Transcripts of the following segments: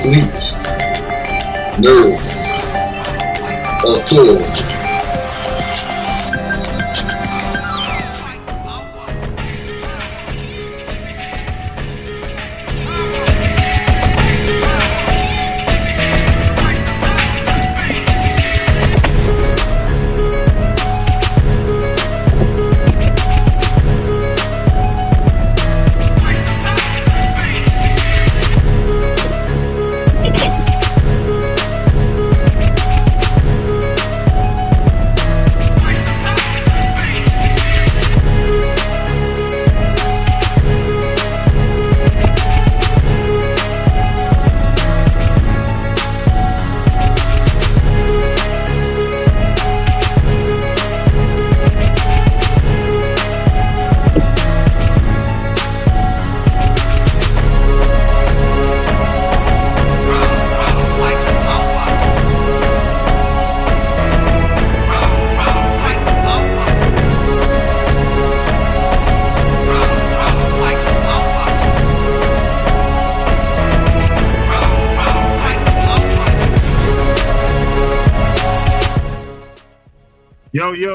complete nerve authority.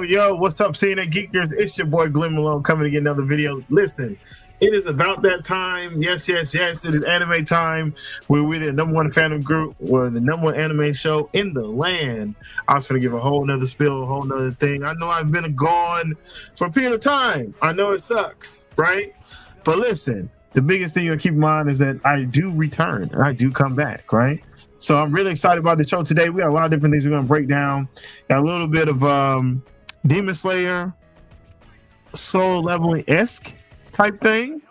Yo, what's up, CNN Geekers? It's your boy Glenn Malone coming to get another video. Listen, it is about that time. Yes, it is anime time. We're the #1 fandom group. We're the #1 anime show in the land. I was going to give a whole nother spiel, a whole nother thing. I know I've been gone for a period of time. I know it sucks, right? But listen, the biggest thing you gotta keep in mind is that I do return and I do come back, right? So I'm really excited about the show today. We got a lot of different things we're going to break down. Got a little bit of Demon Slayer, Soul Leveling-esque type thing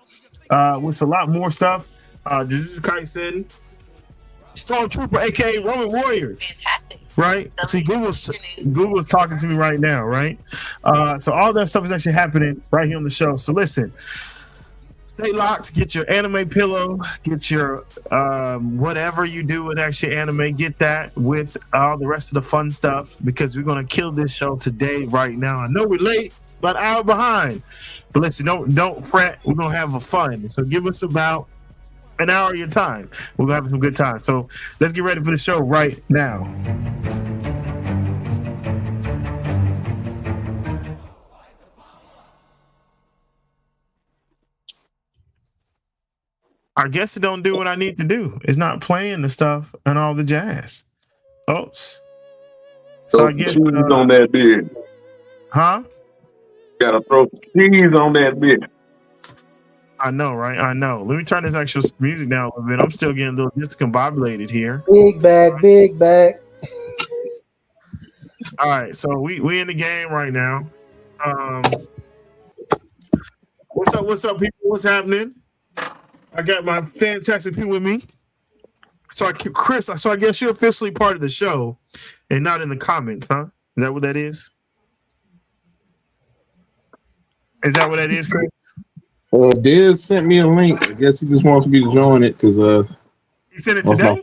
with a lot more stuff. Jujutsu Kaisen, Stormtrooper, aka Roman Warriors. Fantastic. Right? See, Google's talking to me right now, right? So all that stuff is actually happening right here on the show. So listen. Stay locked, get your anime pillow, get your whatever you do with actually anime, get that with all the rest of the fun stuff because we're going to kill this show today, right now. I know we're late, but an hour behind. But listen, don't fret. We're going to have a fun. So give us about an hour of your time. We're going to have some good time. So let's get ready for the show right now. I guess it don't do what I need to do. It's not playing the stuff and all the jazz. Oops. So I guess cheese on that bit. Huh? Gotta throw cheese on that bit. I know, right? I know. Let me turn this actual music down a little bit. I'm still getting a little discombobulated here. Big bag. All right, so we in the game right now. What's up, people? What's happening? I got my fantastic people with me. Chris, so I guess you're officially part of the show and not in the comments, huh? Is that what that is? Is that what that is, Chris? Diz sent me a link. I guess he just wants me to join it because he sent it today?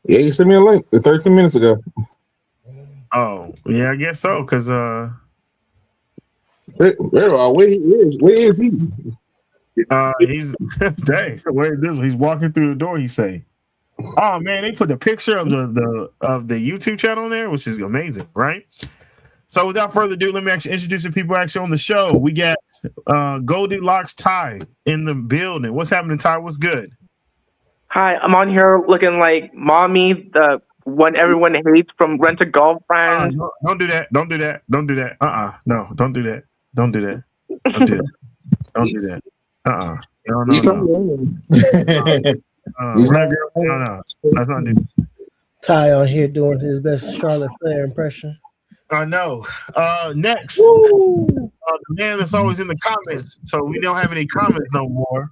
Yeah, he sent me a link 13 minutes ago. Oh, yeah, I guess so, because where is he? He's dang, where is this? He's walking through the door, he say. Oh man, they put the picture of the YouTube channel on there, which is amazing, right? So without further ado, let me actually introduce the people actually on the show. We got Goldilocks Ty in the building. What's happening, Ty? What's good? Hi, I'm on here looking like mommy, the one everyone hates from Rent a Girlfriend. No, don't do that. Don't do that. Don't do that. No, don't do that. Don't do that. Don't do that. Don't do that. No. That's not new. Ty on here doing his best Charlotte Flair impression. I know. Next, the man that's always in the comments. So we don't have any comments no more.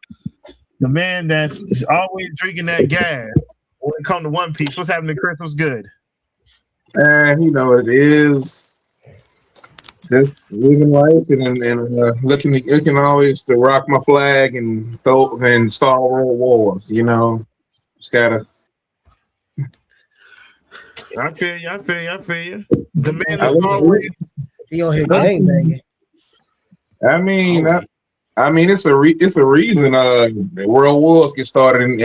The man that's always drinking that gas when it comes to One Piece. What's happening, Chris? What's good? You know it is. Just living life and looking always to rock my flag and Star Wars. You know, just gotta. I feel you. The man that's always he on here gang banging. I mean, it's a reason. World Wars get started in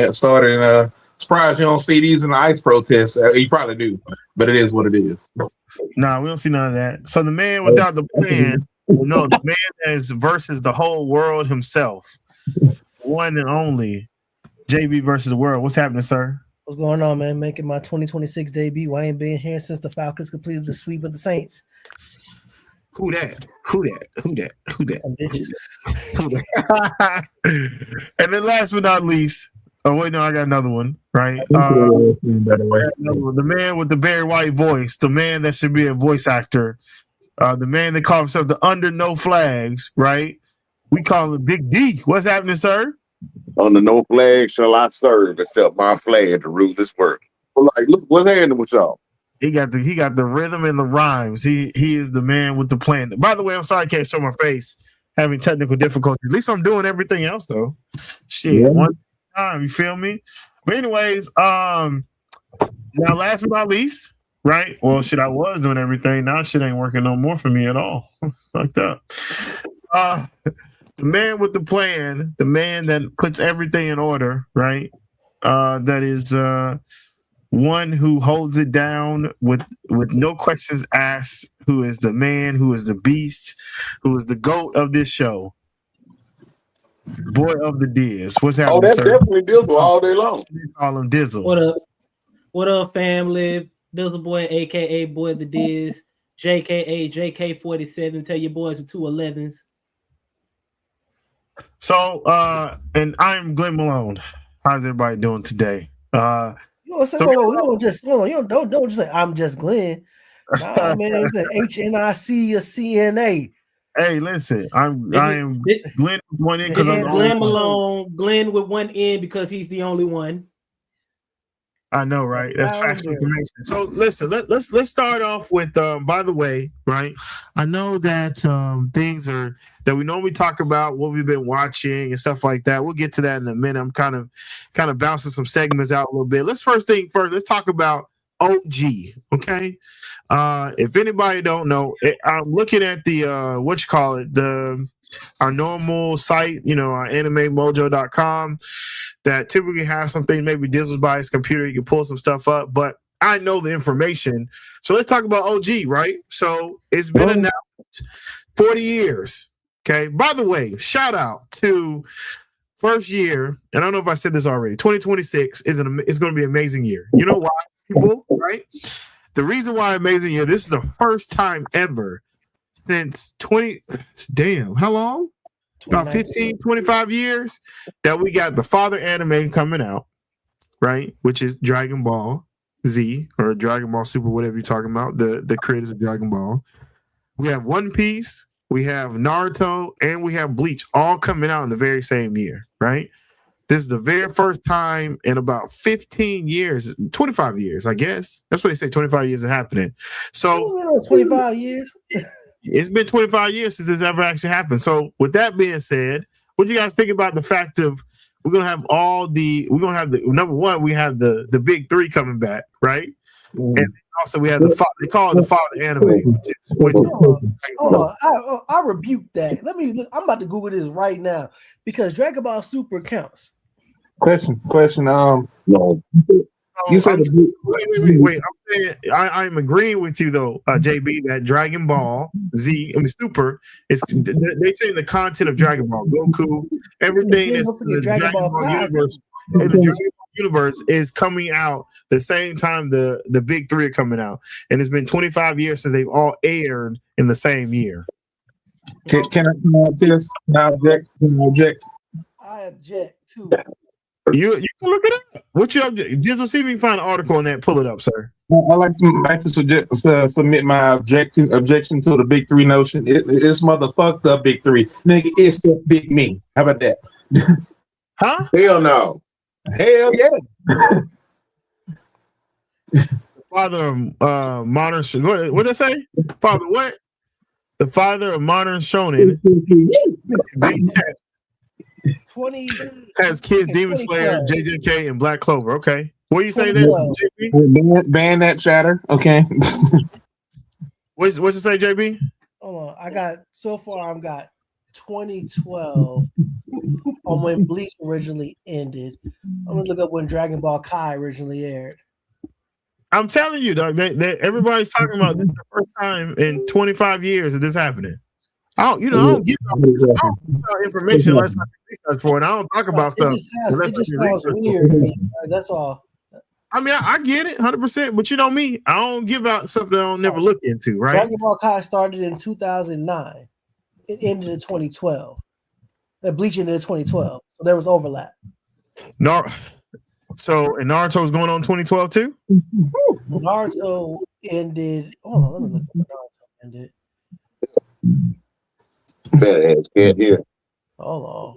Surprised you don't see these in the ICE protests. You probably do, but it is what it is. Nah, we don't see none of that. So the man without the plan, no, the man that is versus the whole world himself, one and only, JB versus the world. What's happening, sir? What's going on, man? Making my 2026 debut. I ain't been here since the Falcons completed the sweep of the Saints. Who that? Who that? Who that? Who that? Some bitches. Who that? And then last but not least, oh wait, no, I got another one, right? The man with the Barry White voice, the man that should be a voice actor, the man that calls himself the Under No Flags, right? We call him Big D. What's happening, sir? Under no flag shall I serve, except my flag to rule this world. Well, like, look, what's happening with y'all? He got the rhythm and the rhymes. He is the man with the plan. By the way, I'm sorry I can't show my face, having technical difficulties. At least I'm doing everything else though. Shit, one time, you feel me? But anyways, now last but not least, right? Well, shit, I was doing everything. Now shit ain't working no more for me at all. Fucked up. The man with the plan, the man that puts everything in order, right? That is one who holds it down with no questions asked, who is the man, who is the beast, who is the GOAT of this show. Boy of the Diz. What's happening, Oh, that's sir? definitely Dizzle all day long. We call him Dizzle. What up? What up, family? Dizzle Boy, aka Boy of the Diz, JKA JK47. Tell your boys with 211s. So, and I'm Glenn Malone. How's everybody doing today? You don't just say I'm just Glenn. Nah, man, it's an HNIC or CNA. Hey, listen, I am Glenn with one in because I'm Glenn Malone. Glenn with one N because he's the only one. I know, right? That's factual information. So listen, let's start off with by the way, right? I know that things are that we normally talk about what we've been watching and stuff like that. We'll get to that in a minute. I'm kind of bouncing some segments out a little bit. Let's first, let's talk about OG. Okay. If anybody don't know, I'm looking at the our normal site, our animemojo.com. That typically have something, maybe Dizzle's by his computer, you can pull some stuff up, but I know the information. So let's talk about OG, right? So it's been announced 40 years. Okay. By the way, shout out to first year, and I don't know if I said this already, 2026 is going to be an amazing year. You know why, people, right? The reason why amazing year, this is the first time ever since how long? About 15, 25 years that we got the Father anime coming out, right? Which is Dragon Ball Z or Dragon Ball Super, whatever you're talking about, the creators of Dragon Ball. We have One Piece, we have Naruto, and we have Bleach all coming out in the very same year, right? This is the very first time in about 15 years, 25 years, I guess. That's what they say, 25 years of happening. So 25 years. It's been 25 years since this ever actually happened. So with that being said, what do you guys think about the fact of we're gonna have the number one, we have the big three coming back, right? And also we have they call it the Father anime, Hold on. I rebuke that. Let me look. I'm about to Google this right now because Dragon Ball Super counts. Question. No. You said wait. I'm saying I'm agreeing with you though, JB, that Dragon Ball Z, Super is they say the content of Dragon Ball, Goku, everything is the Dragon Ball universe. And the Dragon Ball universe is coming out the same time the big three are coming out, and it's been 25 years since they've all aired in the same year. Can I object? I object too. You can look it up. What you object? Just see if you can find an article on that. Pull it up, sir. I like to submit my objection to the big three notion. It's motherfuck the big three, nigga. It's just big me. How about that? Huh? Hell no. Hell yeah. Father of modern. What did I say? Father what? The father of modern shonen. 20 has kids, Demon Slayer, JJK, and Black Clover. Okay, what do you say there? Ban that chatter. Okay. What's it say, JB? Hold on. I've got 2012, on when Bleach originally ended. I'm gonna look up when Dragon Ball Kai originally aired. I'm telling you, dog. Everybody's talking about this the first time in 25 years of this happening. I don't give out information unless I research for it. I don't talk about stuff. It just sounds weird to me. That's all. I mean, I get it 100%, but you know me, I don't give out stuff that I don't never look into, right? Dragon Ball Kai started in 2009. It ended in 2012. Bleach ended in 2012. So there was overlap. So, and Naruto was going on 2012 too? Naruto ended. Hold on, let me look at Naruto ended. Can't hear. Hold on.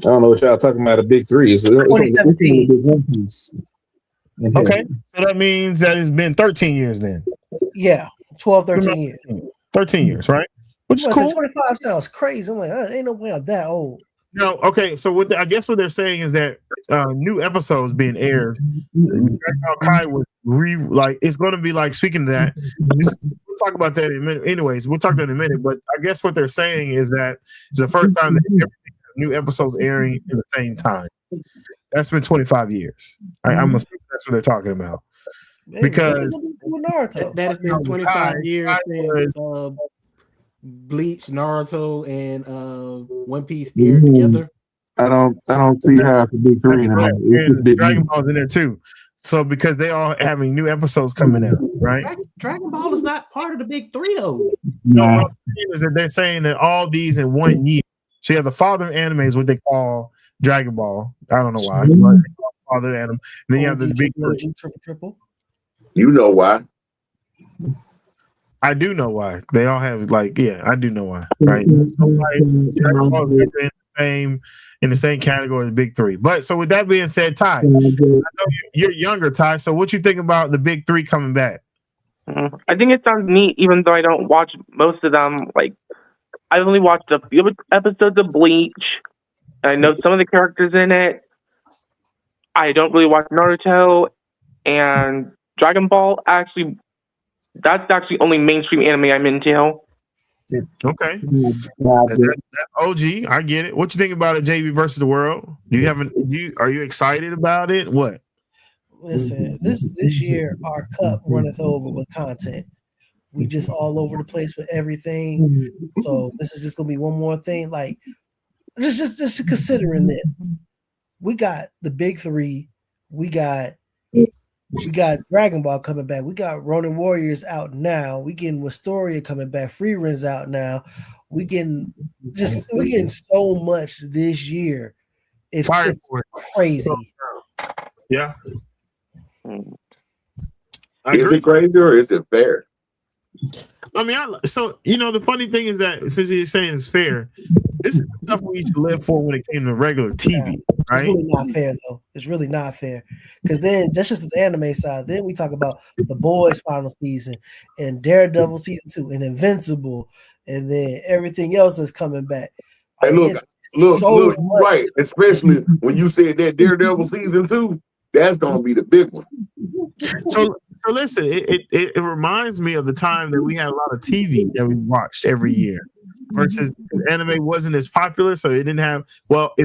I don't know what y'all talking about. A big three. It's 2017. Okay, so that means that it's been 13 years then. Yeah, 12, 13 years. 13 years, right? Which is cool. 25 sounds crazy. I'm like, ain't no way I'm that old. No, okay. So I guess what they're saying is that new episodes being aired. Dragon Ball Kai was it's going to be like, speaking of that. We'll talk about that in a minute. Anyways, we'll talk about it in a minute. But I guess what they're saying is that it's the first time that new episodes airing in the same time. That's been 25 years. I'm assuming that's what they're talking about. Maybe. Because that has been 25 years since Bleach, Naruto, and One Piece aired together. I don't see how the big three in and Dragon Ball's in there too. So because they all having new episodes coming out, right? Dragon Ball is not part of the big three though. No, what I'm saying is that they're saying that all these in 1 year. So you have the father anime is what they call Dragon Ball. I don't know why. They call father anime. Then you have the big three. Triple. You know why? I do know why. They all have I do know why. Right? Dragon Ball is in the same category as big three. But so with that being said, Ty, I know you're younger, Ty. So what you think about the big three coming back? I think it sounds neat, even though I don't watch most of them. Like, I only watched a few episodes of Bleach. I know some of the characters in it. I don't really watch Naruto and Dragon Ball. Actually, that's actually only mainstream anime I'm into. Okay, that's OG. I get it. What you think about it, JV versus the World? Are you excited about it? What? Listen, this year our cup runneth over with content. We just all over the place with everything. So this is just gonna be one more thing. Like, just considering this, we got the big three. We got Dragon Ball coming back. We got Ronin Warriors out now. We getting Wistoria coming back. Freeren's out now. We're getting so much this year. It's crazy. Yeah. Is it crazy or is it fair? I mean, the funny thing is that since you're saying it's fair, this is the stuff we used to live for when it came to regular TV, right? It's really not fair, though. It's really not fair. Because then that's just the anime side. Then we talk about The Boys final season and Daredevil season 2 and Invincible, and then everything else is coming back. Hey, look, right. Especially when you said that Daredevil season 2, that's gonna be the big one. So listen, it reminds me of the time that we had a lot of TV that we watched every year. Versus anime wasn't as popular, so it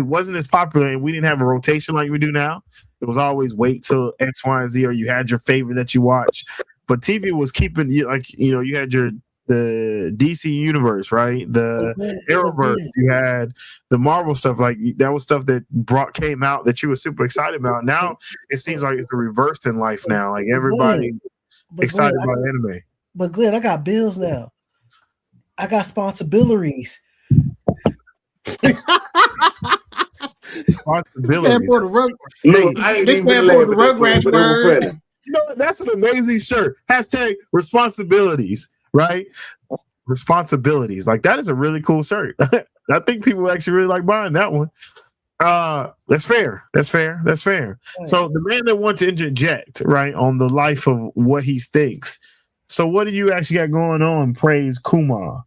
wasn't as popular, and we didn't have a rotation like we do now. It was always wait till X, Y, and Z, or you had your favorite that you watch. But TV was keeping you you had the DC universe, right? The Arrowverse, you had the Marvel stuff. Like that was stuff that came out that you were super excited about. Now it seems like it's the reverse in life now. Like everybody excited about anime. But Glenn, I got bills now. I got responsibilities. Responsibilities. For the rug. This man for the Rugrats bird. You know, that's an amazing shirt. Hashtag responsibilities, right? Responsibilities. Like that is a really cool shirt. I think people actually really like buying that one. That's fair. That's fair. So the man that wants to interject, right, on the life of what he thinks. So what do you actually got going on? Praise Kumar.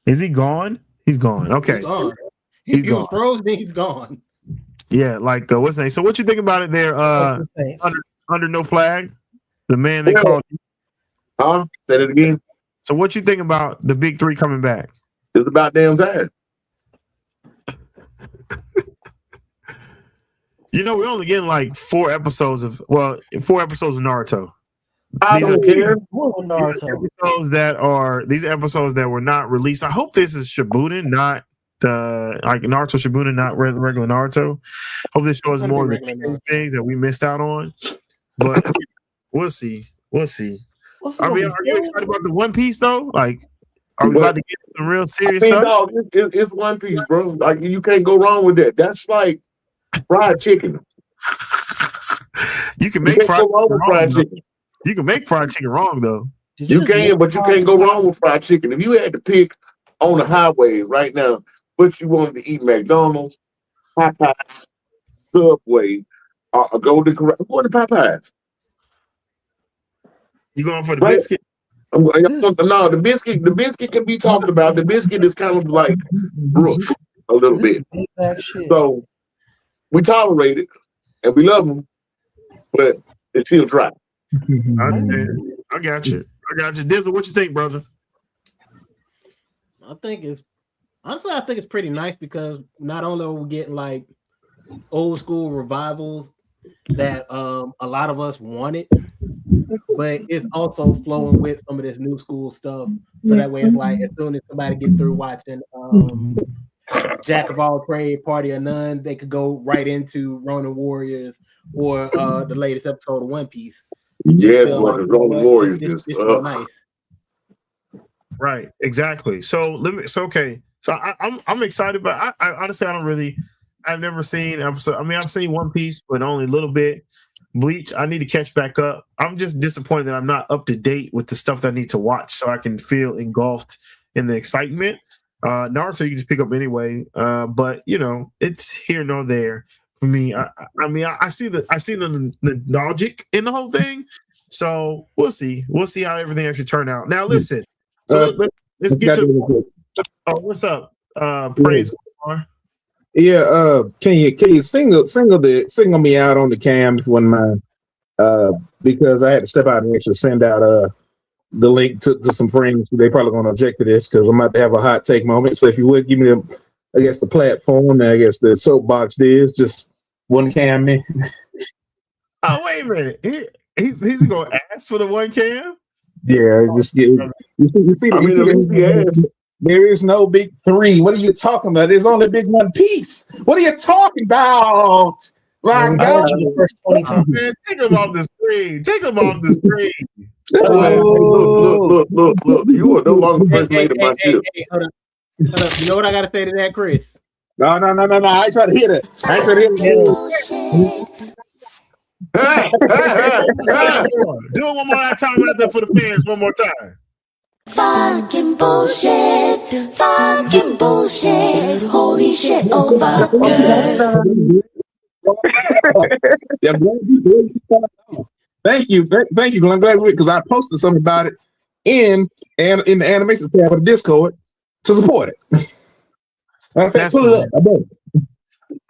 Is he gone? He's gone. Okay. He's gone. He's He gone. was frozen, he's gone. Yeah, like what's his name? So what you think about it there? Under no flag, the man they called. Huh? Say that again. So what you think about the big three coming back? It's about damn time. You know, we're only getting like 4 episodes of Naruto. I don't care. These episodes that were not released. I hope this is Shippuden, not the like Naruto Shippuden, not regular Naruto. Hope this shows more of the things that we missed out on. But we'll see. We'll see. I mean, are you excited about the One Piece though? Like, are we about to get some real serious stuff? Dog, it's One Piece, bro. Like, you can't go wrong with that. That's like fried chicken. You can make fried chicken. You can make fried chicken wrong though. You can, but you can't go wrong with fried chicken. If you had to pick on the highway right now, what you wanted to eat, McDonald's, Popeyes, Subway, Golden Corral, I'm going to Popeyes. You going for the biscuit? No, the biscuit can be talked about. The biscuit is kind of like Brooke a little bit. So we tolerate it and we love them, but it's still dry. I got you. Dizzle, what you think, brother? I think it's pretty nice because not only are we getting like old school revivals that a lot of us wanted, but it's also flowing with some of this new school stuff. So that way it's like as soon as somebody get through watching Jack of All Trades, Party of None, they could go right into Ronin Warriors or the latest episode of One Piece. Yeah, Ronin Warriors is nice. Right, exactly. So okay. So I'm excited, but I honestly I've never seen episode. I mean, I've seen One Piece, but only a little bit. Bleach, I need to catch back up. I'm just disappointed that I'm not up to date with the stuff that I need to watch, so I can feel engulfed in the excitement. Naruto, you can just pick up anyway, but you know, it's here nor there for me. I see the logic in the whole thing, so we'll see how everything actually turn out. Now, listen, so let's get to. Oh, what's up? Praise God. Yeah, can you single me out on the cam if you wouldn't mind? Because I had to step out and actually send out the link to some friends. They probably gonna object to this because I'm about to have a hot take moment. So if you would give me the platform and I guess the soapbox is just one cam me. Oh, wait a minute. He's gonna ask for the one cam? Yeah, just get you see. There is no big three. What are you talking about? There's only big One Piece. What are you talking about? My God. The first 20 times. Man, take him off the screen. Look. You are no longer first lady of my ship. Hey, hold up. You know what I got to say to that, Chris? No. I ain't trying to hit it. Do it one more time out there for the fans. One more time. Fucking bullshit. Holy shit, oh fuck. Yeah, thank you, Glenn. I'm glad because I posted something about it in the animation tab of the Discord to support it. I said, pull it up.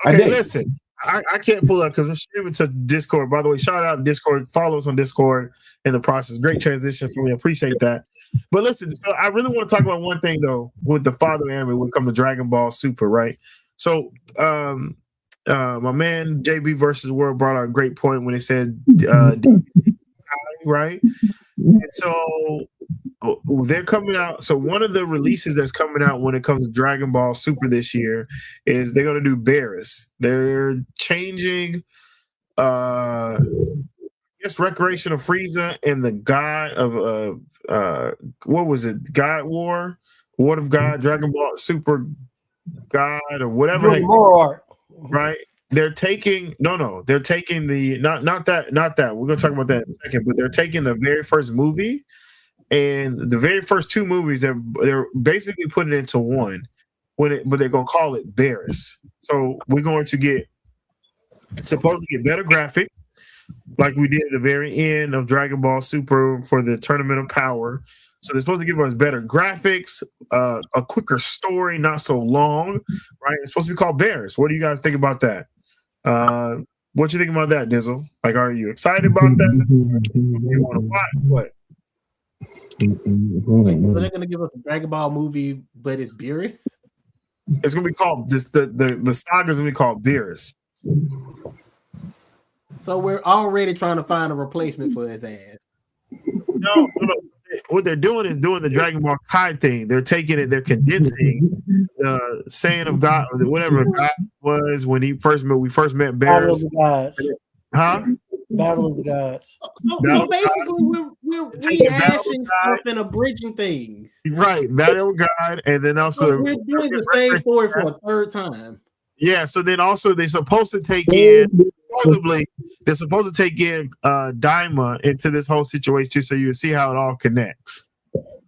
I did. Listen, I can't pull up because we're streaming to Discord. By the way, shout out to Discord. Follow us on Discord in the process. Great transition for me. I appreciate that. But listen, so I really want to talk about one thing though with the father anime when it comes to Dragon Ball Super, right? So my man JB versus World brought out a great point when he said right? And so they're coming out. So one of the releases that's coming out when it comes to Dragon Ball Super this year is they're going to do Beerus. They're changing, I guess, Recreation of Frieza and the God of what was it? God War of God, Dragon Ball Super God or whatever. Right? They're taking they're taking the not that. We're gonna talk about that in a second, but they're taking the very first movie and the very first two movies they're basically putting it into one but they're gonna call it Beerus. So we're going to get supposed to get better graphics like we did at the very end of Dragon Ball Super for the Tournament of Power. So they're supposed to give us better graphics, a quicker story, not so long, right? It's supposed to be called Beerus. What do you guys think about that? What you think about that, Dizzle? Like, are you excited about that? You want to watch what? So they're gonna give us a Dragon Ball movie, but it's Beerus. It's gonna be called the saga's gonna be called Beerus. So we're already trying to find a replacement for his ass. No. What they're doing is doing the Dragon Ball Kai thing. They're taking it, they're condensing the saying of God, whatever God was when we first met Battle of Beerus. the Gods. Huh? Battle of the Gods. So basically, we're rehashing stuff and abridging things. Right, Battle of God, and then also So we're doing the same story for a third time. Yeah, so then also they're supposed to take in supposedly they're supposed to take in Daima into this whole situation too, so you see how it all connects.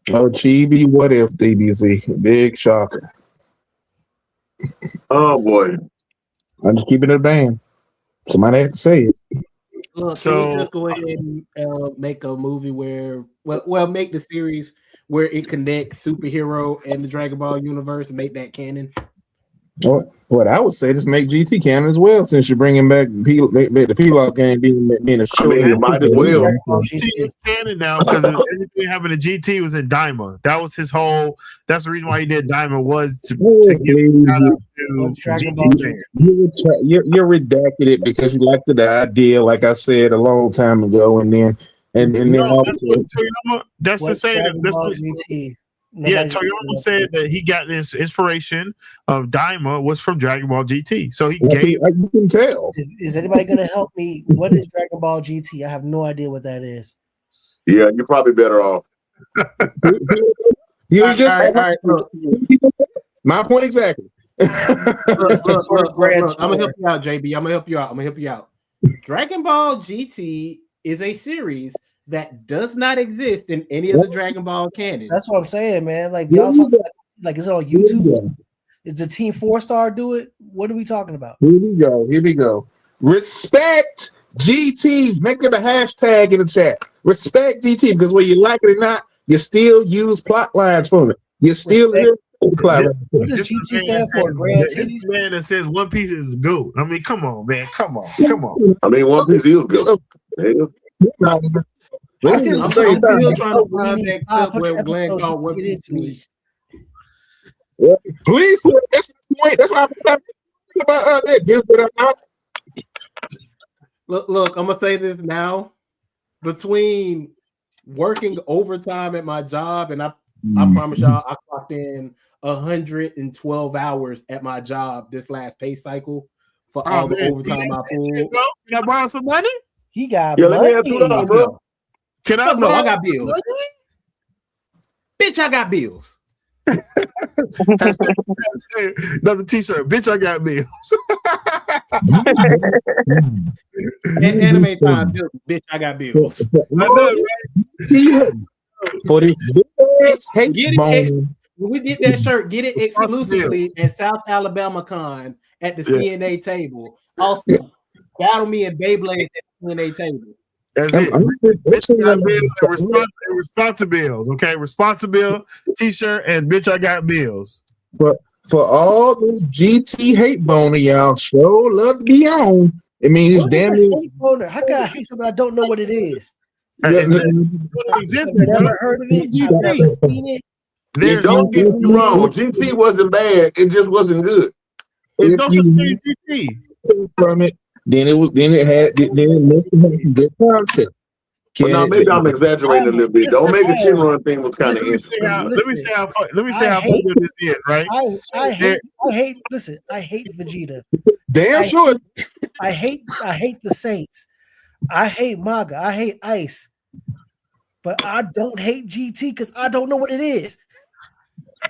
Oh, Chibi, what if DBZ? Big shocker. Oh boy. I'm just keeping it a band. Somebody had to say it. Look, So- can we just go ahead and make a movie where, well, make the series where it connects superhero and the Dragon Ball universe and make that canon? What I would say, just make GT canon as well, since you're bringing back the P-Lock game being a show. I mean, you might as well. GT is canon now because everything happened to GT was in Daima. That was his whole. That's the reason why he did Daima was to give a shout out to Dragon GT Ball fans. You're redacted it because you liked the idea, like I said a long time ago, and then No, also, that's what Toyama. That's the same. Dragon That's Ball what, GT. yeah, Nobody's Toyama looking said up that he got this inspiration of Daima was from DragonAll GT. So he you gave. can tell. Is anybody going to help me? What is Dragon Ball GT? I have no idea what that is. Yeah, you're probably better off. You just All right, look. my point exactly. Look, I'm gonna help you out, JB. I'm gonna help you out. Dragon Ball GT is a series that does not exist in any of the Dragon Ball canon. That's what I'm saying, man. Like y'all talking about, like, is it on YouTube? Is the Team 4-Star do it? What are we talking about? Here we go. Respect GT. Make it a hashtag in the chat. Respect GT, because whether you like it or not, you still use plot lines from it. You still hear plot lines. What does GT stand for? Grand This Titties? man that says One Piece is good. I mean, come on, man. Come on. I mean, One Piece is good. I'm still trying to find that clip where Glenn called One Piece English. Please, that's the point. That's why I'm talking about that. Give it up. Look, I'm gonna say this now. Between working overtime at my job, and I promise y'all, I clocked in 112 hours at my job this last pay cycle for all the overtime I pulled. Can I borrow some money? He got Yeah, let me have money. $2, bro. Can I? No, I got bills. Bitch, I got bills. Another T-shirt, bitch. I got bills. And anime time, bitch, I got bills. For this Get it. When we did that shirt, get it exclusively at South Alabama Con at the CNA table. Also, battle me and Beyblade at the CNA table. That's it. Bitch, I got bills and responsibles. Okay, responsible T-shirt and bitch, I got bills. But for all the GT hate boner, y'all sure love to be on. I mean, it's damn near. How can I hate something I don't know what it is? It's I've never heard of it. I've never seen it. Don't get me wrong. GT wasn't bad. It just wasn't good. There's no such thing as GT. From it, then it must have some good concept. But now maybe I'm exaggerating a little bit. The Omega Chin Run thing was kind of interesting. Let me say how positive this is, right? I hate Vegeta. Damn sure. I hate the Saints. I hate Maga. I hate Ice. But I don't hate GT because I don't know what it is.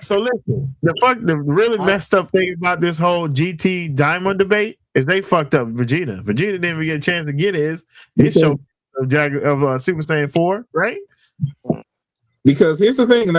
So listen, the really messed up thing about this whole GT Diamond debate is they fucked up Vegeta. Vegeta didn't even get a chance to get his show of Super Saiyan 4, right? Because here's the thing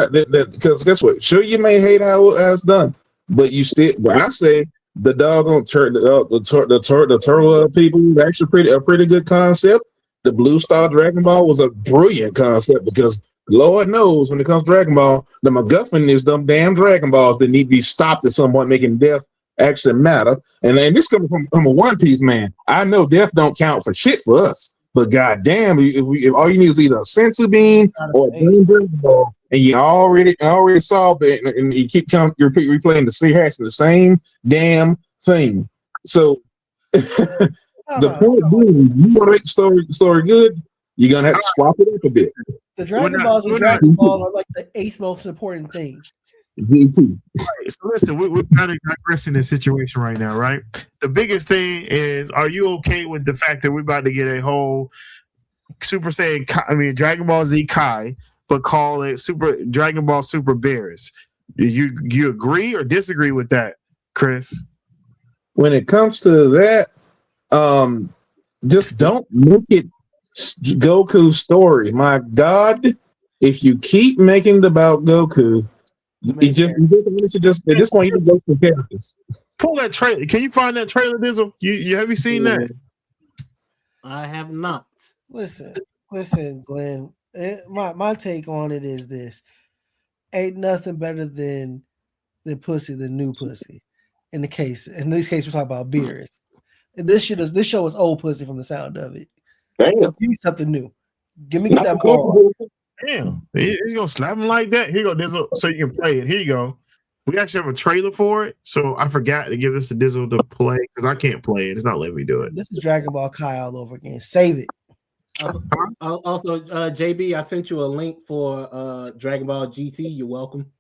because guess what? Sure, you may hate how it's done, but you still. But I say the doggone the turtle people actually a pretty good concept. The Blue Star Dragon Ball was a brilliant concept because Lord knows when it comes to Dragon Ball, the MacGuffin is them damn Dragon Balls that need to be stopped at some point, making death actually matter. And this coming from a One Piece man. I know death don't count for shit for us. But goddamn, if all you need is either a sensu bean or a Dragon Ball, and you already saw it, and you keep replaying the same damn thing. So the point being, you want to make the story good, you're gonna have to swap it up a bit. The Dragon Balls and Dragon Ball are like the 8th most important thing. GT. Right, so listen, we're kind of digressing this situation right now, right? The biggest thing is, are you okay with the fact that we're about to get a whole Super Saiyan, Dragon Ball Z Kai, but call it Dragon Ball Super Bears? Do you agree or disagree with that, Chris? When it comes to that, just don't make it Goku's story. My God, if you keep making it about Goku, at this point, you can go for characters. Pull that trailer. Can you find that trailer, Dizzle? You have you seen that? I have not. Listen, Glenn. My take on it is this: ain't nothing better than pussy than new pussy. In this case, we're talking about beers. And this show is old pussy from the sound of it. Damn. Give me something new. Get that ball. Damn, he's gonna slap him like that. Here you go, Dizzle, so you can play it. Here you go. We actually have a trailer for it, so I forgot to give this to Dizzle to play because I can't play it. It's not letting me do it. This is Dragon Ball Kai all over again. Save it. Also, JB, I sent you a link for Dragon Ball GT. You're welcome.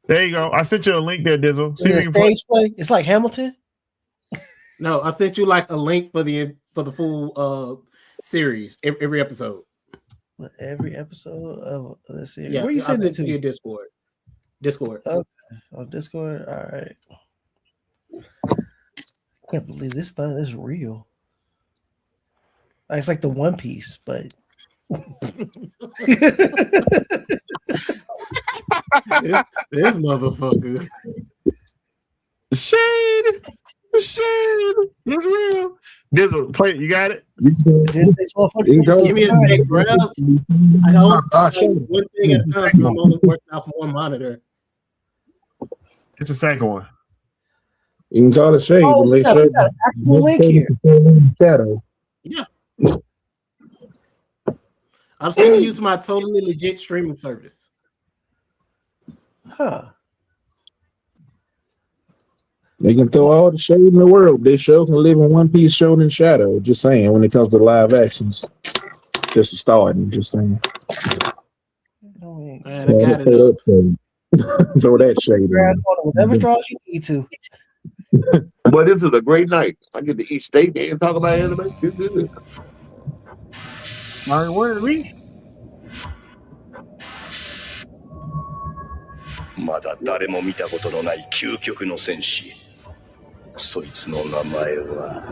There you go. I sent you a link there, Dizzle. See if you can stage play. It's like Hamilton. No, I sent you like a link for the full series, every episode. Every episode of the series. Yeah, where you send it to? Your Discord. Okay. On Discord. All right. I can't believe this thing is real. It's like the One Piece, but this motherfucker. Shade. It's real. Dizzle, play it. You got it? Give me a sec, bro. I don't one thing at a time, so I'm only working out from one monitor. It's the second one. You can call it shade. Link here. Shadow. Yeah. I'm still using my totally legit streaming service. Huh. They can throw all the shade in the world. This show can live in one piece shown in shadow. Just saying, when it comes to live actions. Just a starting, just saying. Man, I got it up. Throw that shade in. Whatever straws you need to. But this is a great night. I get to eat steak and talk about anime. It's good. All right, where are we? まだ誰も見たことのない究極の戦士。そいつの名前は。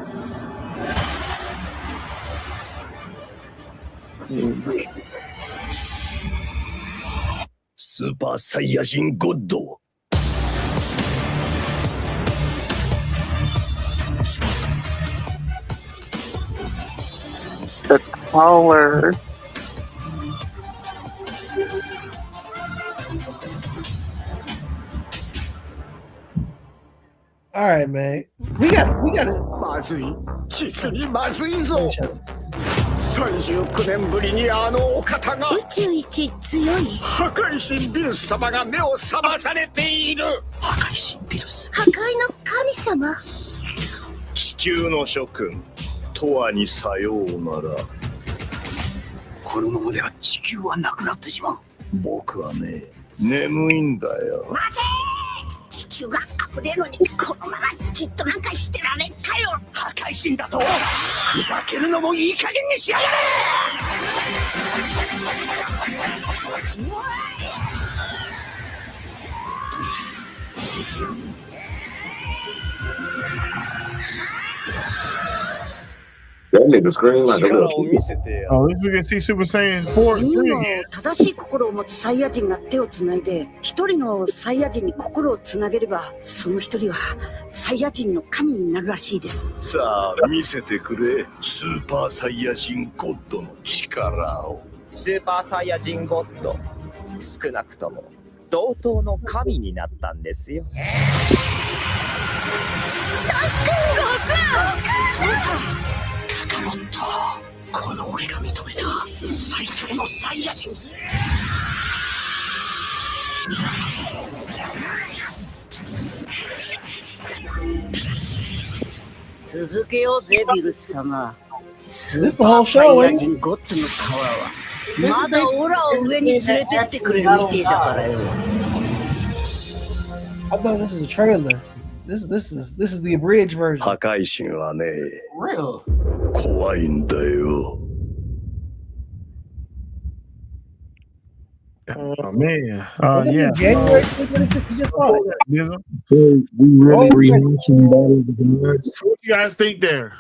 スーパーサイヤ人ゴッド。The color. All right, man. We got it. まずい。実にまずいぞ。39年ぶりにあのお方が。宇宙一強い。破壊神ビルス様が目を覚まされている。破壊神ビルス。破壊の神様。地球の諸君。とわにさようなら。このままでは地球はなくなってしまう。僕はね、眠いんだよ。待て！地球が溢れるのにこのままじっとなんかしてられんかよ。破壊神だとふざけるのもいい加減にしやがれ。That nigga scream like a little. Oh, at least we can see Super Saiyan 4 and 3 again. 正しい心を持つサイヤ人が手をつないで一人のサイヤ人に心をつなげればその一人はサイヤ人の神になるらしいです。さあ見せてくれスーパーサイヤ人ゴッドの力を。スーパーサイヤ人ゴッド少なくとも同等の神になったんですよ。父さんカカロットこの俺が認めた最強のサイヤ人。続けようゼビルス様。ス This ー the パ whole ーサ show, イヤ ain't 人ゴッツのパワーはまだオラを上に連れてってくれるみてえだからよ。 I thought this is a trailer. This is the abridged version. 破壊神はね、 Real. 怖いんだよ。 Oh man, Wasn't it yeah. January 2026? You just saw it. Dizzle. We really rehashing Battle of the Gods. What you guys think there?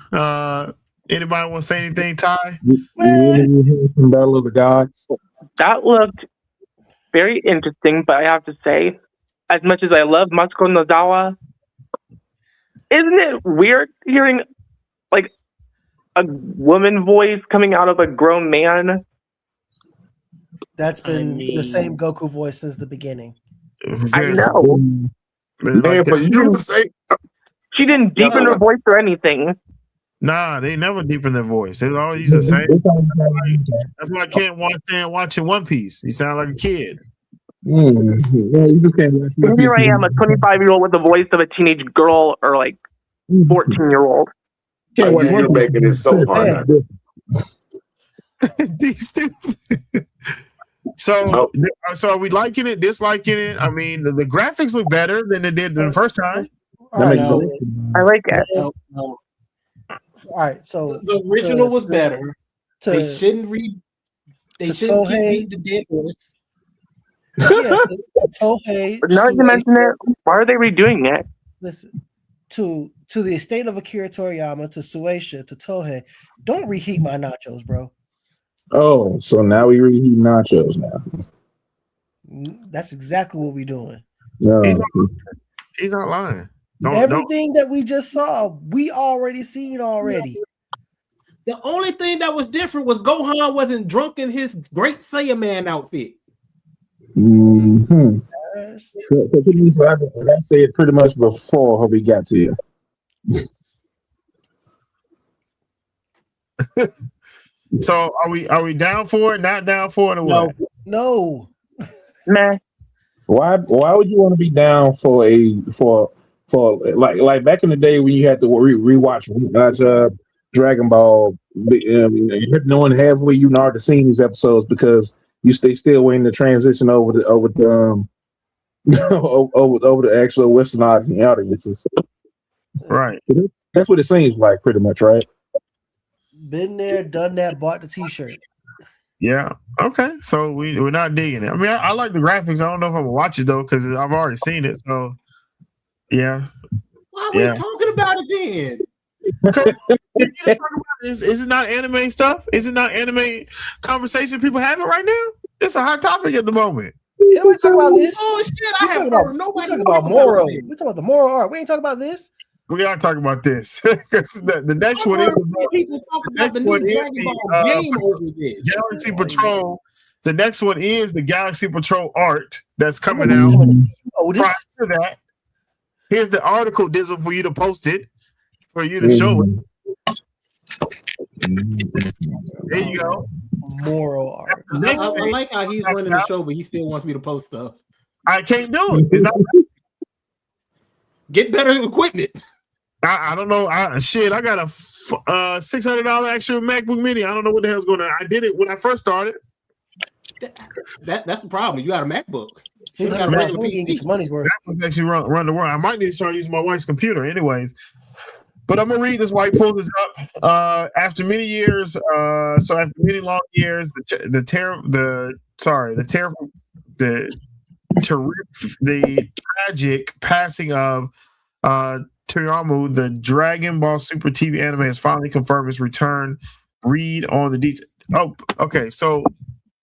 Anybody want to say anything, Ty? We really rehashing Battle of the Gods. That looked very interesting, but I have to say, as much as I love Matsuko Nozawa, isn't it weird hearing like a woman voice coming out of a grown man? That's been the same Goku voice since the beginning. I know. Man, for you to say she didn't deepen her voice or anything. Nah, they never deepen their voice. They always use the same. That's why I can't stand watching One Piece. He sounds like a kid. Yeah, you just can't watch And here I am, a 25-year-old with the voice of a teenage girl or like 14-year-old. you're making it so hard. These stupid. So are we liking it, disliking it? I mean, the graphics look better than they did the first time. I like it. All right, so The original was better. They to shouldn't read. They to shouldn't Tohei- keep beating the dead horse. yeah, to Tohei. But now you mention it, why are they redoing it? Listen, to the estate of Akira Toriyama, to Sueisha, to Tohei, don't reheat my nachos, bro. Oh, so now we reheat nachos now. That's exactly what we're doing. No. He's not lying. Everything that we just saw, we already seen already. The only thing that was different was Gohan wasn't drunk in his Great Saiyaman outfit. Mm-hmm. I say it pretty much before we got to you. So are we down for it? Not down for it, or what? No. Meh. Why would you want to be down for like back in the day when you had to rewatch Dragon Ball, knowing halfway you already seen these episodes because they still waiting to transition over the over the actual Western audiences. Right. That's what it seems like, pretty much, right? Been there, done that, bought the t-shirt. Yeah. Okay. So we're not digging it. I mean, I like the graphics. I don't know if I'm gonna watch it though because I've already seen it. So yeah. Why are we talking about it then? Is it not anime stuff? Is it not anime conversation people having right now? It's a hot topic at the moment. Yeah, we talking about this. Oh shit! I haven't heard nobody talking about moral. We talking about the moral art. We ain't talking about this. We are talking about this. the next one is people talking about the new Dragon Ball game over this. Galaxy Patrol. The next one is the Galaxy Patrol art that's coming out. Oh, Prior to that, here's the article, Dizzle, for you to post it, for you to show it. There you go. Moral art. I like how he's running the show, but he still wants me to post stuff. I can't do it. It's not. Get better equipment. I don't know. I got a $600 extra MacBook Mini. I don't know what the hell's going on. I did it when I first started. That's the problem. You got a MacBook. You got a regular PC. Get your money's worth. That actually run the world. I might need to start using my wife's computer, anyways. But I'm gonna read this while he pulls this up. After many years, so after many long years, the tragic passing of Toriyama, the Dragon Ball Super TV anime has finally confirmed its return. Read on the details. Oh, okay. So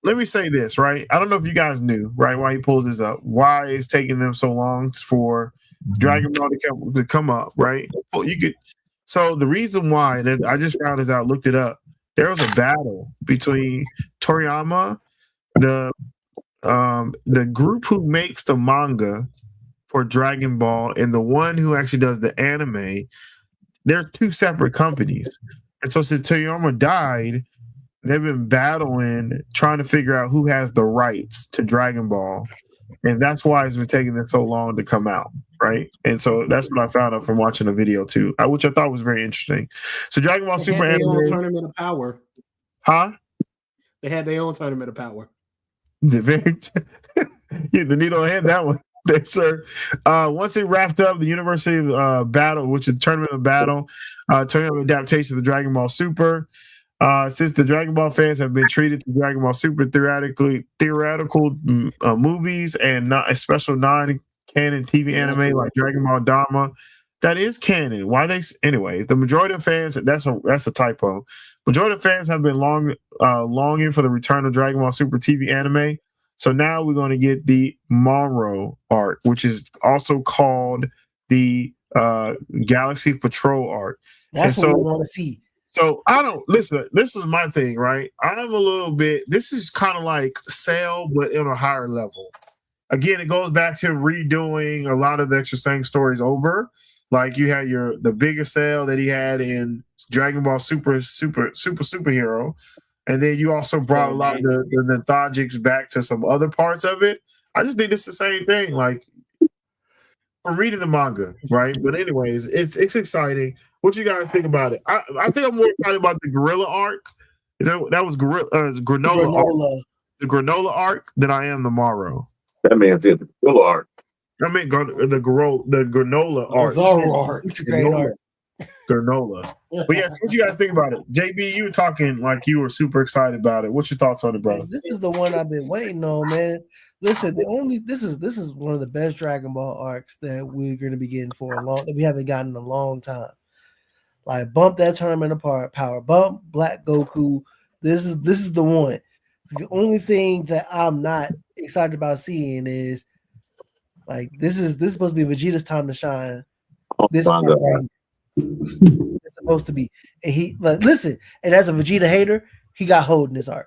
let me say this, right? I don't know if you guys knew, right? Why he pulls this up? Why it's taking them so long for Dragon Ball to come up, right? Well, you could. So the reason why that I just found this out, looked it up. There was a battle between Toriyama, the group who makes the manga for Dragon Ball, and the one who actually does the anime. They're two separate companies, and so since Toriyama died, they've been battling, trying to figure out who has the rights to Dragon Ball, and that's why it's been taking them so long to come out, right? And so that's what I found out from watching the video too, which I thought was very interesting. So Dragon Ball Super had their own anime, tournament of power. huh? They had their own tournament of power. The very, yeah, the needle had that one. There, sir. Once it wrapped up, the University of Battle, which is the Tournament of Battle, tournament adaptation of the Dragon Ball Super. Since the Dragon Ball fans have been treated to Dragon Ball Super theoretical movies and not a special non-canon TV anime like Dragon Ball Dharma, that is canon. Why they? Anyways, the majority of fans, that's a typo. Majority of fans have been longing for the return of Dragon Ball Super TV anime. So now we're going to get the Monroe arc, which is also called the Galaxy Patrol arc. That's what I want to see. So I don't listen. This is my thing, right? I'm a little bit. This is kind of like Cell, but on a higher level. Again, it goes back to redoing a lot of the Extra Saiyan stories over. Like you had the biggest Cell that he had in Dragon Ball Superhero. And then you also brought a lot of the nostalgics back to some other parts of it. I just think it's the same thing. Like I'm reading the manga, right? But anyways, it's exciting. What you guys think about it? I think I'm more excited about the Gorilla arc. That was Granola arc, the Granola arc than I am the Morrow. That man said the Gorilla arc. I mean the Granola arc. It's a great art. Granola. But yeah, what you guys think about it? JB, you were talking like you were super excited about it. What's your thoughts on it, brother? This is the one I've been waiting on, man. Listen, this is one of the best Dragon Ball arcs that we're going to be getting that we haven't gotten in a long time. Like bump that tournament apart, power bump Black Goku. This is the one. The only thing that I'm not excited about seeing is like this is supposed to be Vegeta's time to shine. This is right. It's supposed to be. And he listen, and as a Vegeta hater, he got hold in his art.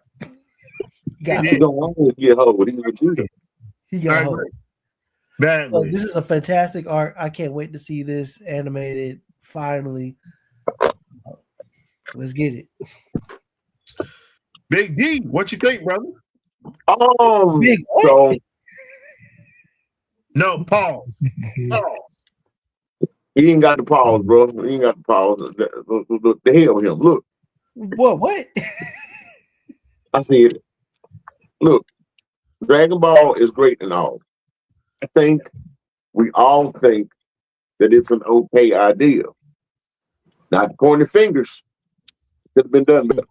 He got hold. He got hold. Badly. This is a fantastic art. I can't wait to see this animated finally. Let's get it. Big D, what you think, brother? Big so no pause. He ain't got the pause, bro. He ain't got the pause. The hell with him. Look. What? I see it. Look, Dragon Ball is great and all. I think we all think that it's an okay idea. Not pointing fingers. Could have been done better.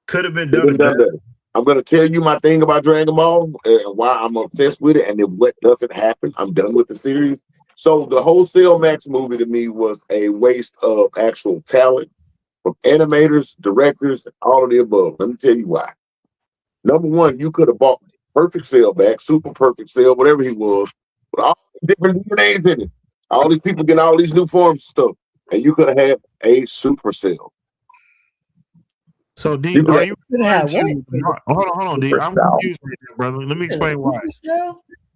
Could have been done better. I'm going to tell you my thing about Dragon Ball and why I'm obsessed with it and then what doesn't happen. I'm done with the series. So the whole Cell Max movie to me was a waste of actual talent from animators, directors, all of the above. Let me tell you why. Number one, you could have bought Perfect Cell back, Super Perfect Cell, whatever he was, with all the different DNAs in it. All these people getting all these new forms and stuff. And you could have had a Super Cell. So, D, are you hold on, D. I'm confused right now, brother. Let me explain why.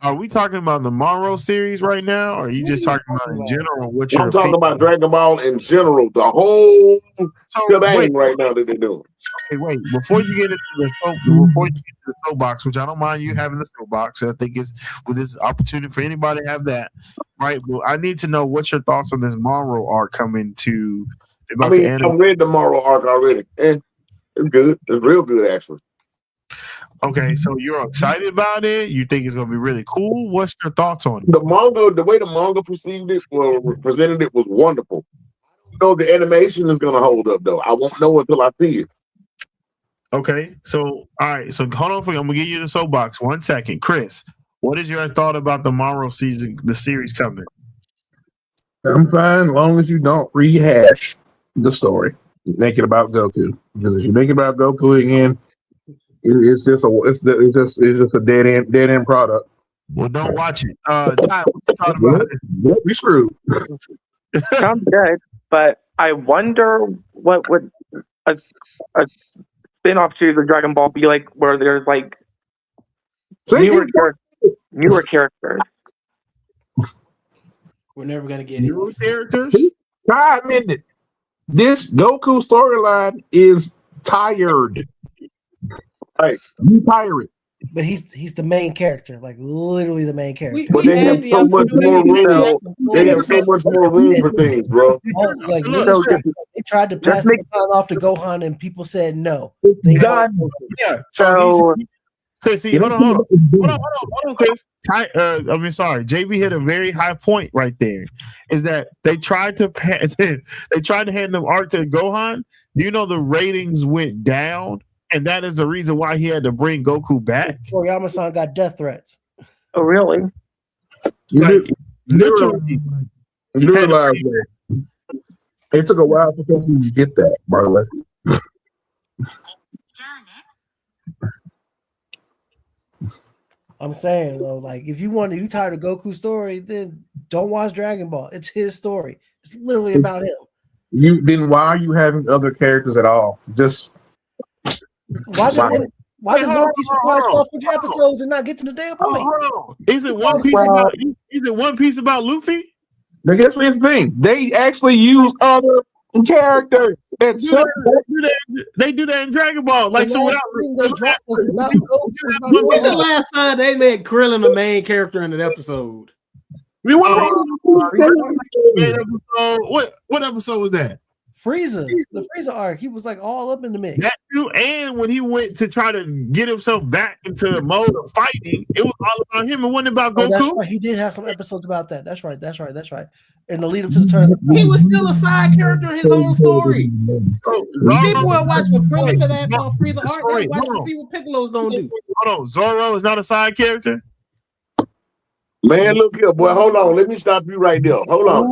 Are we talking about the Monroe series right now, or are you just talking about in general? I'm talking about Dragon Ball in general, the whole shebang right now that they're doing. Okay, wait. Before you get into the soapbox, which I don't mind you having the soapbox, I think it's with this opportunity for anybody to have that, right? Well, I need to know what's your thoughts on this Monroe arc coming to. I mean, I read the Monroe arc already, and it's good. It's real good, actually. Okay, so you're excited about it? You think it's going to be really cool? What's your thoughts on it? The way the manga presented it was wonderful. I don't know if the animation is going to hold up, though. I won't know until I see it. Okay, so all right, so hold on for you. I'm going to give you the soapbox. 1 second. Chris, what is your thought about the Monroe season, the series coming? I'm fine as long as you don't rehash the story. Make it about Goku. Because if you make it about Goku again, it's just a dead end product. Well, don't watch it. Ty, what you thought about it? We screwed. Sounds good, but I wonder what would a spin-off series of Dragon Ball be like, where there's like newer characters. We're never gonna get it. Newer characters. God, ended. This Goku storyline is tired. Right. You tire it. But he's the main character, like literally the main character. But they have so much more room. They have so much more room for things, bro. Like, they tried to pass the baton off to Gohan, and people said no. Yeah. So, Chris, hold on, Chris. JB hit a very high point right there. Is that they tried to hand them art to Gohan? You know the ratings went down, and that is the reason why he had to bring Goku back. Toriyama-san got death threats. Oh, really? Literally. It took a while for them to get that, by the way. I'm saying though, like if you tired of Goku's story, then don't watch Dragon Ball. It's his story. It's literally about him. Then why are you having other characters at all? Just why does One Piece require 1,200 episodes and not get to the damn point? Is it One Piece about Luffy? Now guess what's the thing? They actually use other characters. They do that in Dragon Ball. Like so, when's the last time they made Krillin the main character in an episode? What episode was that? Frieza, the Frieza arc. He was like all up in the mix. That too, and when he went to try to get himself back into the mode of fighting, it was all about him. It wasn't about Goku. That's right. He did have some episodes about that. That's right. In the lead up to the tournament, he was still a side character in his own story. People are watching Krillin for that Frieza arc. They're watching to see what Piccolo's gonna do. Hold on, Zoro is not a side character. Man, look here, boy. Hold on. Let me stop you right there. Hold on.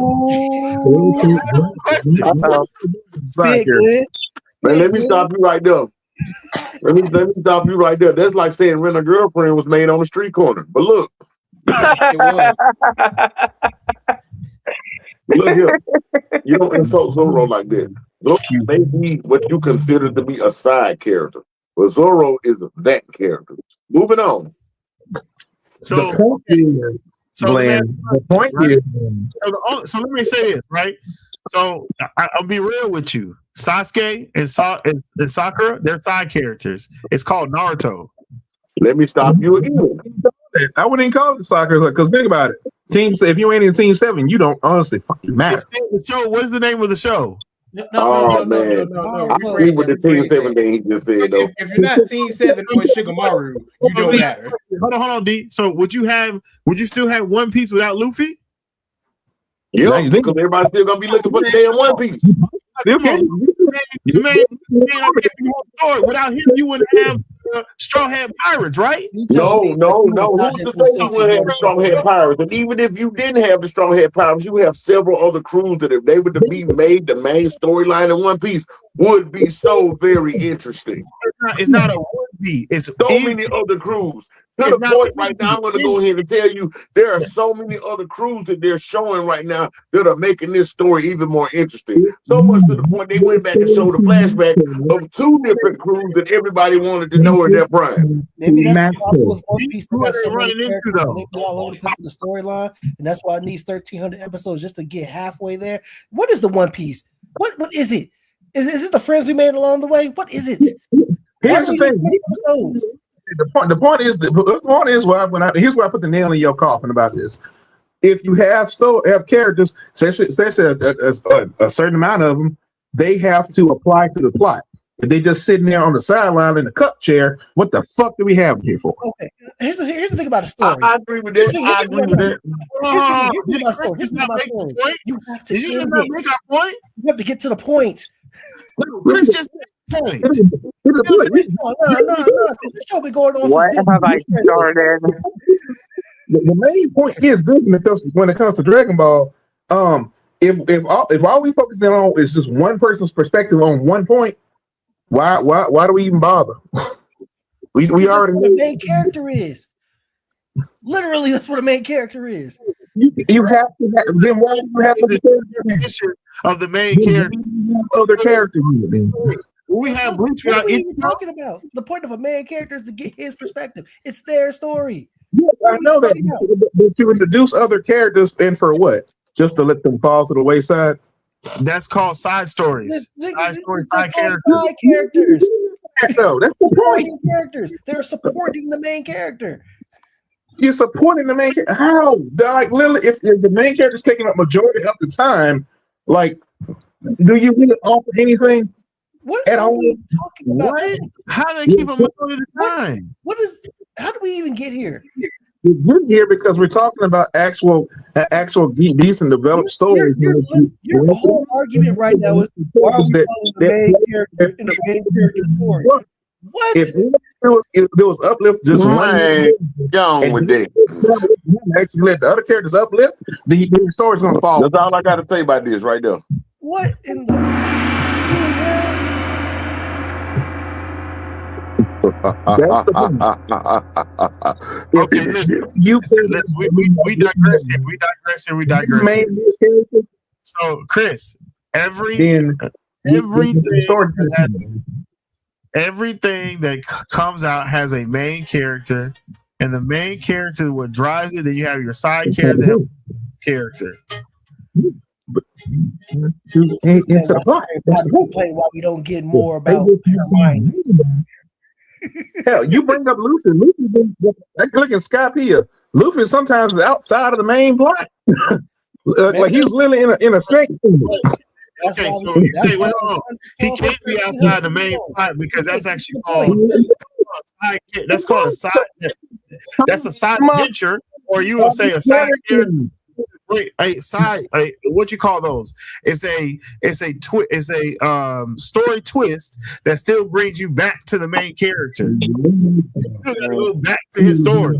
Man, let me stop you right there. Let me stop you right there. That's like saying Rent a Girlfriend was made on the street corner. But look. Look here. You don't insult Zoro like that. Look, you may be what you consider to be a side character. But Zoro is that character. Moving on. So let me say this, right? So I'll be real with you. Sasuke and Sakura, they're side characters. It's called Naruto. Let me stop you again. I wouldn't even call it Sakura because think about it. If you ain't in Team 7, you don't honestly fucking matter. What is the name of the show? No. I agree with the Team 7 thing he just said, though. If you're not Team 7 or Shikamaru, you don't matter. Hold on, D. So would you still have One Piece without Luffy? Yeah, because everybody's still gonna be looking for the damn One Piece. Without him, you wouldn't have Straw Hat Pirates, right? No. Who's to say you wouldn't have the Straw Hat Pirates? And even if you didn't have the Straw Hat Pirates, you have several other crews that if they were to be made the main storyline in One Piece would be so very interesting. It's not a would be. It's so many other crews. To the point right now, I'm going to go ahead and tell you there are so many other crews that they're showing right now that are making this story even more interesting. So much to the point they went back and showed a flashback of 2 different crews that everybody wanted to know in their prime. Maybe that's the problem with One Piece. They got so many characters all over the storyline, and that's why it needs 1,300 episodes just to get halfway there. What is the One Piece? What is it? Is it the friends we made along the way? What is it? Here's the thing. The point is here's where I put the nail in your coffin about this. If you have characters, especially a certain amount of them, they have to apply to the plot. If they just sitting there on the sideline in the cup chair, what the fuck do we have here for? Okay, here's the thing about the story. I agree with that. Here's the thing about story. You have to end it. You have to get to the point. Chris just point. No, because this show been going on. What have I started? The main point is this when it comes to Dragon Ball. If all we focusing on is just one person's perspective on one point, why do we even bother? we already know what the main character is. Literally, that's what a main character is. You have to. Then why do you have the definition of the main character? Other characters. We have what are we even talking about? The point of a main character is to get his perspective. It's their story. Yeah, I know that. But to introduce other characters, and for what? Just to let them fall to the wayside? That's called side stories. Side stories, side characters. Side characters. No, that's the point. Characters. They're supporting the main character. You're supporting the main character. How? Like, literally, if the main character is taking up majority of the time, like, do you really offer anything what at all? Talking about? What? How do they keep up majority of the time? How do we even get here? We're here because we're talking about actual decent developed stories. Your whole argument right now is why are we following the main character in the main character story? What? If there was uplift, just one. Go on with that. Actually, let the other characters uplift. The story's gonna fall. That's all I got to say about this right there. What in the? Okay, listen. We digress here. We digress here. So, Chris, everything that comes out has a main character, and the main character what drives it. Then you have your side characters and character. Into the plot. Why we don't get more about Hermione? Hell, you bring up Luffy. Look at Scott here. Luffy sometimes is outside of the main plot. Like he's literally in a snake. Okay, so you say, well, he can't be outside the main plot because that's actually called that's called a side. That's a side adventure, or you will say a side character. Wait, what you call those? It's a story twist that still brings you back to the main character. You gotta go back to his story.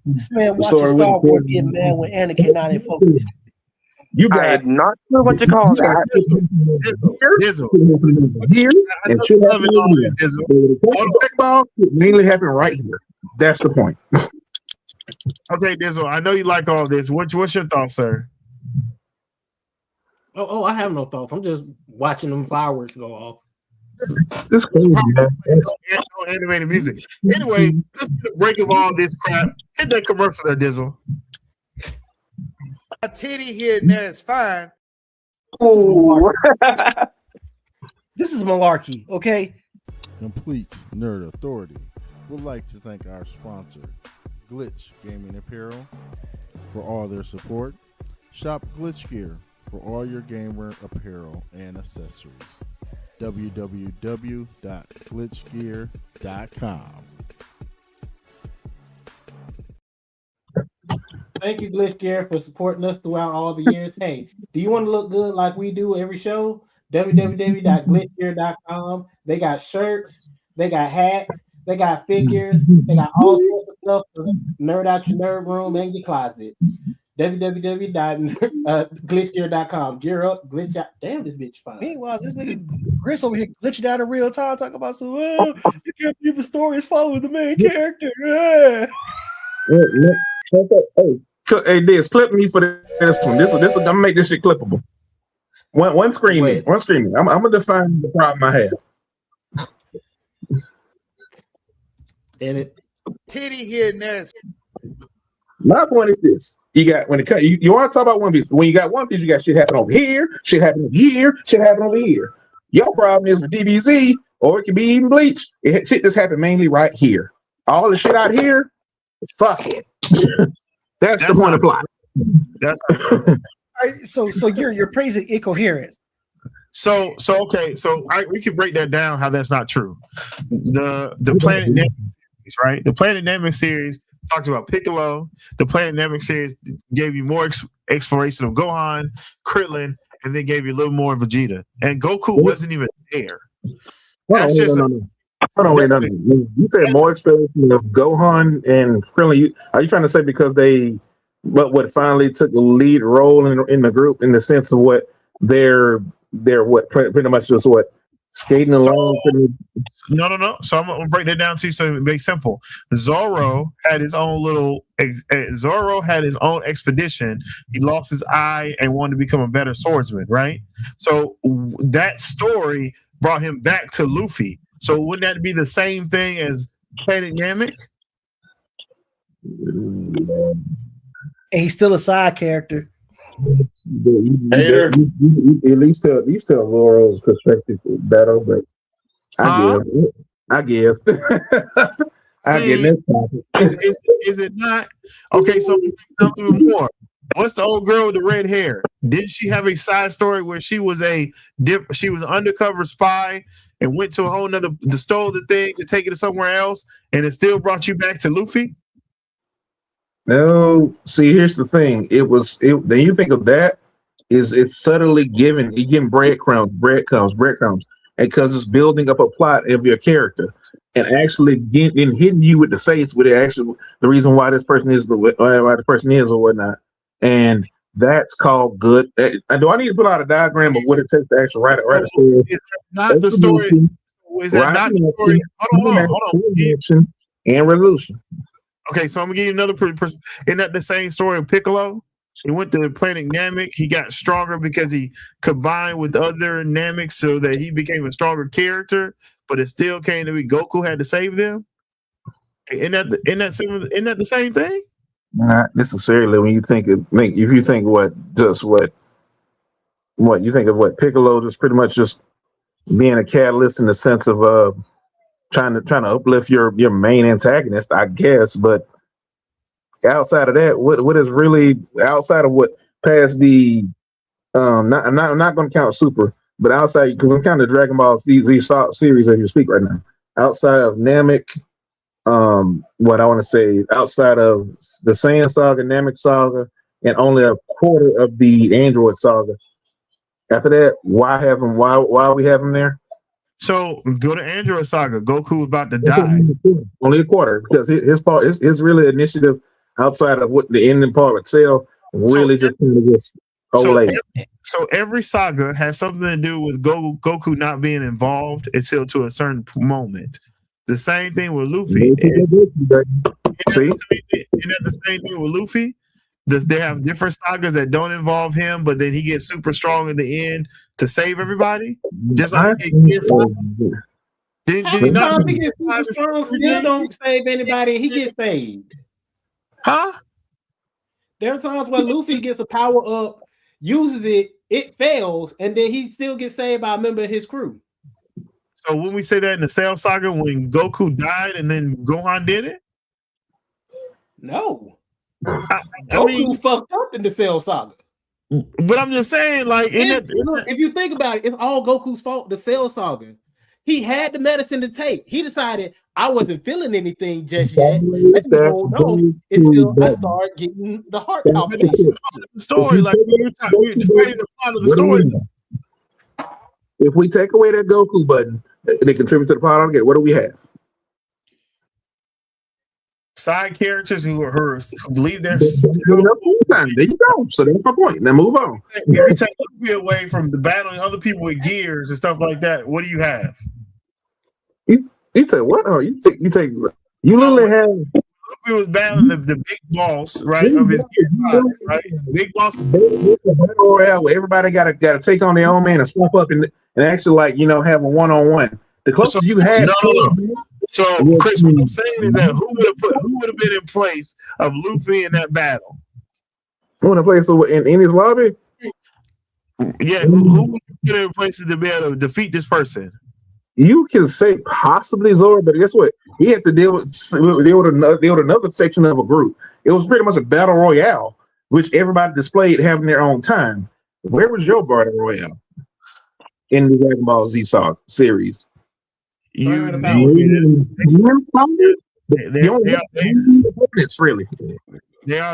This man watching Star Wars get mad when Anakin not in focus. You got I'm not sure what to call that. Dizzle. Here and should happen mainly happen right here. That's the point. Okay, Dizzle, I know you like all this. What's your thoughts, sir? Oh, I have no thoughts. I'm just watching them fireworks go off. This crazy, man. No animated music. Anyway, let's get a break of all this crap. Hit that commercial there, Dizzle. A titty here and there is fine. This is malarkey, okay? Complete Nerd Authority would like to thank our sponsor, Glitch Gaming Apparel, for all their support. Shop Glitch Gear for all your gamer apparel and accessories. www.glitchgear.com. Thank you, Glitch Gear, for supporting us throughout all the years. Hey, do you want to look good like we do every show? www.glitchgear.com. They got shirts, they got hats, they got figures, they got all sorts of stuff to nerd out your nerd room and your closet. www.glitchgear.com. Gear up, glitch out. Damn, this bitch fine. Meanwhile, this nigga Chris over here glitching out in real time, talking about some. You can't believe the story is following the main character. Hey, Diz, clip me for this one. This I'm gonna make this shit clippable. One screaming. I'm gonna define the problem I have. And it titty here and there. My point is this: you got when it comes, you want to talk about One Piece. When you got One Piece, you got shit happen over here, shit happen here, shit happen over here. Your problem is with DBZ, or it can be even Bleach. Shit just happened mainly right here. All the shit out here, fuck it. That's the point of plot. That's so you're praising incoherence. So we can break that down. How that's not true. The Planet Namek series, right? The Planet Namek series talked about Piccolo. The Planet Namek series gave you more exploration of Gohan, Krillin, and then gave you a little more of Vegeta. And Goku wasn't even there. That's just. Hold on, wait. You said more exploration of Gohan and Krillin. Are you trying to say because they, what finally took the lead role in the group in the sense of what they're what pretty much just what skating along? No. So I'm gonna break that down to you so it makes simple. Zoro had his own expedition. He lost his eye and wanted to become a better swordsman, right? So that story brought him back to Luffy. So wouldn't that be the same thing as Planet Namek? And he's still a side character. Hater. At least tell Laurel's perspective better, but I guess. I get this topic. Is it not? Okay, so a little bit more. What's the old girl with the red hair? Didn't she have a side story where she was an undercover spy and went to a whole nother, stole the thing to take it to somewhere else, and it still brought you back to Luffy? No, see, here's the thing. Then you think of that, it's subtly you're getting breadcrumbs, and because it's building up a plot of your character and actually hitting you with the face with the reason why this person is or whatnot. And that's called good. Do I need to put out a diagram of what it takes to actually write a story? Is that not the story? Is that not the story? Hold on. And resolution. Okay, so I'm gonna give you another person. Isn't that the same story of Piccolo? He went to planet Namek. He got stronger because he combined with other Nameks so that he became a stronger character. But it still came to be Goku had to save them. Isn't that the same thing? Not necessarily. When you think if you think what you think of what Piccolo just pretty much just being a catalyst in the sense of trying to uplift your main antagonist, I guess. But outside of that, what is really outside of what past the I'm not going to count Super, but outside, because I'm counting the Dragon Ball Z series as you speak right now. Outside of Namek, what I want to say, outside of the Saiyan Saga, Namek Saga, and only a quarter of the Android Saga. After that, why we have him there? So go to Android Saga. Goku about to die. Only a quarter, because his part is really initiative outside of what the ending part would sell. Really, just kind of just overlay. So every saga has something to do with Goku not being involved until to a certain moment. The same thing with Luffy. Isn't that the same thing with Luffy? They have different sagas that don't involve him, but then he gets super strong in the end to save everybody. Just like he gets super strong, still don't save anybody, and he gets saved. Huh? There are times where Luffy gets a power up, uses it, it fails, and then he still gets saved by a member of his crew. So when we say that in the Cell Saga, when Goku died and then Gohan did it? No. Goku fucked up in the Cell Saga. But I'm just saying, like, if you think about it, it's all Goku's fault, the Cell Saga. He had the medicine to take. He decided I wasn't feeling anything just yet. Let me hold on until I start getting the heart palpitation. The story, like we're the part of the story. If we take away that Goku button, they contribute to the plot. What do we have? Side characters who believe they're time. There you go. So that's my point. Now move on. If you take Luffy away from the battling other people with gears and stuff like that, what do you have? You take what? Oh, you literally have. Luffy was battling the big boss, right? Of his gear, right? Big boss. Where everybody got to take on their own man and slap up and actually have a one-on-one. The closest you had. So, Chris, what I'm saying is that who would have been in place of Luffy in that battle? Who would have played in his lobby? Yeah, who would have been in place to be able to defeat this person? You can say possibly Zoro, but guess what? He had to deal with another section of a group. It was pretty much a battle royale, which everybody displayed having their own time. Where was your battle royale in the Dragon Ball Z series? They're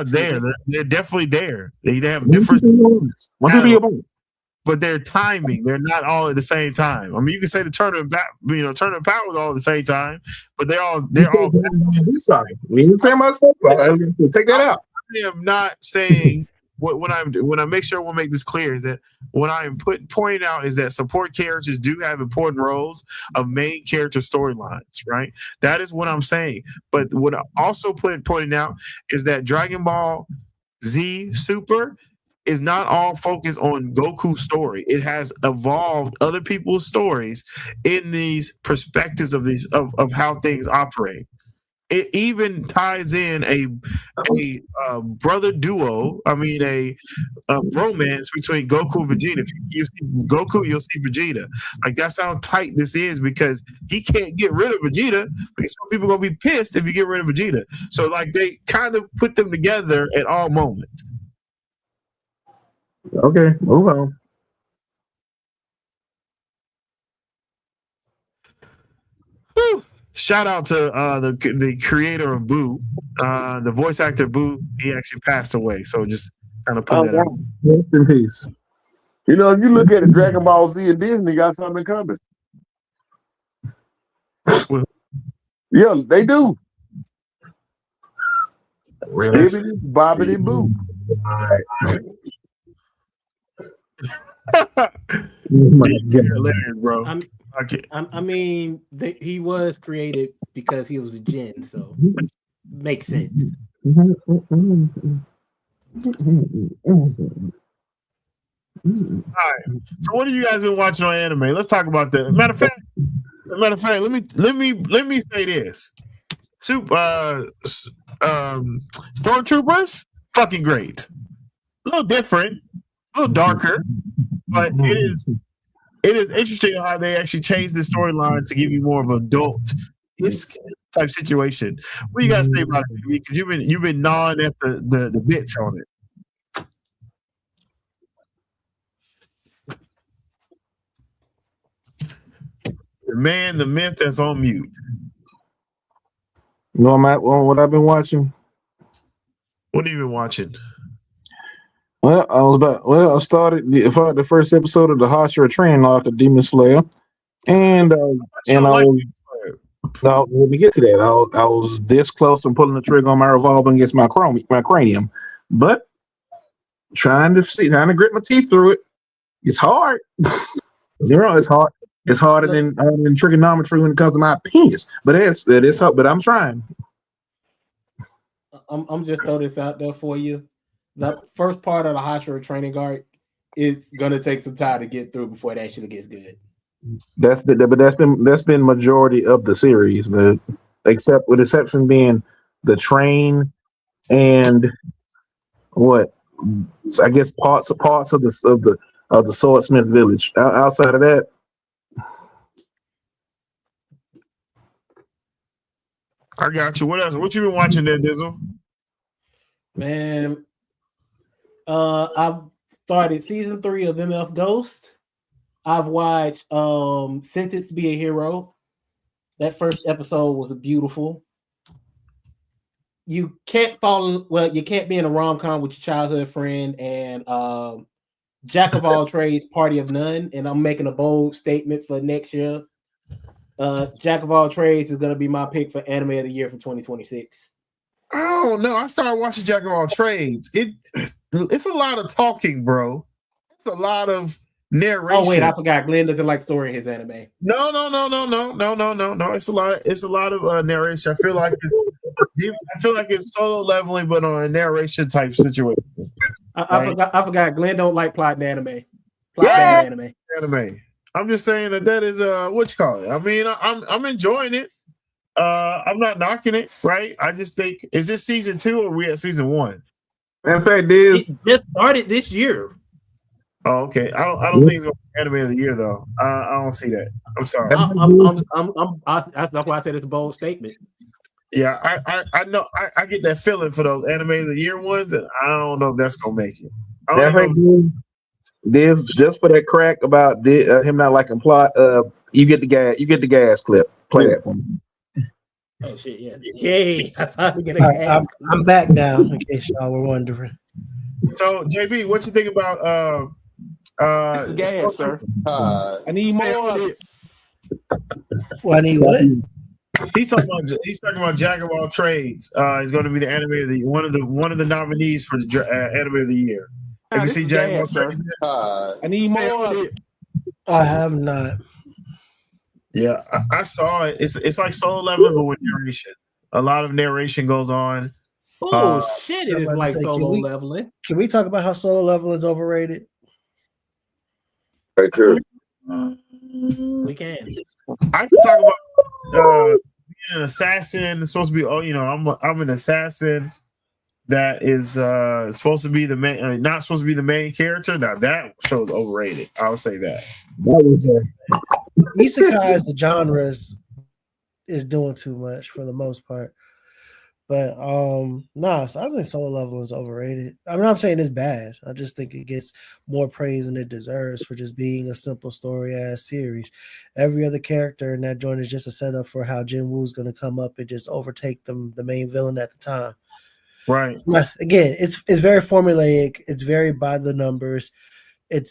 there. They're definitely there. They have different. But their timing, they're not all at the same time. I mean, you can say the tournament power all at the same time, but they're all. Sorry, we didn't say much. Take that out. I am not saying when I make sure we'll make this clear is that what I am pointing out is that support characters do have important roles of main character storylines, right? That is what I'm saying. But what I also pointing out is that Dragon Ball Z Super is not all focused on Goku's story. It has evolved other people's stories in these perspectives of how things operate. it even ties in a brother duo. I mean, a romance between Goku and Vegeta. If you see Goku, you'll see Vegeta. Like that's how tight this is because he can't get rid of Vegeta because some people are gonna be pissed if you get rid of Vegeta. So like they kind of put them together at all moments. Okay, move on. Whew. Shout out to the creator of Boo, the voice actor Boo. He actually passed away, so just kind of put that out. Rest in peace. You know, if you look at it, Dragon Ball Z and Disney got something coming. Well, yeah, they do. Really? Bibbidi, Bobbidi, Boo. Hilarious, bro. I mean, he was created because he was a djinn, so makes sense. All right. So, what have you guys been watching on anime? Let's talk about that. Matter of fact, let me say this: Stormtroopers, fucking great. A little different, a little darker, but it is interesting how they actually changed the storyline to give you more of an adult type situation. What do you guys say about it? Because you've been gnawing at the bits on it. The man, the myth that's on mute. You know what I've been watching? What have you been watching? Well, I started the first episode of the Hashira Train arc of Demon Slayer, and let me get to that. I was this close to pulling the trigger on my revolver against my cranium, but trying to grit my teeth through it. It's hard. It's hard. It's harder than trigonometry when it comes to my penis, but it's hard. But I'm trying. I'm just throw this out there for you. The first part of the Hashira training arc is gonna take some time to get through before it actually gets good. That's been majority of the series, except with exception being the train and what I guess parts of the Swordsmith Village. Outside of that. I got you. What else? What you been watching there, Dizzle? Man, I've started season 3 of MF Ghost. I've watched Sentenced to Be a Hero. That first episode was beautiful. You can't be in a rom-com with your childhood friend and Jack of all trades, party of none. And I'm making a bold statement for next year. Jack of all trades is going to be my pick for anime of the year for 2026. Oh no, I started watching Jack of all trades. It's a lot of talking, bro. It's a lot of narration. Oh wait, I forgot. Glenn doesn't like story in his anime. No. It's a lot of narration. I feel like it's solo leveling, but on a narration type situation. I forgot. Glenn don't like plot in anime. Anime. I'm just saying that is what you call it. I mean, I'm enjoying it. I'm not knocking it, right? I just think, is this season 2 or are we at season 1? In fact, it just started this year. Oh, okay. I don't think it's going to be anime of the year though. I don't see that. I'm sorry. That's why I said it's a bold statement. Yeah, I know. I get that feeling for those anime of the year ones, and I don't know if that's gonna make it. There's just for that crack about him not liking plot. You get the gas clip. Play that for me. Oh shit! Yeah. Yay! I'm back now. In case y'all were wondering. So JB, what you think about this is gas, sir? I need more. Well, I need what? He's talking about Jack of all trades. He's going to be the anime of the one of the nominees for the anime of the year. Have you seen Jack of all trades? I need more. I have not. Yeah, I saw it. It's like Solo Leveling, but with narration. A lot of narration goes on. Oh shit! It is like Solo Leveling. Can we talk about how Solo Leveling is overrated? Hey, sure. We can. I can talk about an assassin. It's supposed to be, I'm an assassin that is supposed to be the main, not supposed to be the main character. Now that show is overrated. I would say that. Isekai as a genre is doing too much for the most part. But so I think Solo Leveling is overrated. I'm not saying it's bad. I just think it gets more praise than it deserves for just being a simple story ass series. Every other character in that joint is just a setup for how Jin Woo's going to come up and just overtake the main villain at the time. Right. Again, it's very formulaic. It's very by the numbers. It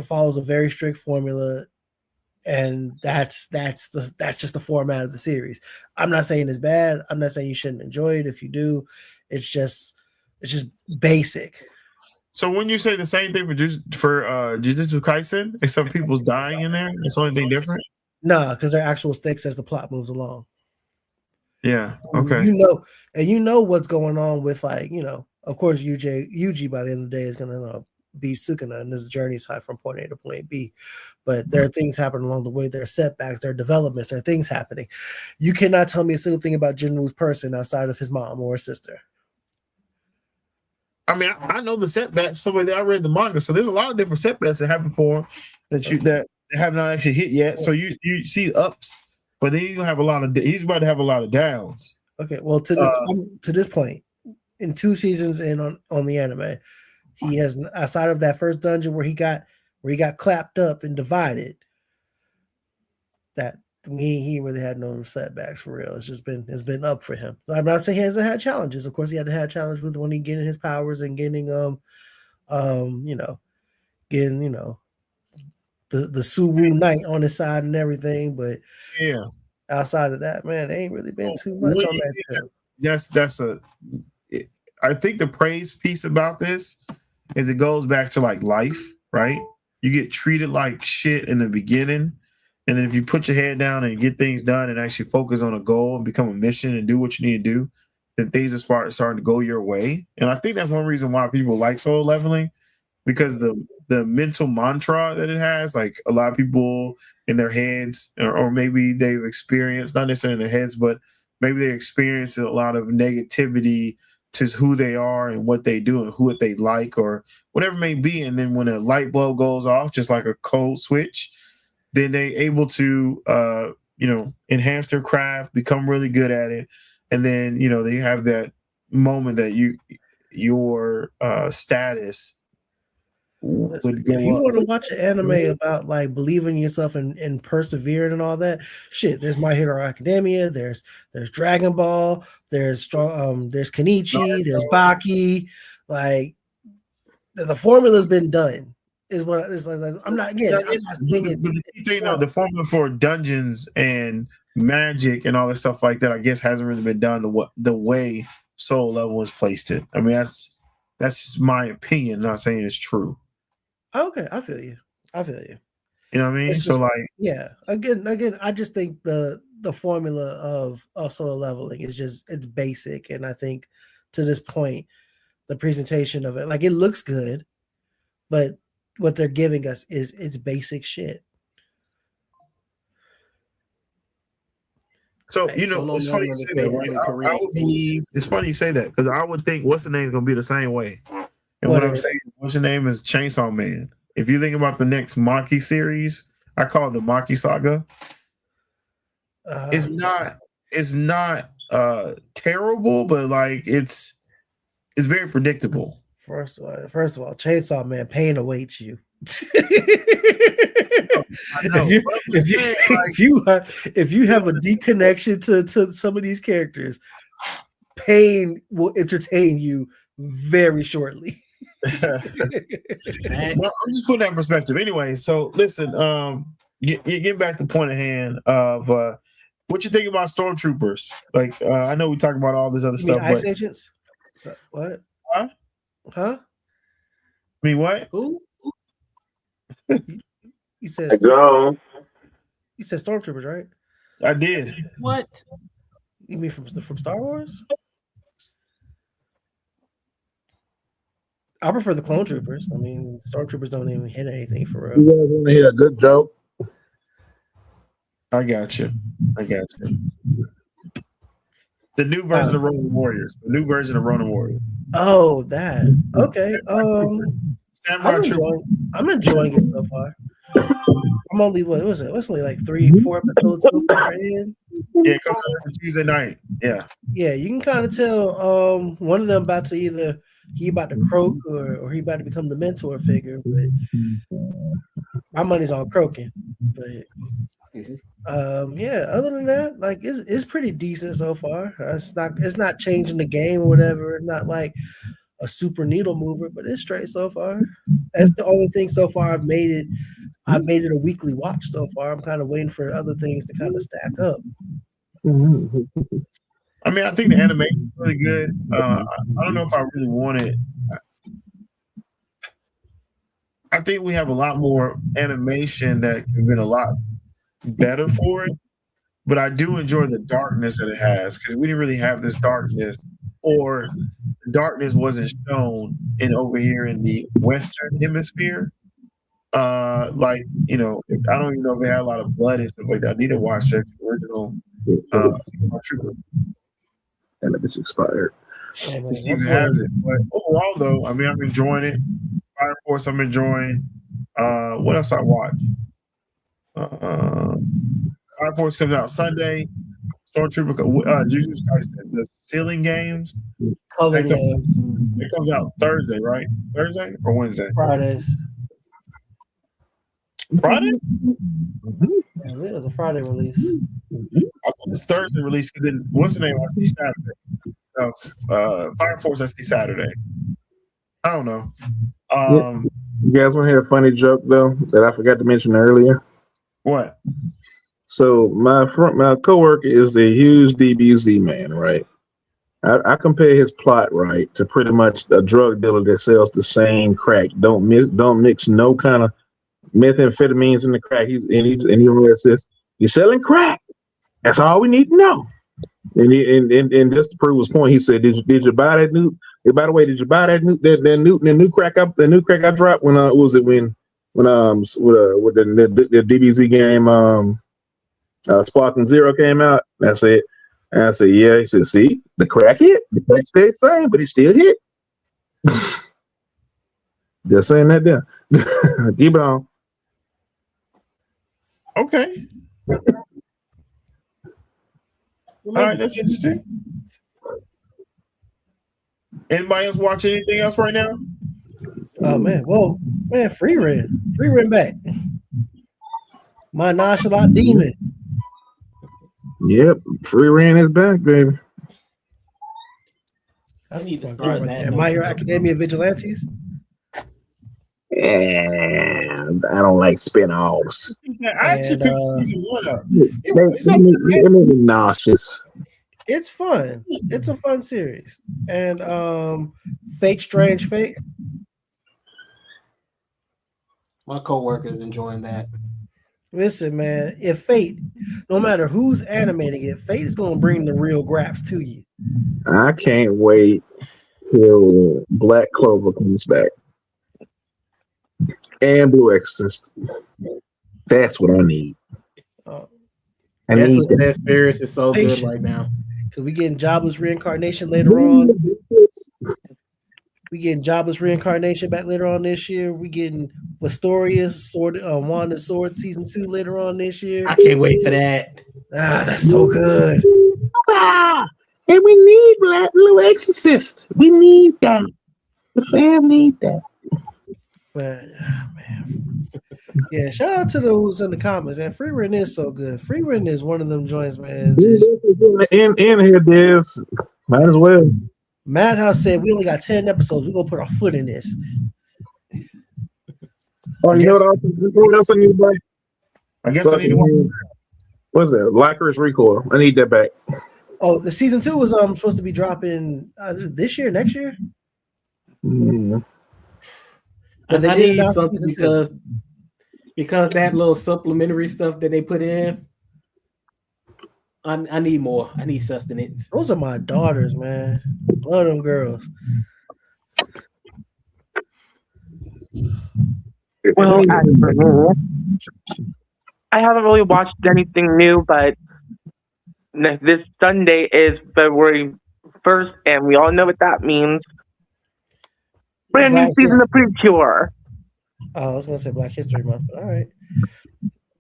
follows a very strict formula. And that's just the format of the series. I'm not saying it's bad. I'm not saying you shouldn't enjoy it if you do. It's just basic. So when you say the same thing for Jujutsu Kaisen, except people's dying in there, it's the only thing different? Nah, because they're actual stakes as the plot moves along. Yeah. Okay. You know what's going on with, like, of course Yuji by the end of the day is gonna be Sukuna, and this journey is high from point A to point B. But there are things happening along the way. There are setbacks, there are developments, there are things happening. You cannot tell me a single thing about Jinwoo's person outside of his mom or his sister. I mean, I know the setbacks. Somebody I read the manga, so there's a lot of different setbacks that happen for him that have not actually hit yet. So you see ups, but then he's he's about to have a lot of downs. Okay, well, to this point, in 2 seasons in on the anime, he has, outside of that first dungeon where he got clapped up and divided, that he really had no setbacks for real. It's been up for him. I'm not saying he hasn't had challenges. Of course, he had to have challenge with when he getting his powers and getting the Suwu Knight on his side and everything. But yeah, outside of that, man, they ain't really been too much on that. I think the praise piece about this is it goes back to like life, right? You get treated like shit in the beginning, and then if you put your head down and get things done and actually focus on a goal and become a mission and do what you need to do, then things are starting to go your way. And I think that's one reason why people like Solo Leveling, because the mental mantra that it has, like a lot of people in their heads, or maybe they've experienced, not necessarily in their heads, but maybe they experience a lot of negativity to who they are and what they do and who they like or whatever it may be. And then when a light bulb goes off, just like a cold switch, then they're able to, enhance their craft, become really good at it. And then, they have that moment that your status would go if you up. want to watch an anime about like believing in yourself and persevering and all that shit, there's My Hero Academia, there's Dragon Ball, there's Kenichi, there's Baki. Like the formula's been done. Is what it's like. I'm not again. The formula for dungeons and magic and all that stuff like that, I guess, hasn't really been done the way Soul Level was placed it. I mean, that's just my opinion. I'm not saying it's true. Okay, I feel you. You know what I mean? It's So just, like, yeah. Again, I just think the formula of Solo Leveling is it's basic, and I think to this point, the presentation of it, like, it looks good, but what they're giving us is it's basic shit. So it's funny you say that, right? I would believe it's funny you say that, because I would think what's the name is gonna be the same way. And what I'm saying, what's your name is Chainsaw Man. If you think about the next Maki series, I call it the Maki Saga. It's not terrible, but like it's very predictable. First of all, Chainsaw Man, pain awaits you. If you have a deep connection to some of these characters, pain will entertain you very shortly. Well, I'm just putting that in perspective. Anyway, so listen, get back to the point at hand of what you think about stormtroopers. Like, I know we talk about all this other stuff. Ice agents? So, what? Huh? I mean, what? Who? You said You said stormtroopers, right? I did. What? You mean from Star Wars? I prefer the clone troopers. I mean, stormtroopers don't even hit anything for real. You guys want to hear a good joke? I got you. The new version of Ronin Warriors. The new version of Ronin Warriors. Oh, that. Okay. I'm enjoying it so far. I'm only what was it? It's only like 3-4 episodes so far in. Yeah, it comes out on Tuesday night. Yeah. Yeah, you can kind of tell one of them about to either he about to croak or he about to become the mentor figure. But my money's on croaking. But yeah, other than that, like it's pretty decent so far. It's not changing the game or whatever. It's not like a super needle mover, but it's straight so far. That's the only thing so far I've made it a weekly watch so far. I'm kind of waiting for other things to kind of stack up. I mean, I think the animation is really good. I don't know if I really want it. I think we have a lot more animation that could have been a lot better for it, but I do enjoy the darkness that it has because we didn't really have this darkness, or the darkness wasn't shown over here in the Western Hemisphere. Like, you know, I don't even know if they had a lot of blood and stuff like that. I need to watch the original Trooper. And if it's expired. To see if it has it. But overall, though, I mean, I'm enjoying it. Fire Force, I'm enjoying. What else I watch? Fire Force comes out Sunday. Stormtrooper, Jesus Christ, the Ceiling Games. It comes out Thursday, right? Thursday or Wednesday? Fridays. Friday? Yeah, it was a Friday release. I thought it was Thursday release. Then what's the name? I see Saturday. Fire Force, I see Saturday. I don't know. You guys want to hear a funny joke though that I forgot to mention earlier? What? So my coworker is a huge DBZ man, right? I compare his plot right to pretty much a drug dealer that sells the same crack. Don't mix no kind of methamphetamines in the crack. He says you're selling crack. That's all we need to know. And just to prove his point, he said, "Did you buy that new? By the way, did you buy that new crack I dropped when with the DBZ game Spartan Zero came out?" I said, "Yeah." He said, "See, the crack hit. The crack stayed the same, but it still hit." Just saying that there. Keep it on. Okay. All right, that's interesting. Anybody else watching anything else right now? Oh man, Free Ren back. My nonchalant demon. Yep, Free Ren is back, baby. I need to start that. My Hero Academia Vigilantes. And I don't like spin-offs. I actually picked season 1 up. It made me nauseous. It's fun. It's a fun series. And Fate Strange Fate. My coworker's enjoying that. Listen, man, if Fate, no matter who's animating it, Fate is going to bring the real graps to you. I can't wait till Black Clover comes back. And Blue Exorcist. That's what I need. That experience is so good right now. Because we getting Jobless Reincarnation later on. We getting Jobless Reincarnation back later on this year. We getting Wastoria's Wanda's Sword season 2 later on this year. I can't wait for that. That's so good. And we need Blue Exorcist. We need that. The fam need that. But man, yeah, shout out to those in the comments. And Free Ren is so good. Free Ren is one of them joints, man. In here, Div. Might as well. Madhouse said we only got 10 episodes. We're gonna put our foot in this. Oh, you know what else I need to buy? I guess I need to watch. What's that? Licorice Recoil. I need that back. Oh, the season 2 was supposed to be dropping this year, next year. Mm. But I need something because that little supplementary stuff that they put in. I need more. I need sustenance. Those are my daughters, man. Love them girls. Well, I haven't really watched anything new, but This Sunday is February 1st, and we all know what that means. Brand new season of Precure. Oh, I was gonna say Black History Month, but all right.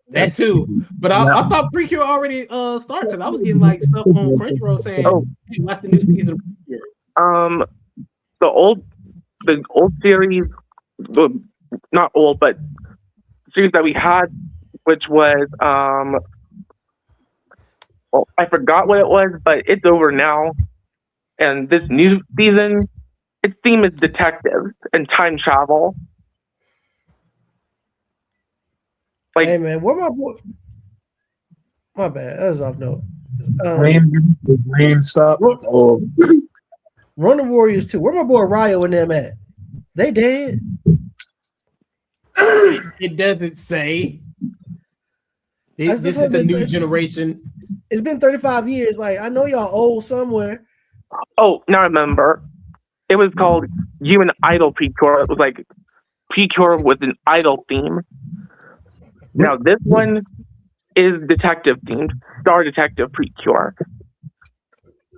That too, but I thought Precure already started because I was getting like stuff on Crunchyroll saying, "Hey, what's the new season of Precure?" The old series, not old, but series that we had, which was I forgot what it was, but it's over now. And this new season, its theme is detectives and time travel. Like, hey man, where my boy? My bad, that was off note. Rain stop. Or Run the Warriors too. Where my boy Ryo and them at? They dead? It doesn't say. This is the new generation. It's been 35 years. Like, I know y'all old somewhere. Oh, now I remember. It was called You and Idol Precure. It was like Precure with an idol theme. Now this one is detective themed, Star Detective Precure.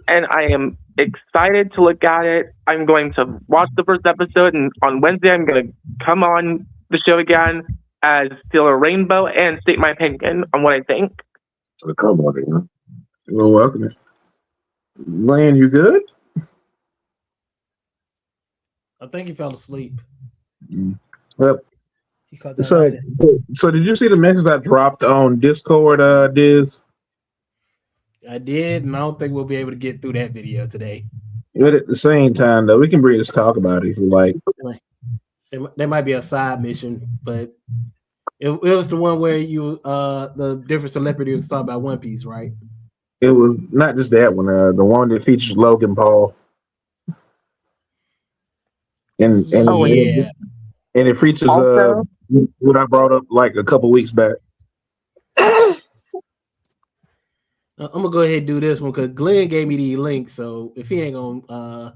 And I am excited to look at it. I'm going to watch the first episode, and on Wednesday I'm going to come on the show again as Steeler Rainbow and state my opinion on what I think. Come on, man. Well, welcome. Lane, you good? I think he fell asleep. Well, he caught that so did you see the message I dropped on Discord, Diz? I did, and I don't think we'll be able to get through that video today. But at the same time, though, we can just talk about it if you like. There might be a side mission, but it was the one where you the different celebrities was talking about One Piece, right? It was not just that one, the one that features Logan Paul. And it features what I brought up like a couple weeks back. I'm gonna go ahead and do this one because Glenn gave me the link. So if he ain't gonna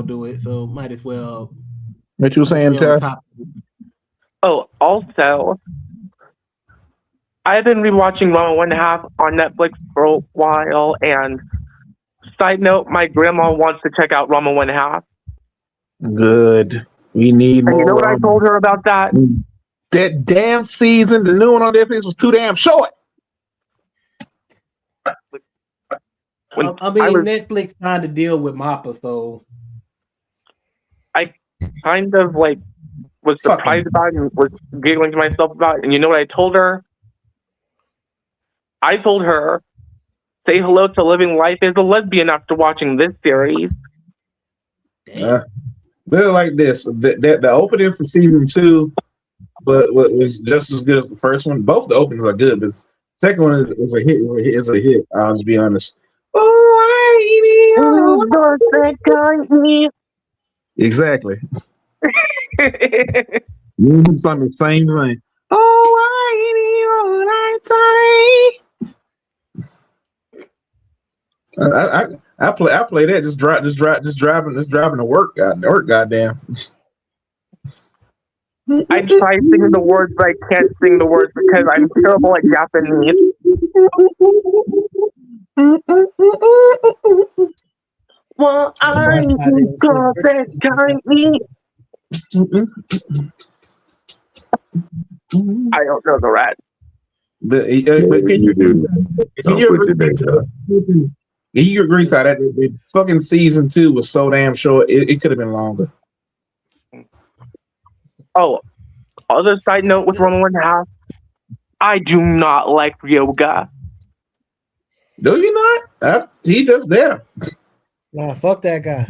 do it, so might as well. What you saying, Ty? Oh, also, I've been rewatching Rama 1.5 on Netflix for a while, and side note, my grandma wants to check out Rama 1.5. Good. We need more. You know what I told her about that? That damn season, the new one on Netflix was too damn short. Netflix trying to deal with MAPPA, so I kind of like was surprised about it and was giggling to myself about it. And you know what I told her? I told her, say hello to living life as a lesbian after watching this series. They're like this. The opening for season 2, but was just as good as the first one. Both the openings are good, but the second one is a hit. It's a hit. I'll just be honest. Exactly. You something the same thing. I play that just driving to work. Goddamn. I try singing the words, but I can't sing the words because I'm terrible at Japanese. Well, I got that Chinese. I don't know the rest. But can you agree to that? The fucking season 2 was so damn short. It could have been longer. Oh, other side note with Rama 1.5, I do not like Ryoga. Do you not? He just there. Nah, fuck that guy.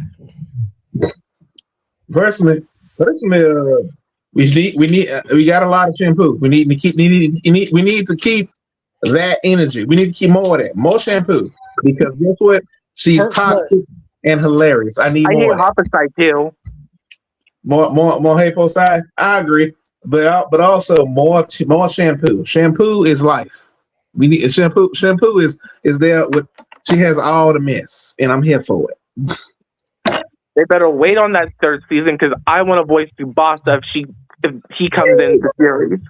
Personally, we got a lot of shampoo. We need to keep that energy. We need to keep more of that. More shampoo. Because guess what? She's toxic and hilarious. I hate Hoppicide too. More Hapo side. I agree. But also more shampoo. Shampoo is life. We need shampoo. Shampoo is there with. She has all the mess, and I'm here for it. They better wait on that third season because I want to voice Tsubasa if he comes in the series.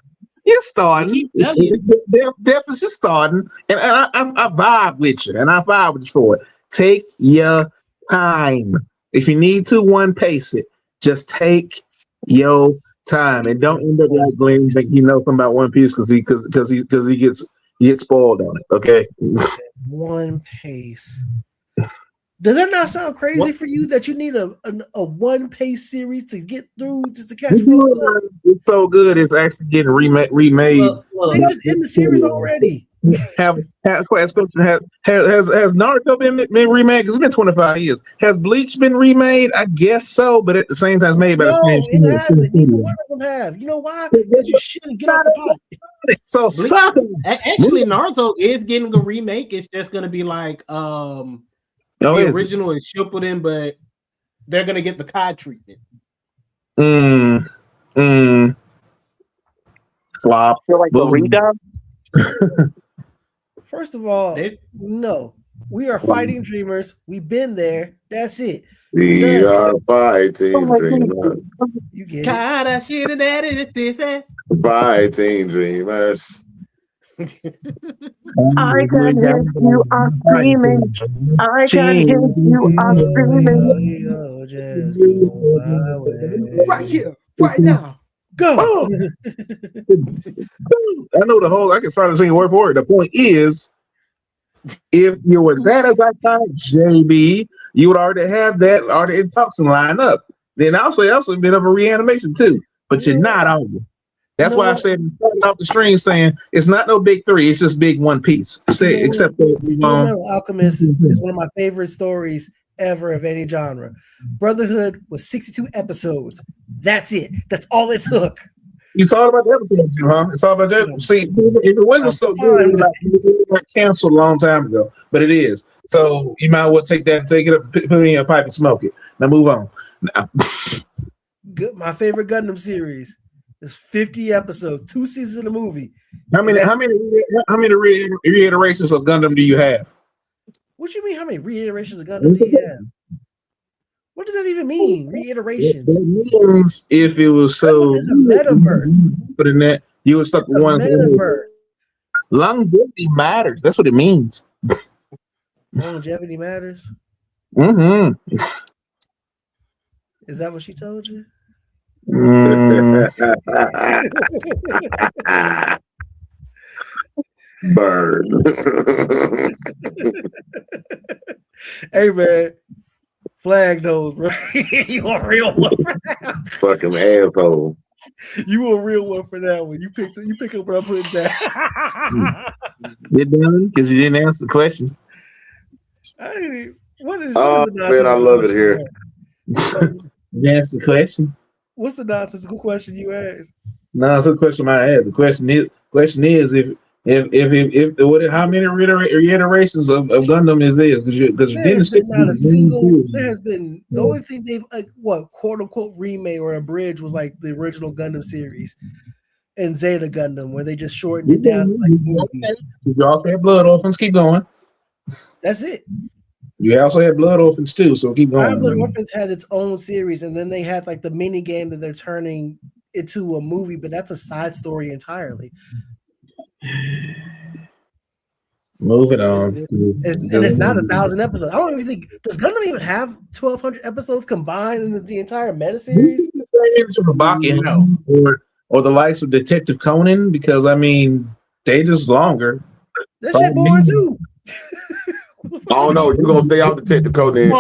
You're starting. Definitely just starting. And I vibe with you. And I vibe with you for it. Take your time. If you need to one pace it, just take your time. And don't end up like Glenn think you know something about One Piece because he gets spoiled on it. Okay. One pace. Does that not sound crazy for you that you need a one pace series to get through just to catch up? It's so good. It's actually getting remade. They just in the series already. Has Naruto been remade? Because it's been 25 years. Has Bleach been remade? I guess so, but at the same time, it's made by the same studio. It hasn't. Neither one of them have. You know why? Because you shouldn't get off the pot. So actually, Naruto is getting a remake. It's just going to be like the original is Shippuden, but they're going to get the Kai treatment. Flop. Feel like the redub. First of all, no. We are fighting dreamers. We've been there. That's it. We are fighting dreamers. You get it. Fighting dreamers. I can hear you are screaming. I can hear you are screaming. Right here, right now. Go. Oh. I know the whole. I can start to sing word for word. The point is, if you were that as I thought, JB, you would already have that already in toxin line up. Then also a bit of a reanimation too. But you're not on you. That's why I said off the stream saying it's not no big three. It's just big one piece. Except that Alchemist is one of my favorite stories ever of any genre. Brotherhood was 62 episodes. That's it. That's all it took. You talked about the episode too, huh? It's all about that. See, if it wasn't so good, it got canceled a long time ago. But it is. So you might well take that and take it up, put it in your pipe and smoke it. Now move on. Good. My favorite Gundam series is 50 episodes, 2 seasons of the movie. How many reiterations of Gundam do you have? What do you mean? How many reiterations of Gundam do you have? What does that even mean? Reiterations. That means if it was so, it's a metaverse. But in that, you would stuck with one. Metaverse. Longevity matters. That's what it means. Longevity matters. Mm-hmm. Is that what she told you? Burn. Hey man, flag those, bro. You a real one for that. Fucking asshole. You a real one for that one. You pick up what I put down. You're done because you didn't answer the question. What is man, I love it here. You answer the question. What's the nonsensical question you asked? No, it's a question I had. The question is if how many reiterations of Gundam is this? Because there has been the only thing they've quote unquote remade or abridged was like the original Gundam series and Zeta Gundam where they just shortened it down to like movies. You also have Blood Orphans. Keep going. That's it. You also had Blood Orphans too, so keep going. Blood Orphans had its own series, and then they had like the mini game that they're turning into a movie, but that's a side story entirely. Moving on. And it's not 1,000 episodes. I don't even think does Gundam even have 1,200 episodes combined in the entire meta series? Or the likes of Detective Conan, because I mean they just longer. That shit boring too. Oh no, you're gonna stay out Detective Conan.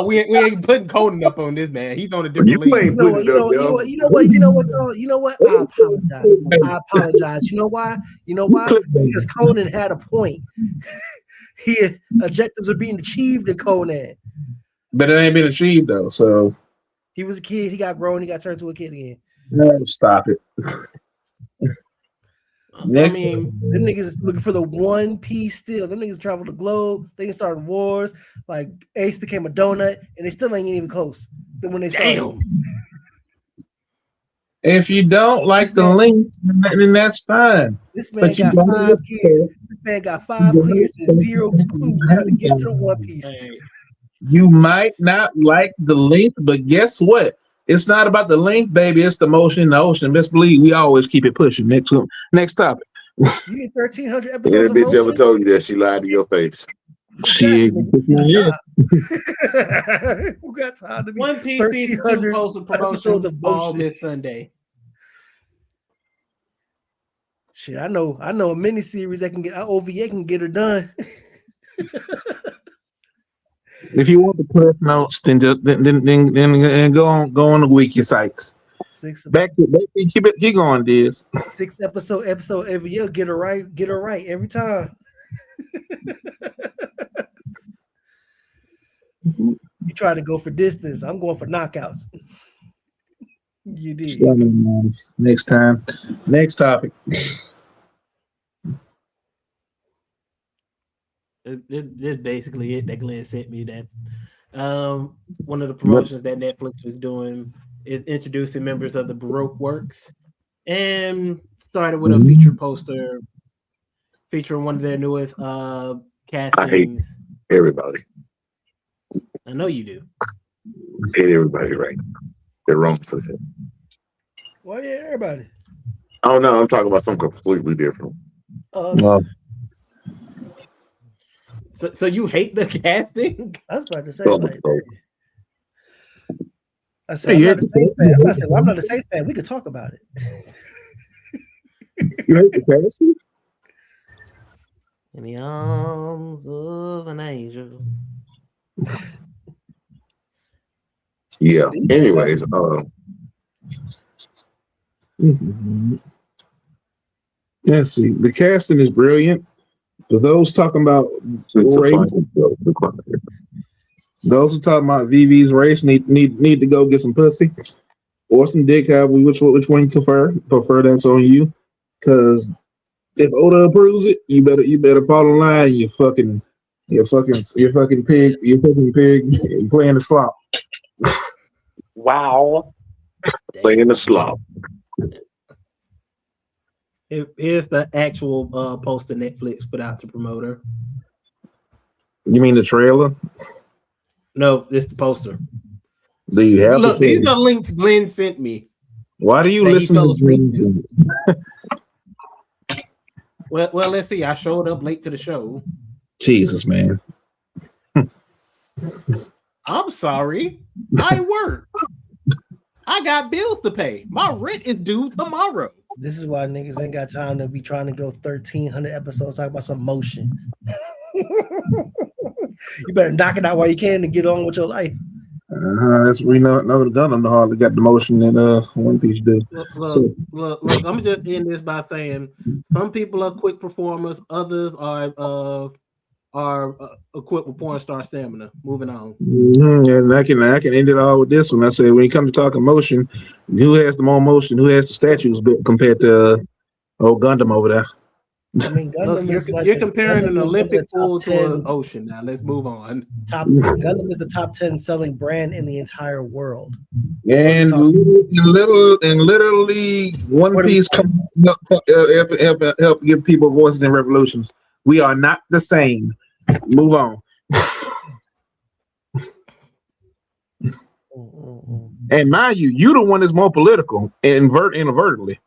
We ain't putting Conan up on this, man. He's on a different league. You know what? I apologize. You know why? Because Conan had a point. Objectives are being achieved in Conan. But it ain't been achieved though. So he was a kid. He got grown. He got turned to a kid again. No, stop it. I mean, them niggas is looking for the one piece still. Them niggas traveled the globe. They started wars. Like Ace became a donut, and they still ain't even close. Then when they started. If you don't like the link, then that's fine. This man got 5 years. This man got 5 years and 0 clues how to get to the One Piece. You might not like the length, but guess what? It's not about the length, baby. It's the motion in the ocean. Best believe we always keep it pushing. Next topic. You need 1,300 And episodes that of bitch ever motion? told you that she lied to your face. Shit. Who got time to be One Piece season 2 posted episodes promotions of all motion? this Sunday. Shit, I know a miniseries that can get OVA can get her done. If you want the cliff notes, then go on the wiki sites. Back to keep going, Diz. 6 episode every year. Get her right every time. You try to go for distance. I'm going for knockouts. You did. Next time. Next topic. This basically it that Glenn sent me. That one of the promotions that Netflix was doing is introducing members of the Baroque Works, and started with a feature poster featuring one of their newest castings. I hate everybody. I know you do. I hate everybody, right? They're wrong for that. Why yeah, everybody? Oh no, I'm talking about something completely different. So you hate the casting? I was about to say. I said, Hey, I'm not a Saints fan. I'm not a Saints fan. We could talk about it. You hate the casting? In the arms of an angel. Yeah. Anyways, Let's see. The casting is brilliant. For those talking about those who talking about VV's race need to go get some pussy or some dick. Which one you prefer? That's on you. Because if Oda approves it, you better fall in line. You fucking pig. You're playing the slop. Wow. Playing the slop. Here's the actual poster Netflix put out to promote her. You mean the trailer? No, it's the poster. Do you have? Look, these are links Glenn sent me. Why do you listen to Glenn? Well, let's see. I showed up late to the show. Jesus, man. I'm sorry. I work. I got bills to pay. My rent is due tomorrow. This is why niggas ain't got time to be trying to go 1,300 episodes talking about some motion. You better knock it out while you can to get on with your life. That's we know the gun hardly got the motion that One Piece do. Look, I'm gonna just end this by saying some people are quick performers, others are equipped with porn star stamina. Moving on. And I can end it all with this one. I say when you come to talk emotion, who has the more motion? Who has the statues compared to Gundam over there? I mean, Gundam you're comparing an Olympic pool to an ocean. Now let's move on. Gundam is a top 10 selling brand in the entire world. And literally, One Piece help give people voices in revolutions. We are not the same. Move on. And mind you the one that's more political inadvertently.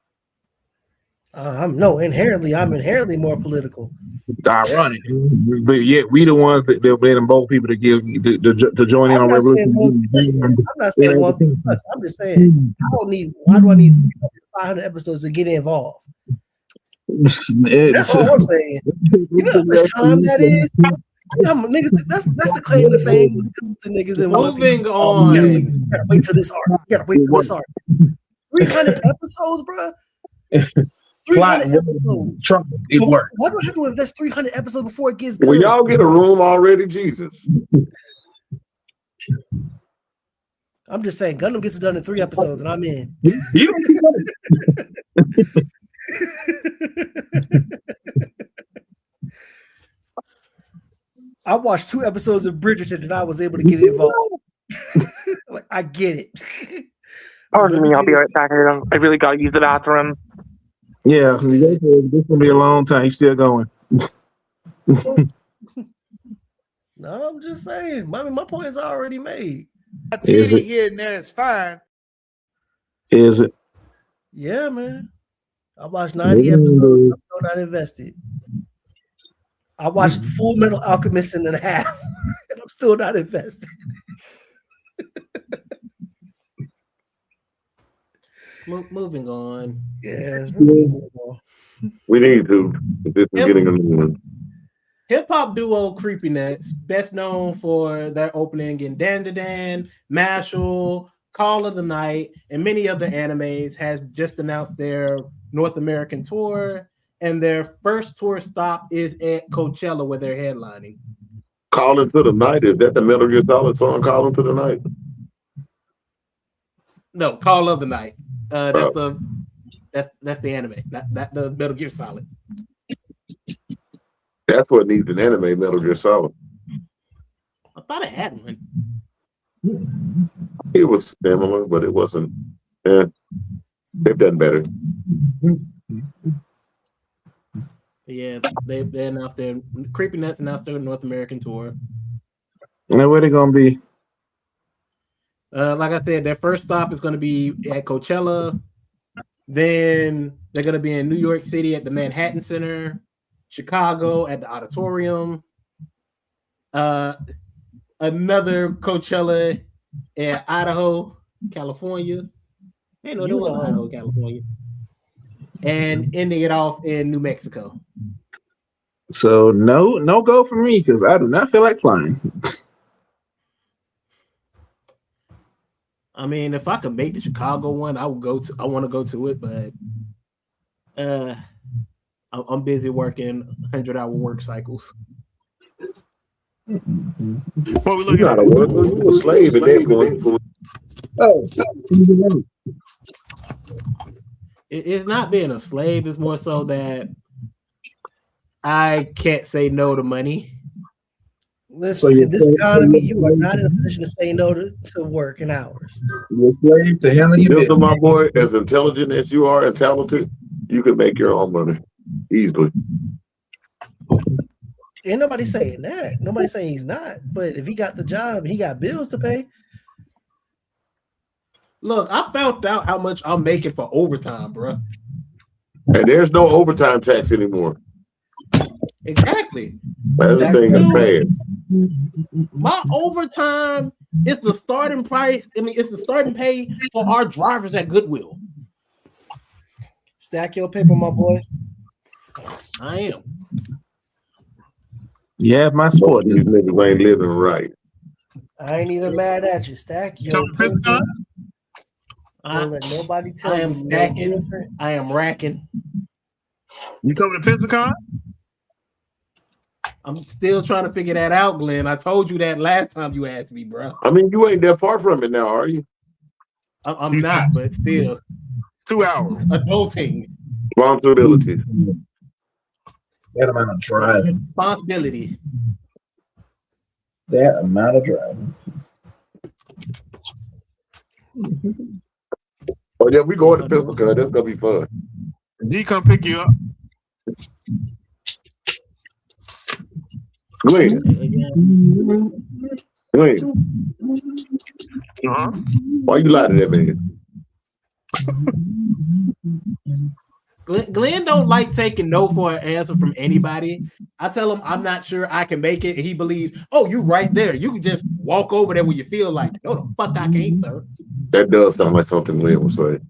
I'm inherently more political. Ironic, but yet we the ones that they're letting both people to to join in on revolution. I'm not saying one piece. I'm just saying why do I need 500 episodes to get involved? That's all I'm saying. You know how much time that is? Niggas, that's the claim to fame when it comes to niggas in moving on. You gotta wait till this arc. You gotta wait till this arc. 300 episodes, bro. 300 episodes. Trump, it works. Why do I have to invest 300 episodes before it gets good? Well, y'all get a room already, Jesus. I'm just saying, Gundam gets it done in 3 episodes, and I'm in. I watched 2 episodes of Bridgerton, and I was able to get involved. Like, I get it. Pardon me, I'll be right back. I really gotta use the bathroom. Yeah, this gonna be a long time. He's still going. No, I'm just saying. My point is already made. I tell you here and there is fine. Is it? Yeah, man. I watched 90 episodes. I'm still not invested. I watched Full Metal Alchemist in half, and I'm still not invested. Moving on. Yeah. We need to. This is getting a new one. Hip hop duo Creepy Nuts, best known for their opening in Dan Da Dan, Mashal, Call of the Night, and many other animes, has just announced their North American tour, and their first tour stop is at Coachella where they're headlining. Calling to the Night, is that the Metal Gear Solid song, Calling to the Night? No, Call of the Night. That's the anime, not the Metal Gear Solid. That's what needs an anime, Metal Gear Solid. I thought it had one. It was similar, but it wasn't. Yeah, they've done better. Yeah, they announced their Creepy Nuts announced their North American tour. Now where they gonna be? Like I said, their first stop is going to be at Coachella. Then they're going to be in New York City at the Manhattan Center, Chicago at the Auditorium, another Coachella at Idaho, California. Hey, no, there was Idaho, California. And ending it off in New Mexico. So no go for me because I do not feel like flying. I mean, if I could make the Chicago one, I would go to. I want to go to it, but I'm busy working 100-hour work cycles. What we looking at? You a slave in that. Oh, It's not being a slave. It's more so that I can't say no to money. Listen, in this economy, you are not in a position to say no to work and hours. You're a slave to handle your business. My boy, as intelligent as you are and talented, you can make your own money easily. Ain't nobody saying that. Nobody's saying he's not. But if he got the job and he got bills to pay. Look, I found out how much I'm making for overtime, bro. And there's no overtime tax anymore. Exactly. Everything is paid. My overtime is the starting price. I mean, it's the starting pay for our drivers at Goodwill. Stack your paper, my boy. I am. Yeah, my sport. These niggas ain't living right. I ain't even mad at you. Stack your paper. Don't let nobody tell you. I am stacking. I am racking. You coming to Pensacon? I'm still trying to figure that out, Glenn. I told you that last time you asked me, bro. I mean, you ain't that far from it now, are you? I'm not, but still. 2 hours. Adulting. Responsibility. That amount of driving. Responsibility. That amount of driving. Oh yeah, we going to Pensacon. That's gonna be fun. D come pick you up. Glenn. Why you lie to that man? Glenn don't like taking no for an answer from anybody. I tell him I'm not sure I can make it, and he believes, oh, you right there. You can just walk over there when you feel like, no, the fuck I can't, sir. That does sound like something Glenn would say.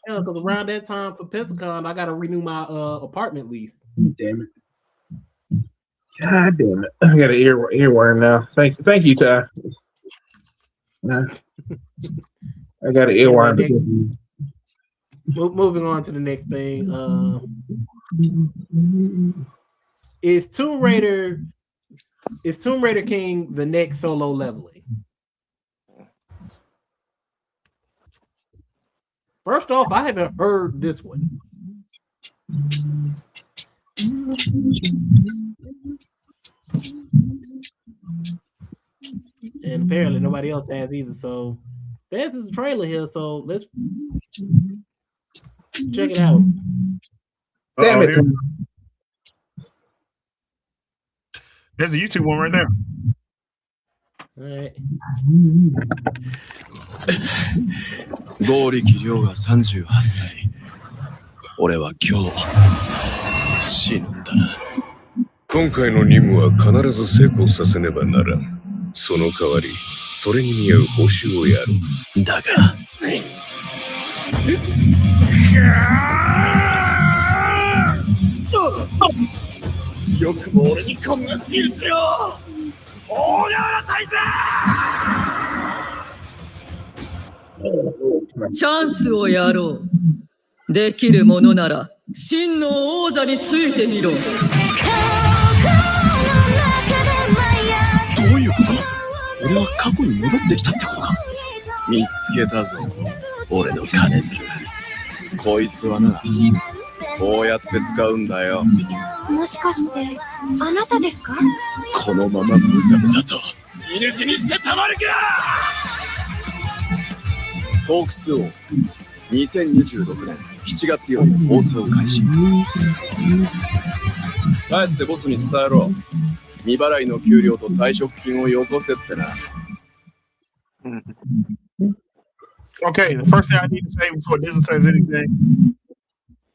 Yeah, because around that time for Pensacon, I got to renew my apartment lease. Damn it. God damn it. I got an earworm now. Thank you, Ty. Nah. I got an earworm. Moving on to the next thing. Is Tomb Raider King the next solo leveling? First off, I haven't heard this one. And apparently nobody else has either. So there's this trailer here, so let's check it out. Damn it. There's a YouTube one right there. All right. 剛力亮が38歳。俺は今日死ぬんだな。今回の任務は必ず成功させねばならん。その代わり、それに見合う報酬をやる。だが、よくも俺にこんなシーンすよ。大柄大佐。チャンスをやろう。できるものなら真の王座についてみろ。どういうこと？俺は過去に戻ってきたってことか。見つけたぞ、俺の金づる。こいつはな、こうやって使うんだよ。もしかしてあなたですか？このままブザブザと犬死にしてたまるか。トーク2を2026年7月より放送開始。帰ってボスに伝えろ。未払いの給料と退職金をよこせってな。Okay, the first thing I need to say before Disney says anything,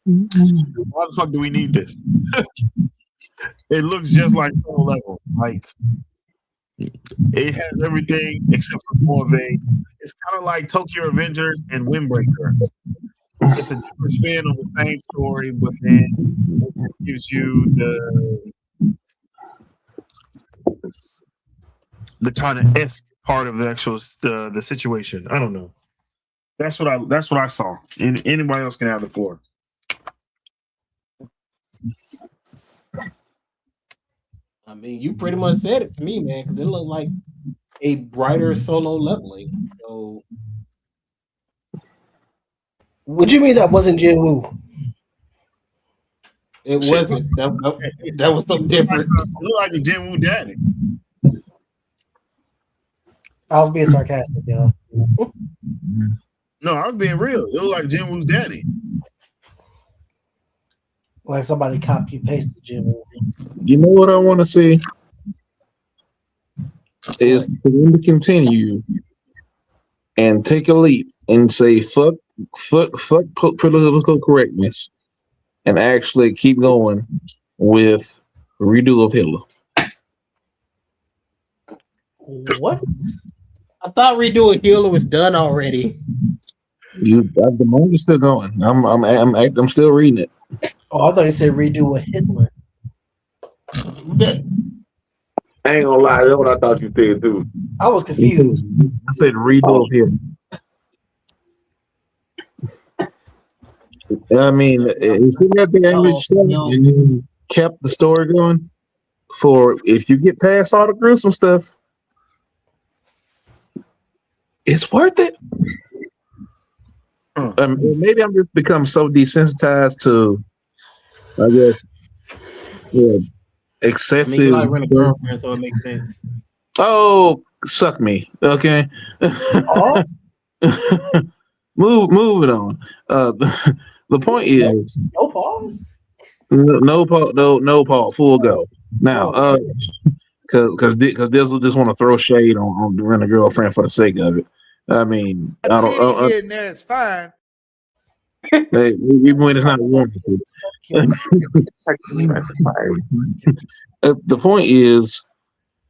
why the fuck do we need this? It looks just like Soul Level. Like, it has everything except for more of a. It's kind of like Tokyo Avengers and Windbreaker. It's a different spin on the same story, but then it gives you the kind of esque part of the actual the situation. I don't know. That's what I saw. And anybody else can have the floor. I mean, you pretty much said it to me, man, because it looked like a brighter Solo Leveling. So, What you mean that wasn't Jinwoo? it wasn't. That was something different. It looked like a Jinwoo daddy. I was being sarcastic, y'all. No, I was being real. It looked like Jinwoo's daddy. Like somebody copy pasted Jinwoo. You know what I want to see is for them to continue and take a leap and say fuck political correctness and actually keep going with redo of Hitler. What? I thought redoing Healer was done already. The manga's still going. I'm still reading it. Oh, I thought he said redo a Hitler. I ain't gonna lie, that's what I thought you said too. I was confused. I said redo of Hitler. I mean, if you got the English stuff and you kept the story going, for if you get past all the gruesome stuff, it's worth it. Maybe I'm just become so desensitized to, I guess, excessive. I mean, you like rent a girlfriend, so it makes sense. Oh, suck me, okay. Move it on. The point is, no pause. No pause. Full go. Now, because this will just want to throw shade on the rent a girlfriend for the sake of it. I mean, I don't. in there is fine. Hey, even when it's not warranted. The point is,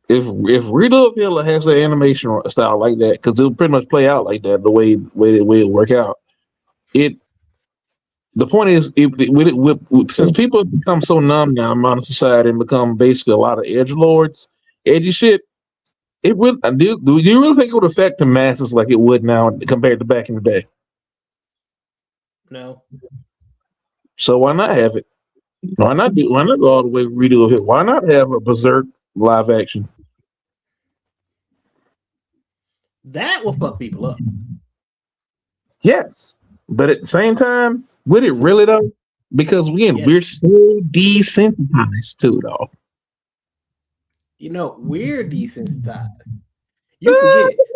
if Redo of Hitler has the animation style like that, because it'll pretty much play out like that, the way it work out. The point is, since people have become so numb now in modern society and become basically a lot of edgy shit, it would. Do you really think it would affect the masses like it would now compared to back in the day? No. So why not have it? Why not go all the way Redo of Hitler? Why not have a Berserk live action? That will fuck people up. Yes, but at the same time, would it really though? Because we're so desensitized to it all. You know, we're desensitized. You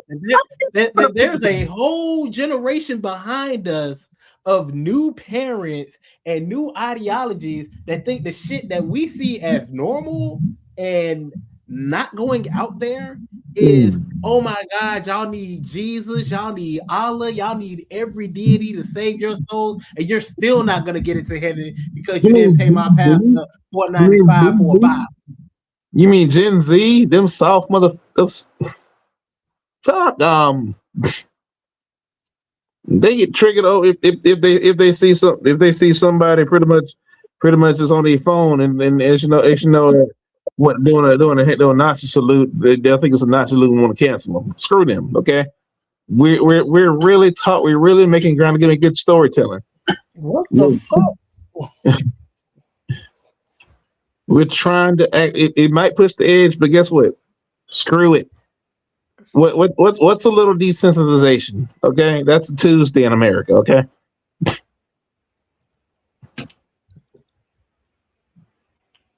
forget that there's a whole generation behind us of new parents and new ideologies that think the shit that we see as normal and not going out there is, oh my God, y'all need Jesus, y'all need Allah, y'all need every deity to save your souls, and you're still not gonna get into heaven because you didn't pay my pastor $4.95 for a Bible. You mean Gen Z? Them soft mother. Fuck. They get triggered if they see somebody pretty much is on their phone and as you know what doing a Nazi salute, they'll think it's a Nazi salute and want to cancel them. Screw them. Okay, we're really taught. We're really making ground to get a good storytelling. What the fuck? We're trying to act. It might push the edge, but guess what? Screw it. What's a little desensitization? Okay, that's a Tuesday in America. Okay.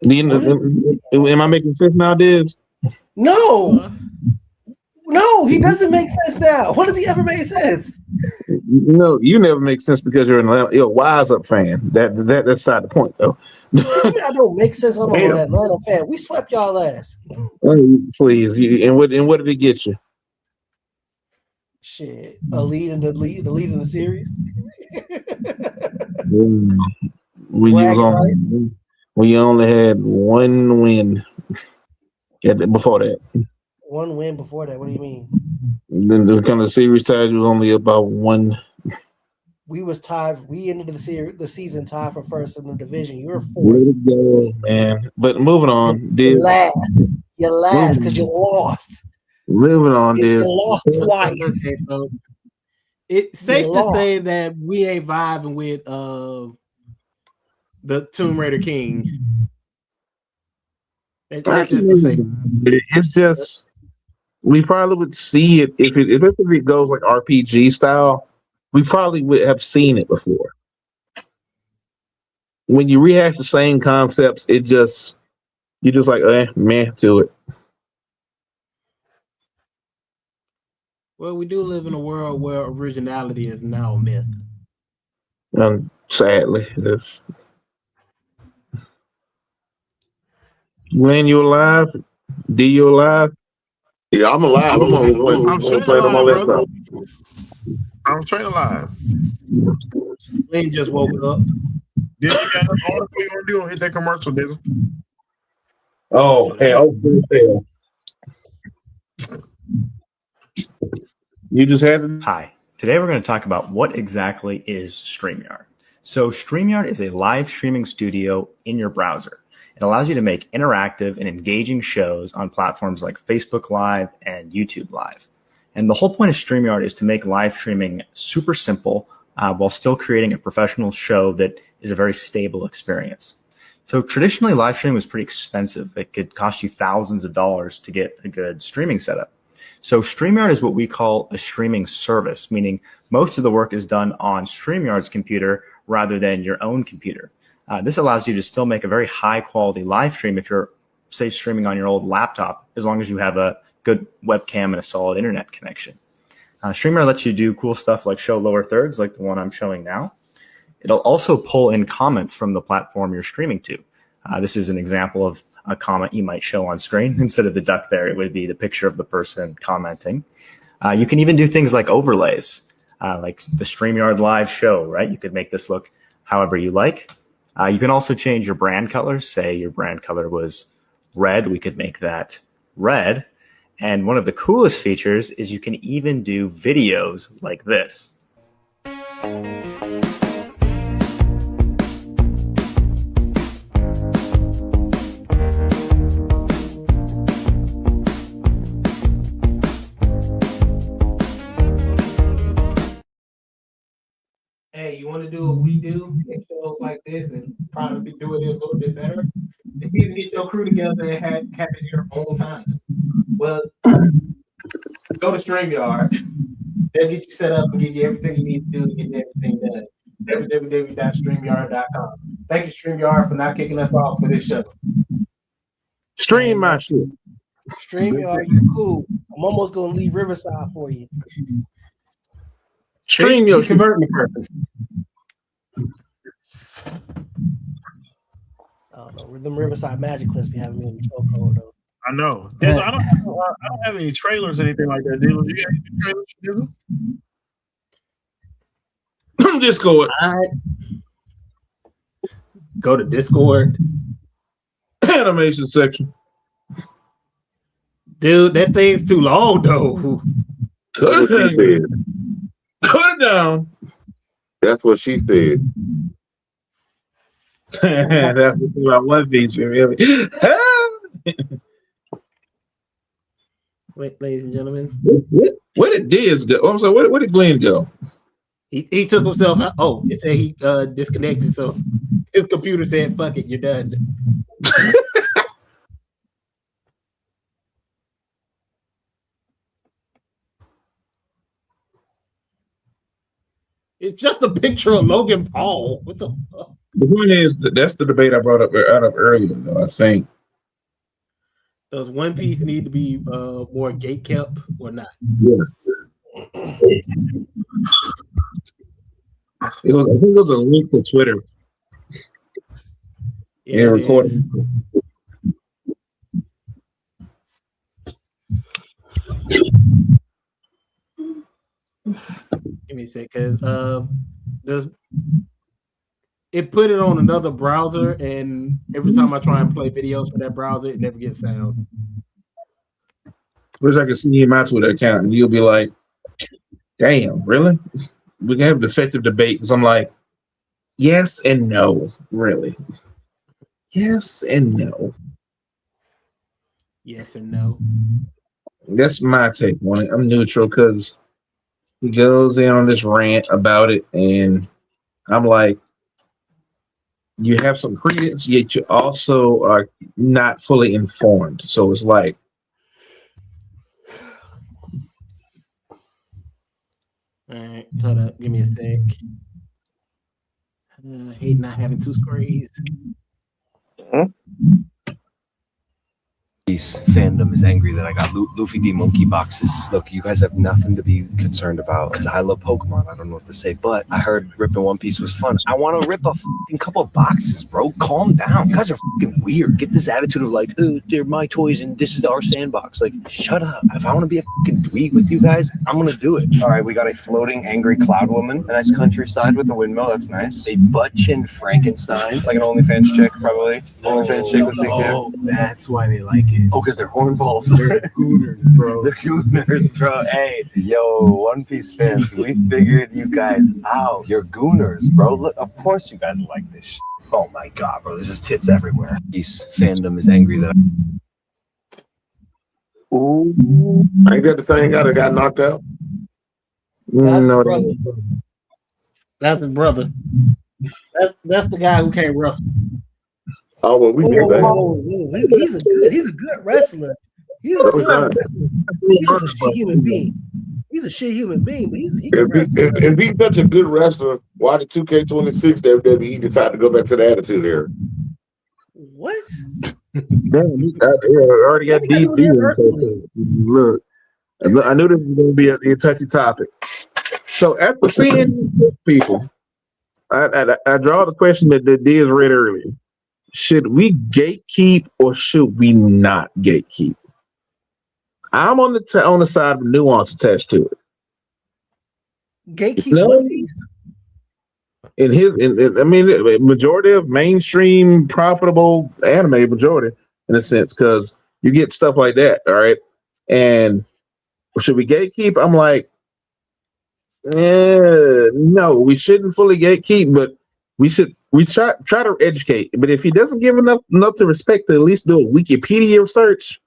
Am I making sense now, Diz? No, he doesn't make sense now. When does he ever make sense? No, you never make sense because you're a Wise Up fan. That's beside the point, though. I don't make sense when I'm an Atlanta fan. We swept y'all ass. Please, and what did it get you? Shit, a lead in the series. When you only had one win before that. One win before that. What do you mean? Then the kind of series tied was only about one. We was tied. We ended the season tied for first in the division. You're fourth. Let it go, man. But moving on, You're last because you lost. Moving on, you lost twice. It's safe to say that we ain't vibing with the Tomb Raider King. It's just we probably would see it if it goes like RPG style. We probably would have seen it before. When you rehash the same concepts, you're just like, man, to it. Well, we do live in a world where originality is now a myth. Sadly, Glenn, you alive? D, you alive? Yeah, I'm alive. I'm straight alive, brother. I'm straight alive. Glenn just woke up. Did you got another article you want to do? Hit that commercial, Dizzle. Oh, hell. You just had it. Hi. Today we're going to talk about what exactly is StreamYard. So StreamYard is a live streaming studio in your browser. It allows you to make interactive and engaging shows on platforms like Facebook Live and YouTube Live. And the whole point of StreamYard is to make live streaming super simple while still creating a professional show that is a very stable experience. So traditionally, live streaming was pretty expensive. It could cost you thousands of dollars to get a good streaming setup. So StreamYard is what we call a streaming service, meaning most of the work is done on StreamYard's computer rather than your own computer. This allows you to still make a very high quality live stream if you're, say, streaming on your old laptop, as long as you have a good webcam and a solid internet connection. StreamYard lets you do cool stuff like show lower thirds, like the one I'm showing now. It'll also pull in comments from the platform you're streaming to. This is an example of a comment you might show on screen. Instead of the duck there, it would be the picture of the person commenting. You can even do things like overlays, like the StreamYard live show, right? You could make this look however you like. You can also change your brand colors. Say your brand color was red, we could make that red. And one of the coolest features is you can even do videos like this. Hey, you want to do what we do? Make shows like this and probably do it a little bit better. If you can get your crew together and have it in your own time. Well, go to StreamYard. They'll get you set up and give you everything you need to do to get everything done. www.streamyard.com. Thank you, StreamYard, for not kicking us off for this show. Stream my shit. StreamYard, you cool. I'm almost gonna leave Riverside for you. Stream your converting the person. don't know. Them Riverside Magic clips be having me in the chokehold though. I know. Dizzle, I don't have any trailers or anything like that. Dizzle, do you have any trailers for Dizzle? Discord. Go to Discord. Animation section. Dude, that thing's too long though. Cut it down. That's what she said. That's about one feature, really. Wait, ladies and gentlemen. Where did Diz go? I'm sorry, where did Glenn go? He took himself out. Oh, it said he disconnected. So his computer said, fuck it, you're done. It's just a picture of Logan Paul. What the fuck? The point is that's the debate I brought up earlier, though, I think. Does One Piece need to be more gate kept or not? Yeah. I think it was a link to Twitter. Yeah, recording. Give me a sec, because it put it on another browser, and every time I try and play videos for that browser, it never gets sound. Wish I could see you in my Twitter account, and you'll be like, "Damn, really? We can have a defective debate." Because I'm like, yes and no, really. Yes and no. Yes and no. That's my take on it. I'm neutral because he goes in on this rant about it, and I'm like, you have some credence, yet you also are not fully informed. So it's like, all right, hold up, give me a sec. I hate not having two screens. Fandom is angry that I got Luffy D monkey boxes. Look, you guys have nothing to be concerned about because I love Pokemon. I don't know what to say, but I heard ripping One Piece was fun. I want to rip a fucking couple of boxes, bro. Calm down. You guys are fucking weird. Get this attitude of like, oh, they're my toys and this is our sandbox. Like, shut up. If I want to be a fucking dweeb with you guys, I'm gonna do it. All right, we got a floating angry cloud woman, a nice countryside with a windmill. That's nice. A butt chin Frankenstein, like an OnlyFans chick, probably. OnlyFans chick with big hair. Oh, that's why they like it. Oh, because they're hornballs. They're gooners, bro. They're gooners, bro. Hey, yo, One Piece fans, we figured you guys out. You're gooners, bro. Look, of course you guys like this shit. Oh my god, bro. There's just tits everywhere. Peace fandom is angry that Ooh. Ain't that the same guy that got knocked out? That's no, his brother. That's his brother. That's the guy who can't wrestle. Oh, well, we knew that. He's a good wrestler. He's a good wrestler. He's just a shit human being. He's a shit human being, but he can wrestle. If he's such a good wrestler, why did 2K26 WWE decide to go back to the Attitude Era? What? Damn, he already got DP. Look, I knew this was going to be a touchy topic. So after seeing people, I draw the question that Diz read earlier. Should we gatekeep or should we not gatekeep? I'm on the side of nuance attached to it. Gatekeep. No. I mean, majority of mainstream profitable anime, majority in a sense, because you get stuff like that, all right. And should we gatekeep? I'm like, no, we shouldn't fully gatekeep, but we try to educate. But if he doesn't give enough to respect to at least do a Wikipedia search,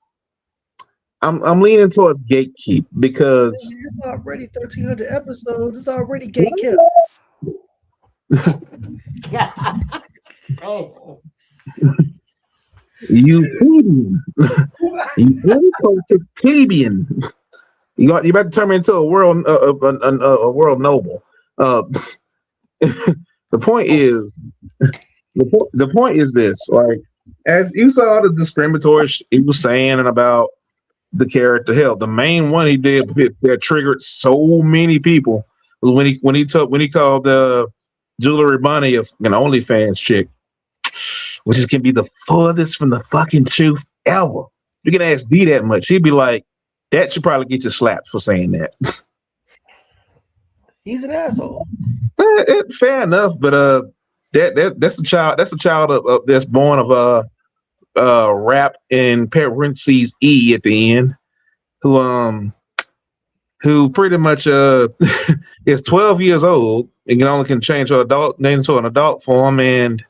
I'm leaning towards gatekeep because it's already 1,300 episodes. It's already gatekept. Oh. You plebeian. You plebeian. You about to turn me into a world noble. The point is this: like, as you saw the discriminatory he was saying about the character. Hell, the main one he did that triggered so many people was when he called Jewelry Bonnie an OnlyFans chick. which is can be the furthest from the fucking truth ever. You can ask D that much. He'd be like, that should probably get you slapped for saying that. He's an asshole. Fair enough, but that's a child. That's a child of that's born of rap and parentheses E at the end, who pretty much is 12 years old and can change her adult name to an adult form and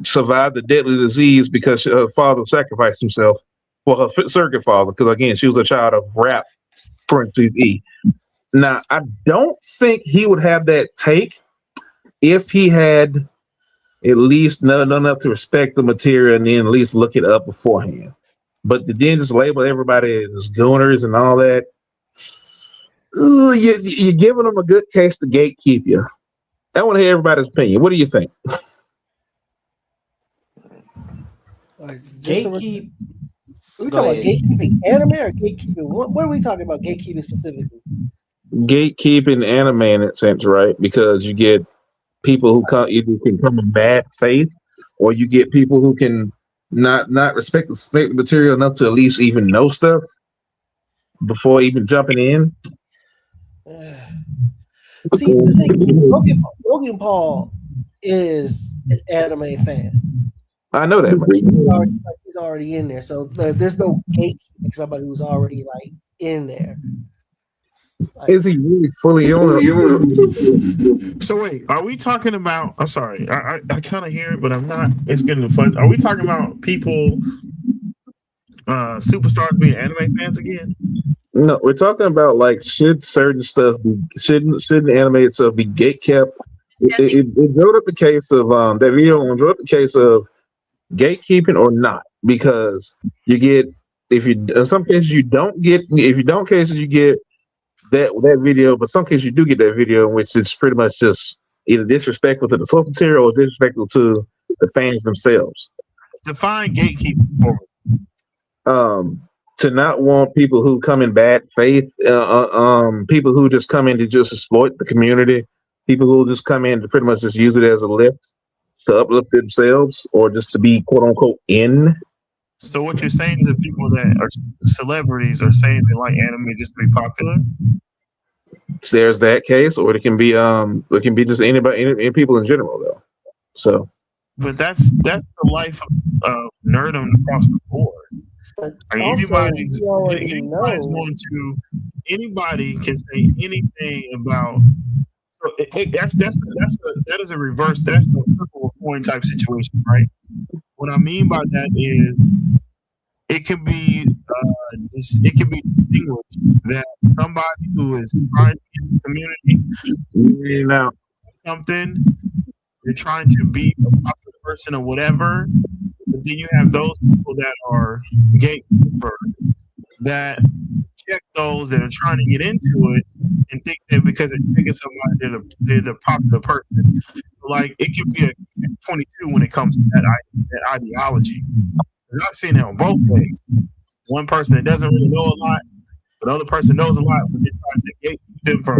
survived the deadly disease because her father sacrificed himself. Well, her surrogate father, because again, she was a child of rap, parentheses E. Now, I don't think he would have that take if he had at least known enough to respect the material and then at least look it up beforehand. But to then just label everybody as gooners and all that, you're giving them a good case to gatekeep you. I want to hear everybody's opinion. What do you think? Gatekeep. Are we talking about gatekeeping anime or gatekeeping? What are we talking about gatekeeping specifically? Gatekeeping anime in that sense, right? Because you get people who either can come in bad faith, or you get people who can not respect the material enough to at least even know stuff before even jumping in. See, the thing, Logan Paul is an anime fan. I know that. He's already in there, so there's no gatekeeping somebody who's already like in there. Like, is he really fully on? So wait, are we talking about? I'm sorry, I kind of hear it, but I'm not. It's getting fuzz. Are we talking about people, superstars being anime fans again? No, we're talking about like should certain stuff be shouldn't animated stuff be gatekept? It drove up the case of that video and drove up the case of gatekeeping or not, because you get in some cases you don't get you get that video, but some cases you do get that video in which it's pretty much just either disrespectful to the source material or disrespectful to the fans themselves. Define gatekeeping. To not want people who come in bad faith, people who just come in to just exploit the community, people who just come in to pretty much just use it as a lift to uplift themselves or just to be quote unquote in. So what you're saying is that people that are celebrities are saying they like anime just to be popular? There's that case, or it can be just anybody, any people in general though. So, but that's the life of nerdom across the board. But anybody can say anything about. So that is a reverse. That's the triple coin type situation, right? What I mean by that is it can be distinguished that somebody who is trying to get the community something, you're trying to be a popular person or whatever, but then you have those people that are gatekeepers that check those that are trying to get into it and think that because they're taking somebody, they're the popular person. Like it could be a 22 when it comes to that ideology. I've seen it on both ways. One person that doesn't really know a lot, but the other person knows a lot, but they're trying to gate them from. I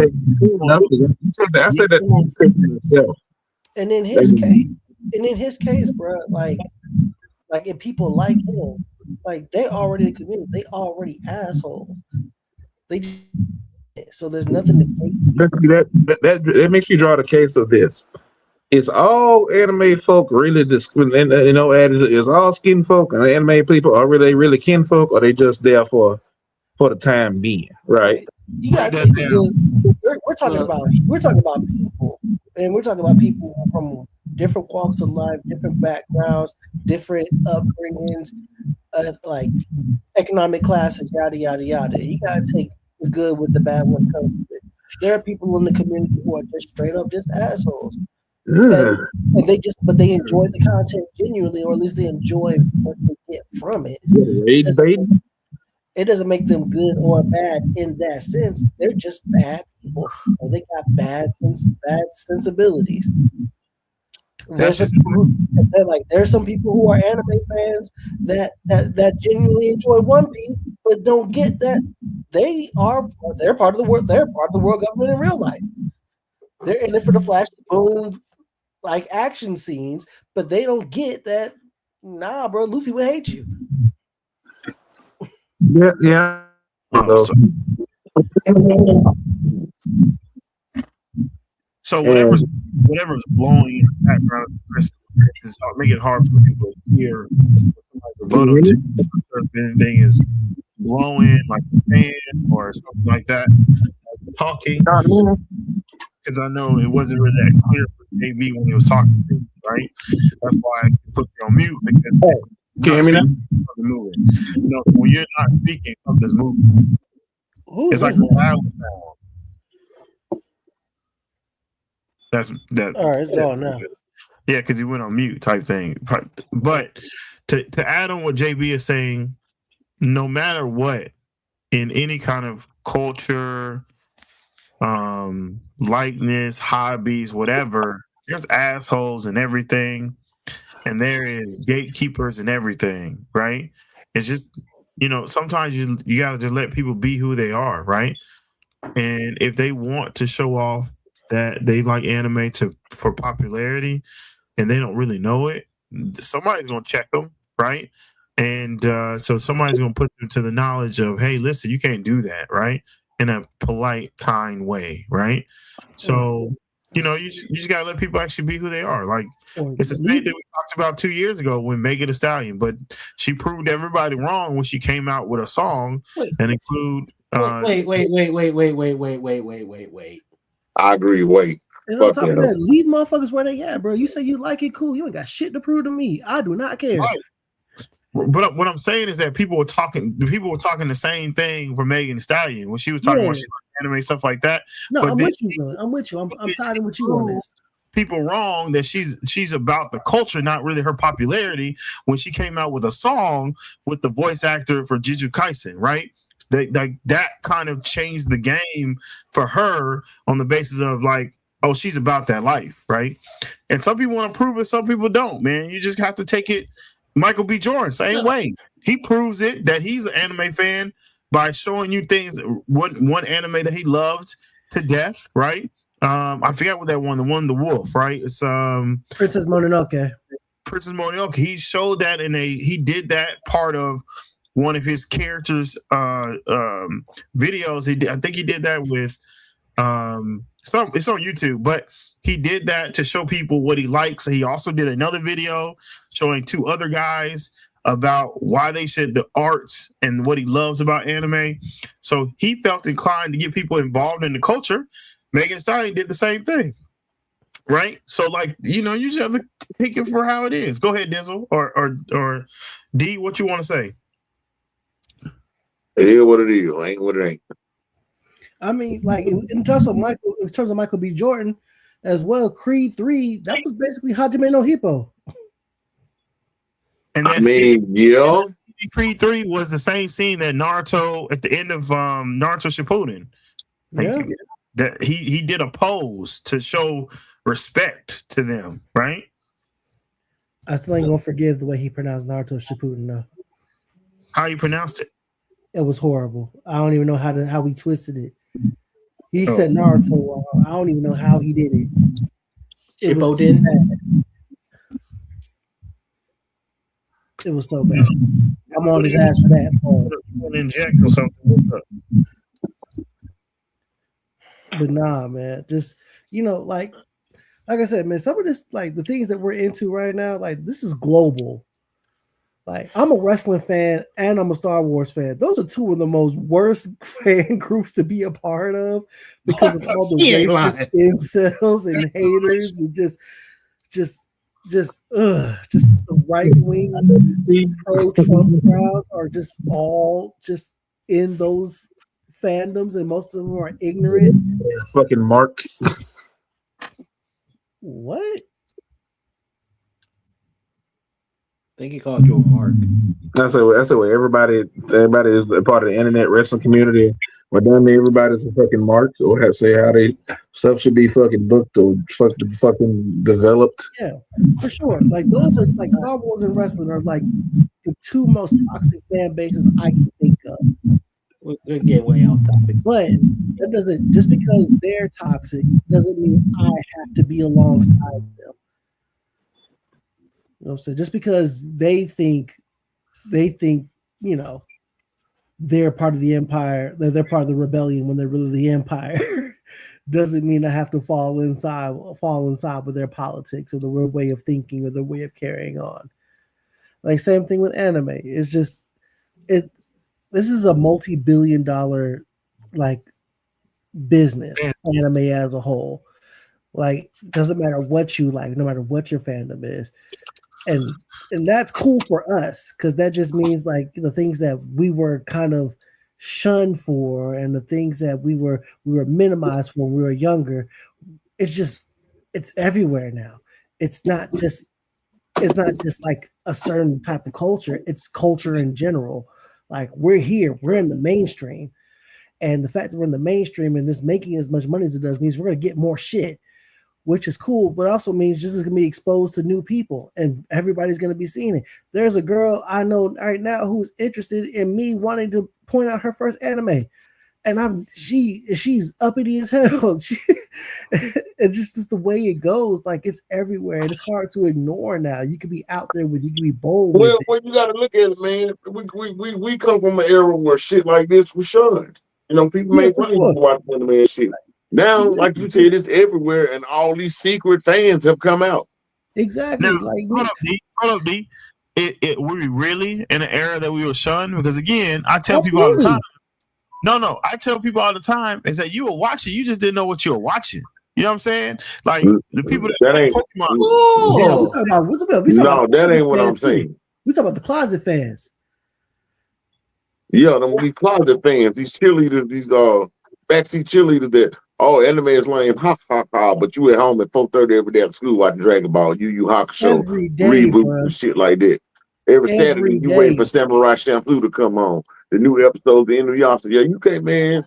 said that myself. And in his case, bro, like if people like him, like they already in the community, they already assholes. So there's nothing to hate. That makes you draw the case of this. Is all anime folk really is all skin folk and anime people are really kinfolk, or are they just there for the time being, right? You gotta take we're talking about people, and we're talking about people from different walks of life, different backgrounds, different upbringings, like economic classes, yada yada yada. You gotta take the good with the bad when it comes to it. There are people in the community who are just straight up just assholes. And they enjoy the content genuinely, or at least they enjoy what they get from it. It doesn't make them good or bad in that sense. They're just bad people, or they got bad sensibilities. There's some people who are anime fans that genuinely enjoy One Piece, but don't get that they're part of the world. They're part of the world government in real life. They're in it for the flash, boom. like action scenes, but they don't get that. Nah, bro, Luffy would hate you. Yeah. So whatever's blowing in the background, Chris, is making it hard for people to hear. But if anything is blowing like a fan or something like that, talking, because I know it wasn't really that clear for JB when he was talking to me, right? That's why I put you on mute, because can you hear me now? Moving. You know, when you're not speaking, something's moving. It's like a loud sound. That. All right, it's gone now. Yeah, because he went on mute type thing. But to add on what JB is saying, no matter what, in any kind of culture, likeness, hobbies, whatever, there's assholes and everything, and there is gatekeepers and everything, right? It's just, you know, sometimes you gotta just let people be who they are, right? And if they want to show off that they like anime for popularity and they don't really know it, somebody's gonna check them, right? And so somebody's gonna put them to the knowledge of, hey, listen, you can't do that, right? In a polite, kind way, right? So, you know, you just gotta let people actually be who they are. Like, it's the same thing we talked about 2 years ago with Megan Thee Stallion, but she proved everybody wrong when she came out with a song and include. Wait. I agree. Wait. And on top of that, leave motherfuckers where they at, bro. You say you like it, cool. You ain't got shit to prove to me. I do not care. Right. But what I'm saying is that people were talking the same thing for Megan Thee Stallion when she was talking about she liked anime, stuff like that. No, but I'm with you, bro. I'm with you. I'm siding with you on this. People wrong that she's about the culture, not really her popularity. When she came out with a song with the voice actor for Jujutsu Kaisen, right? That kind of changed the game for her on the basis of like, oh, she's about that life, right? And some people want to prove it, some people don't, man. You just have to take it. Michael B. Jordan, same way. He proves it that he's an anime fan by showing you things, one anime that he loved to death, right? I forgot what that one, the wolf, right? It's Princess Mononoke. Princess Mononoke. He showed that he did that part of one of his characters' videos. I think he did that with it's on YouTube, but he did that to show people what he likes. He also did another video showing two other guys about why they should, the arts and what he loves about anime. So he felt inclined to get people involved in the culture. Megan Thee Stallion did the same thing, right? So, like, you know, you just have to take it for how it is. Go ahead, Denzel, or D, what you want to say? It is what it is. Ain't what it ain't. I mean, like in terms of Michael B. Jordan as well, Creed 3, that was basically Hajime no Hippo. And I mean, yeah. Creed 3 was the same scene that Naruto at the end of Naruto Shippuden. Like, that he did a pose to show respect to them, right? I still ain't gonna forgive the way he pronounced Naruto Shippuden though. How you pronounced it? It was horrible. I don't even know how he twisted it. He said Naruto. I don't even know how he did it. Shippuden. It was so bad. I'm on his ass for that. Inject or something. But nah, man. Just, you know, like I said, man, some of this, like the things that we're into right now, like this is global. Like, I'm a wrestling fan and I'm a Star Wars fan. Those are two of the most worst fan groups to be a part of because of all the racist incels and haters and just the right wing pro Trump crowd are just all just in those fandoms, and most of them are ignorant. Fucking Mark. What? I think he called you a mark. That's the way everybody is a part of the internet wrestling community. But then everybody's a fucking mark, or have say how they stuff should be fucking booked or fucking developed. Yeah, for sure. Like those are like Star Wars and wrestling are like the two most toxic fan bases I can think of. We'll get way off topic. But that doesn't, just because they're toxic doesn't mean I have to be alongside them. You know what I'm saying? Just because they think, you know, they're part of the empire, they're part of the rebellion when they're really the empire, doesn't mean I have to fall inside with their politics or the way of thinking or the way of carrying on. Like same thing with anime. It's just this is a multi-billion-dollar like business, anime as a whole. Like doesn't matter what you like, no matter what your fandom is. And that's cool for us because that just means like the things that we were kind of shunned for and the things that we were minimized for when we were younger, it's everywhere now. It's not just like a certain type of culture, it's culture in general. Like we're in the mainstream, and the fact that we're in the mainstream and it's making as much money as it does means we're going to get more shit, which is cool, but also means this is going to be exposed to new people and everybody's going to be seeing it. There's a girl I know right now who's interested in me wanting to point out her first anime, and she's uppity as hell. It's just the way it goes. Like it's everywhere, and it's hard to ignore now. You can be out there you can be bold. Well, you got to look at it, man. We come from an era where shit like this was shunned. You know, people make fun of you for watching anime and shit. Now, like you said, it's everywhere, and all these secret fans have come out. Exactly. Now, like hold up, D. Were we really in an era that we were shunned? Because again, I tell people all the time. No, I tell people all the time is that you were watching, you just didn't know what you were watching. You know what I'm saying? Like the people that ain't Pokemon. That ain't what I'm saying. We talking about the closet fans. Yeah, these closet fans, these cheerleaders, these backseat cheerleaders that anime is lame, ha ha ha. But you at home at 4:30 every day at school watching Dragon Ball, Yu Yu Hakusho, reboot and shit like that. Every Saturday you waiting for Samurai Champloo to come on. The new episodes, the end of Yasa. Yeah, you can't, man.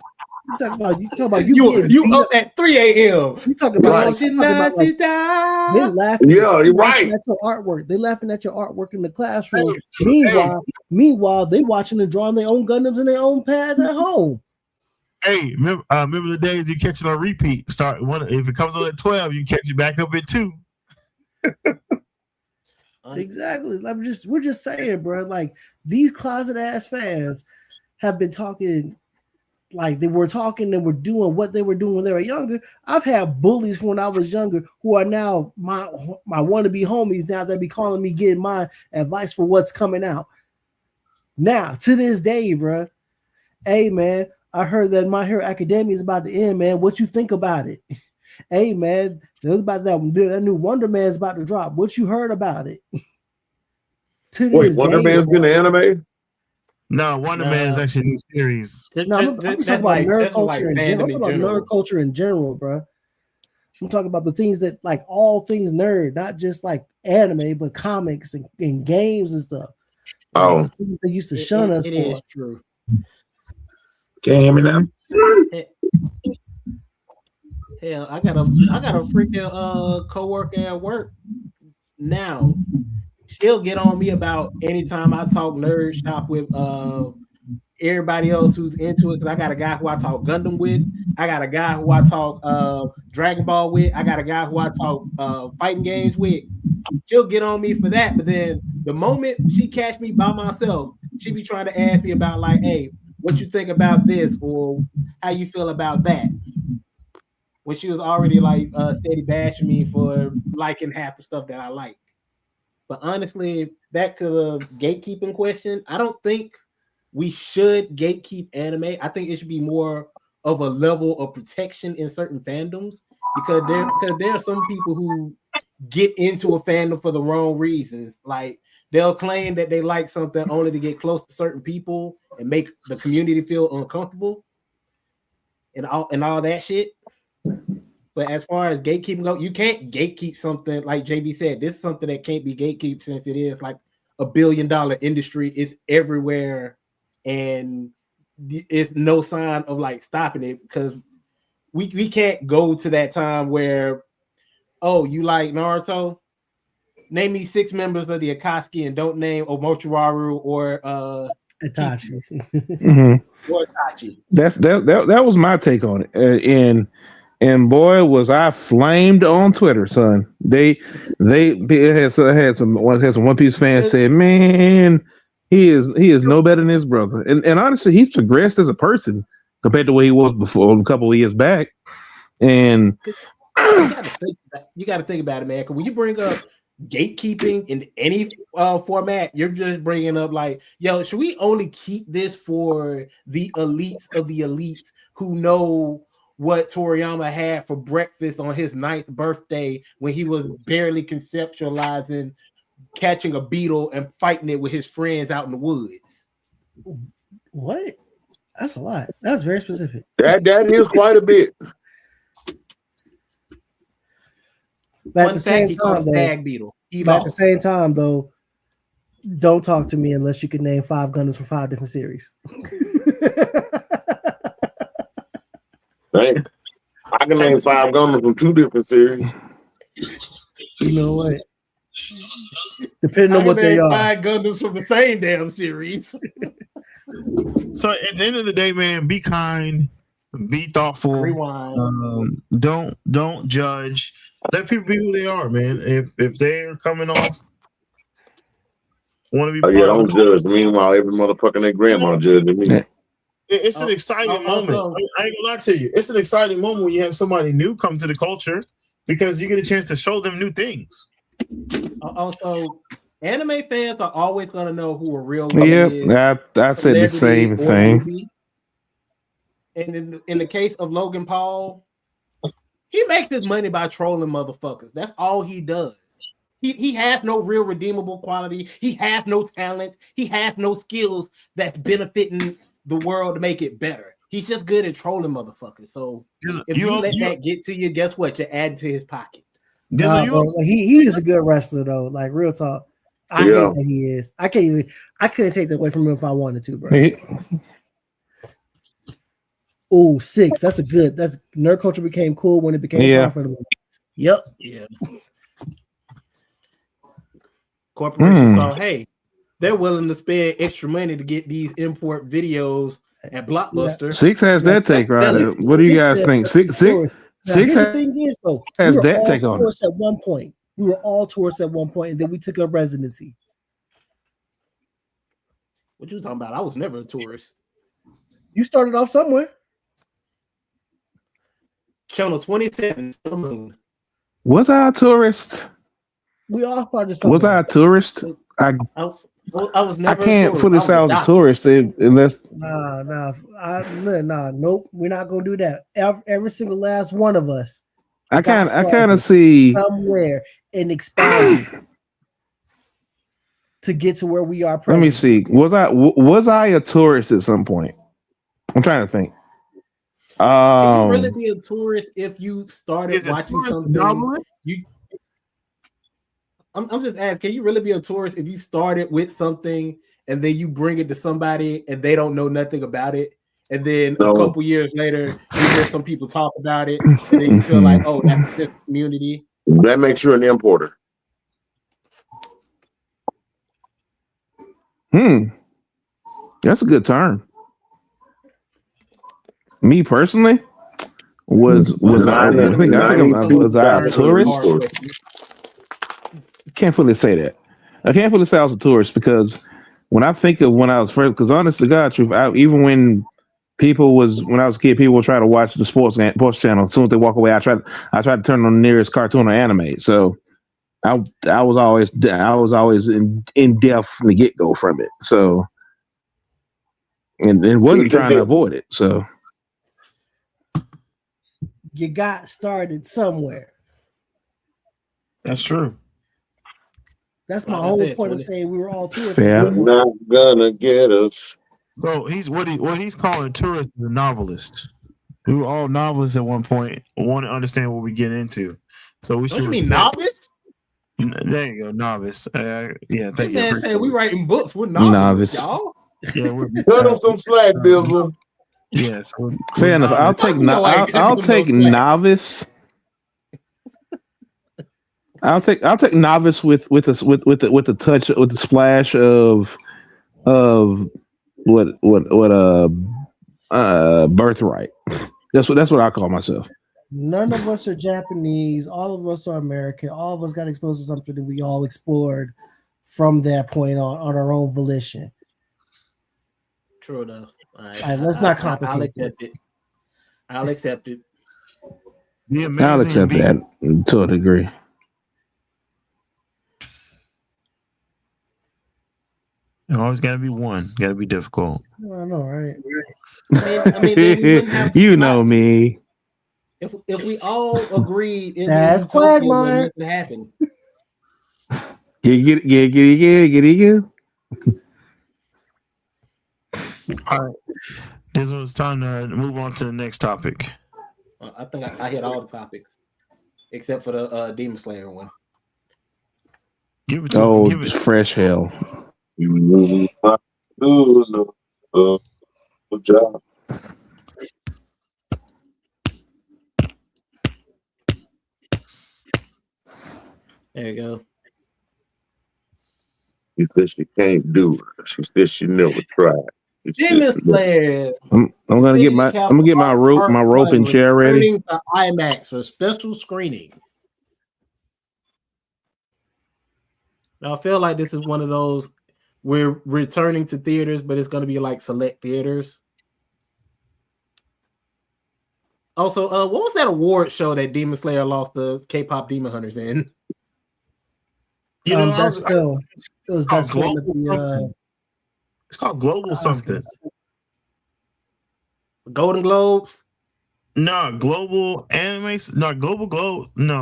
You talking about you up at 3 a.m. You talking about they laughing. Yeah, you're right. At your artwork. They laughing at your artwork in the classroom. Meanwhile, they watching and drawing their own Gundams and their own pads at home. Hey, remember the days you catch it on repeat? If it comes on at 12, you catch it back up at 2. Exactly. We're just saying, bro. Like these closet ass fans have been talking, like they were talking and were doing what they were doing when they were younger. I've had bullies from when I was younger who are now my wannabe homies. Now they be calling me, getting my advice for what's coming out. Now to this day, bro. Hey man, I heard that My Hero Academia is about to end, man. What you think about it? Hey man, about that new Wonder Man is about to drop. What you heard about it? Wait, Wonder Man's getting an anime? No, Wonder Man is actually a new series. No, I'm talking about nerd culture in general. I'm talking about nerd culture in general, bro. I'm talking about the things that like all things nerd, not just like anime, but comics and games and stuff. Oh, things they used to shun us for. It is true. Can you hear me now? Hell, I got a freaking coworker at work now. She'll get on me about anytime I talk nerd shop with everybody else who's into it. Because I got a guy who I talk Gundam with. I got a guy who I talk Dragon Ball with. I got a guy who I talk fighting games with. She'll get on me for that. But then the moment she catch me by myself, she be trying to ask me about like, hey, what you think about this or how you feel about that? When she was already like steady bashing me for liking half the stuff that I like. But honestly, back to the gatekeeping question, I don't think we should gatekeep anime. I think it should be more of a level of protection in certain fandoms because there are some people who get into a fandom for the wrong reasons. Like they'll claim that they like something only to get close to certain people and make the community feel uncomfortable and all that shit. But as far as gatekeeping goes, you can't gatekeep something like JB said. This is something that can't be gatekept since it is like $1 billion industry. It's everywhere, and it's no sign of like stopping it because we can't go to that time where, oh, you like Naruto? Name me 6 members of the Akatsuki and don't name Omochiwaru or Itachi. Mm-hmm. Or Itachi. That was my take on it, and And boy, was I flamed on Twitter, son. They had some One Piece fans said, "Man, he is no better than his brother." And honestly, he's progressed as a person compared to where he was before a couple of years back. And you got to think about it, man. Because when you bring up gatekeeping in any format, you're just bringing up like, yo, should we only keep this for the elites of the elites who know what Toriyama had for breakfast on his 9th birthday when he was barely conceptualizing catching a beetle and fighting it with his friends out in the woods? What? That's a lot. That's very specific. That is quite a bit. But at the same time, though, don't talk to me unless you can name 5 Gundams from 5 different series. Right. I can name 5 Gundams from 2 different series. You know what? Depending on what they are. 5 Gundams from the same damn series. So at the end of the day, man, be kind, be thoughtful. Rewind. Don't judge. Let people be who they are, man. If they're coming off, want to be. Oh yeah, don't judge. Meanwhile, every motherfucking their grandma judging me. It's an exciting moment. I ain't gonna lie to you. It's an exciting moment when you have somebody new come to the culture because you get a chance to show them new things. Also, anime fans are always gonna know who a real yeah, I said the same thing. And in the case of Logan Paul, he makes his money by trolling motherfuckers. That's all he does. He has no real redeemable quality. He has no talent. He has no skills that's benefiting the world to make it better. He's just good at trolling motherfuckers. So if you let that get to you, guess what? You're adding to his pocket. He is a good wrestler though. Like real talk. I think that he is. I couldn't take that away from him if I wanted to, bro. Oh, 6. That's nerd culture became cool when it became profitable. Yep. Yeah. Corporations saw, hey, they're willing to spend extra money to get these import videos at Blockbuster. 6 has that take right. What do you guys think? 6 has that take on it. At one point, we were all tourists at one point, and then we took a residency. What you talking about? I was never a tourist. You started off somewhere. Channel 27. Was I a tourist? We all started somewhere. Was I a tourist? I was never. I can't fully say I was a tourist unless. Nope. We're not gonna do that. Every single last one of us. I kind of see somewhere and expound to get to where we are. Let me see. Was I a tourist at some point? I'm trying to think. Can you really be a tourist if you started watching something? I'm just asking, can you really be a tourist if you started with something and then you bring it to somebody and they don't know nothing about it? And then a couple years later, you hear some people talk about it, and then you feel like, oh, that's the community. That makes you an importer. That's a good term. Me personally, was I a tourist? Can't fully say that. I can't fully say I was a tourist because when I think of when I was first, because honest to God, truth, even when I was a kid, people would try to watch the sports channel. As soon as they walk away, I tried to turn on the nearest cartoon or anime. So I was always in depth from the get go from it. So and wasn't trying to avoid it. So you got started somewhere. That's true. That's my whole point of saying we were all tourists. Yeah. Not gonna get us. So he's what he's calling tourists the novelist. We were all novelists at one point. Want to understand what we get into. So we should mean novice? There you go, novice. Yeah, thank you. Man, say we writing books. We're novice, y'all. Yeah, we're cut on some slack, Bizzle. Yes. Fair enough. I'll take novice. I'll take novice with the touch, with the splash of birthright. That's what I call myself. None of us are Japanese. All of us are American. All of us got exposed to something that we all explored from that point on our own volition. True enough. All right, let's not complicate I'll accept it. I'll accept it. I'll accept that to a degree. You always got to be one. Got to be difficult. I know, right? I mean then we wouldn't have You know me. If we all agreed, that's Quagmire. Nothing happened. Get it. All right. This was time to move on to the next topic. I think I hit all the topics except for the Demon Slayer one. Give it to him. Fresh hell. Good job. There you go. She said she can't do it. She said she never tried. Demon Slayer. I'm gonna get my rope and chair ready. To IMAX for special screening. Now I feel like this is one of those we're returning to theaters, but it's gonna be like select theaters. Also, what was that award show that Demon Slayer lost the K-pop Demon Hunters in? You know, best film. It was best film at the. It's called Global something. Golden Globes. No, Global Anime. No, Global Globe. No.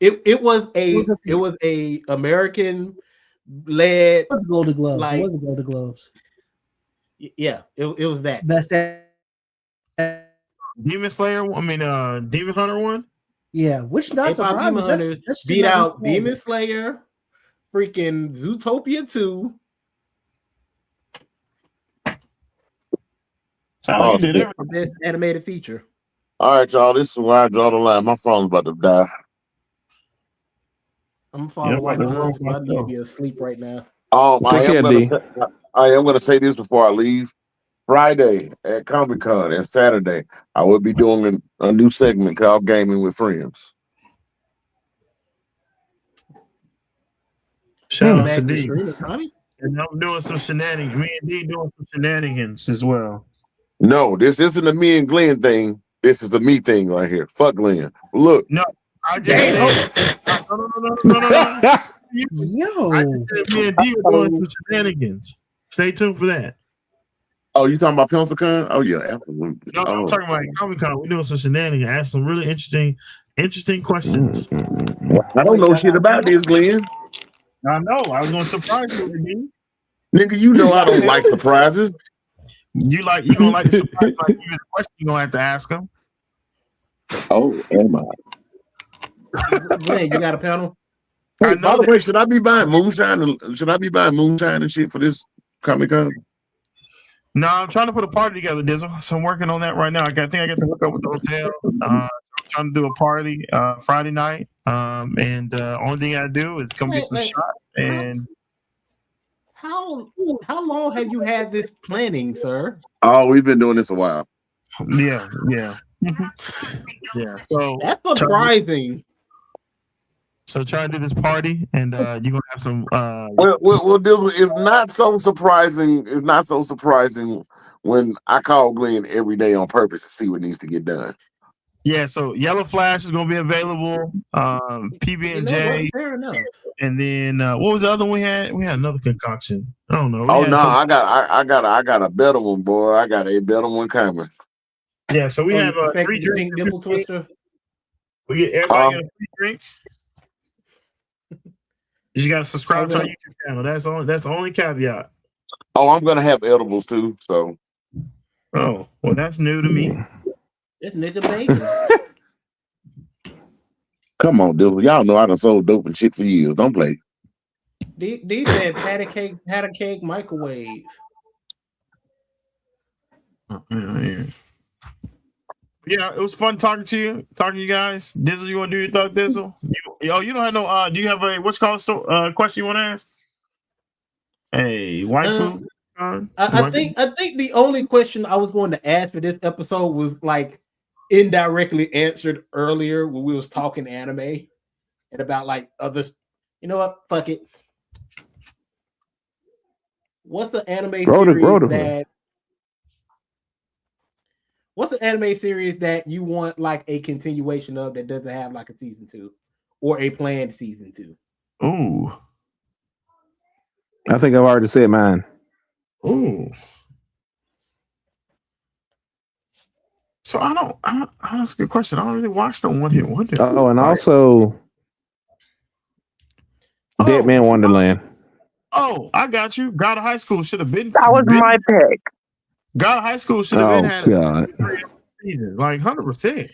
It was a American led. It was Golden Globes. Like, it was Golden Globes. Yeah, it was that best. Demon Slayer. I mean, Demon Hunter one. Yeah, which not surprising. Demon Hunters beat out Demon Slayer, freaking Zootopia 2. Best animated feature. All right, y'all. This is where I draw the line. My phone's about to die. I'm falling right behind you. I need to be asleep right now. I am going to say this before I leave. Friday at Comic-Con and Saturday, I will be doing a new segment called Gaming with Friends. Shout out to D. And I'm doing some shenanigans. Me and D doing some shenanigans as well. No, this isn't a me and Glenn thing. This is the me thing right here. Fuck Glenn. Look. No, I just said, no. Yo. I just said me and D are doing some shenanigans. Stay tuned for that. Oh, you talking about PencilCon? Oh yeah, absolutely. No, I'm talking about Comic-Con. We're doing some shenanigans. Ask some really interesting questions. I don't know shit about this, Glenn. I know. I was gonna surprise you again. Nigga, you know I don't like surprises. You gonna like the surprise? Like you the question you gonna have to ask them. Oh, am I? Glenn, you got a panel? Hey, by the way, should I be buying moonshine? Should I be buying moonshine and shit for this Comic-Con? No, I'm trying to put a party together, Dizzle. So I'm working on that right now. I think I got to hook up with the hotel. I'm trying to do a party Friday night. And only thing I do is come get some shots. And how long have you had this planning, sir? Oh, we've been doing this a while. Yeah. Yeah. So that's surprising. So try to do this party, and you're gonna have some. Well, this is not so surprising. It's not so surprising when I call Glenn every day on purpose to see what needs to get done. Yeah, so Yellow Flash is gonna be available. PB&J. Fair enough. And then what was the other one we had? We had another concoction. I don't know. I got a better one, boy. I got a better one coming. Yeah, so we have a 3 drink nipple twister. We get everybody a free drink. You just gotta subscribe to our YouTube channel. That's the only caveat. Oh, I'm gonna have edibles too. So. Oh, well, that's new to me. This nigga bacon. Come on, dude. Y'all know I done sold dope and shit for years. Don't play. D said patty cake microwave. Yeah, it was fun talking to you guys. Dizzle, you want to do your thought, Dizzle? You don't have no. Do you have a question you want to ask? Hey, waifu. I think the only question I was going to ask for this episode was like, indirectly answered earlier when we was talking anime and about like others. You know what? Fuck it. What's the anime series What's an anime series that you want like a continuation of that doesn't have like a season 2 or a planned season 2? Ooh. I think I've already said mine. Ooh. So that's a good question. I don't really watch no One Hit Wonder. Oh, and also Dead Man Wonderland. Oh, I got you. God of High School should have been. That was my pick. God of High School should have been had God. 3 seasons, like 100%.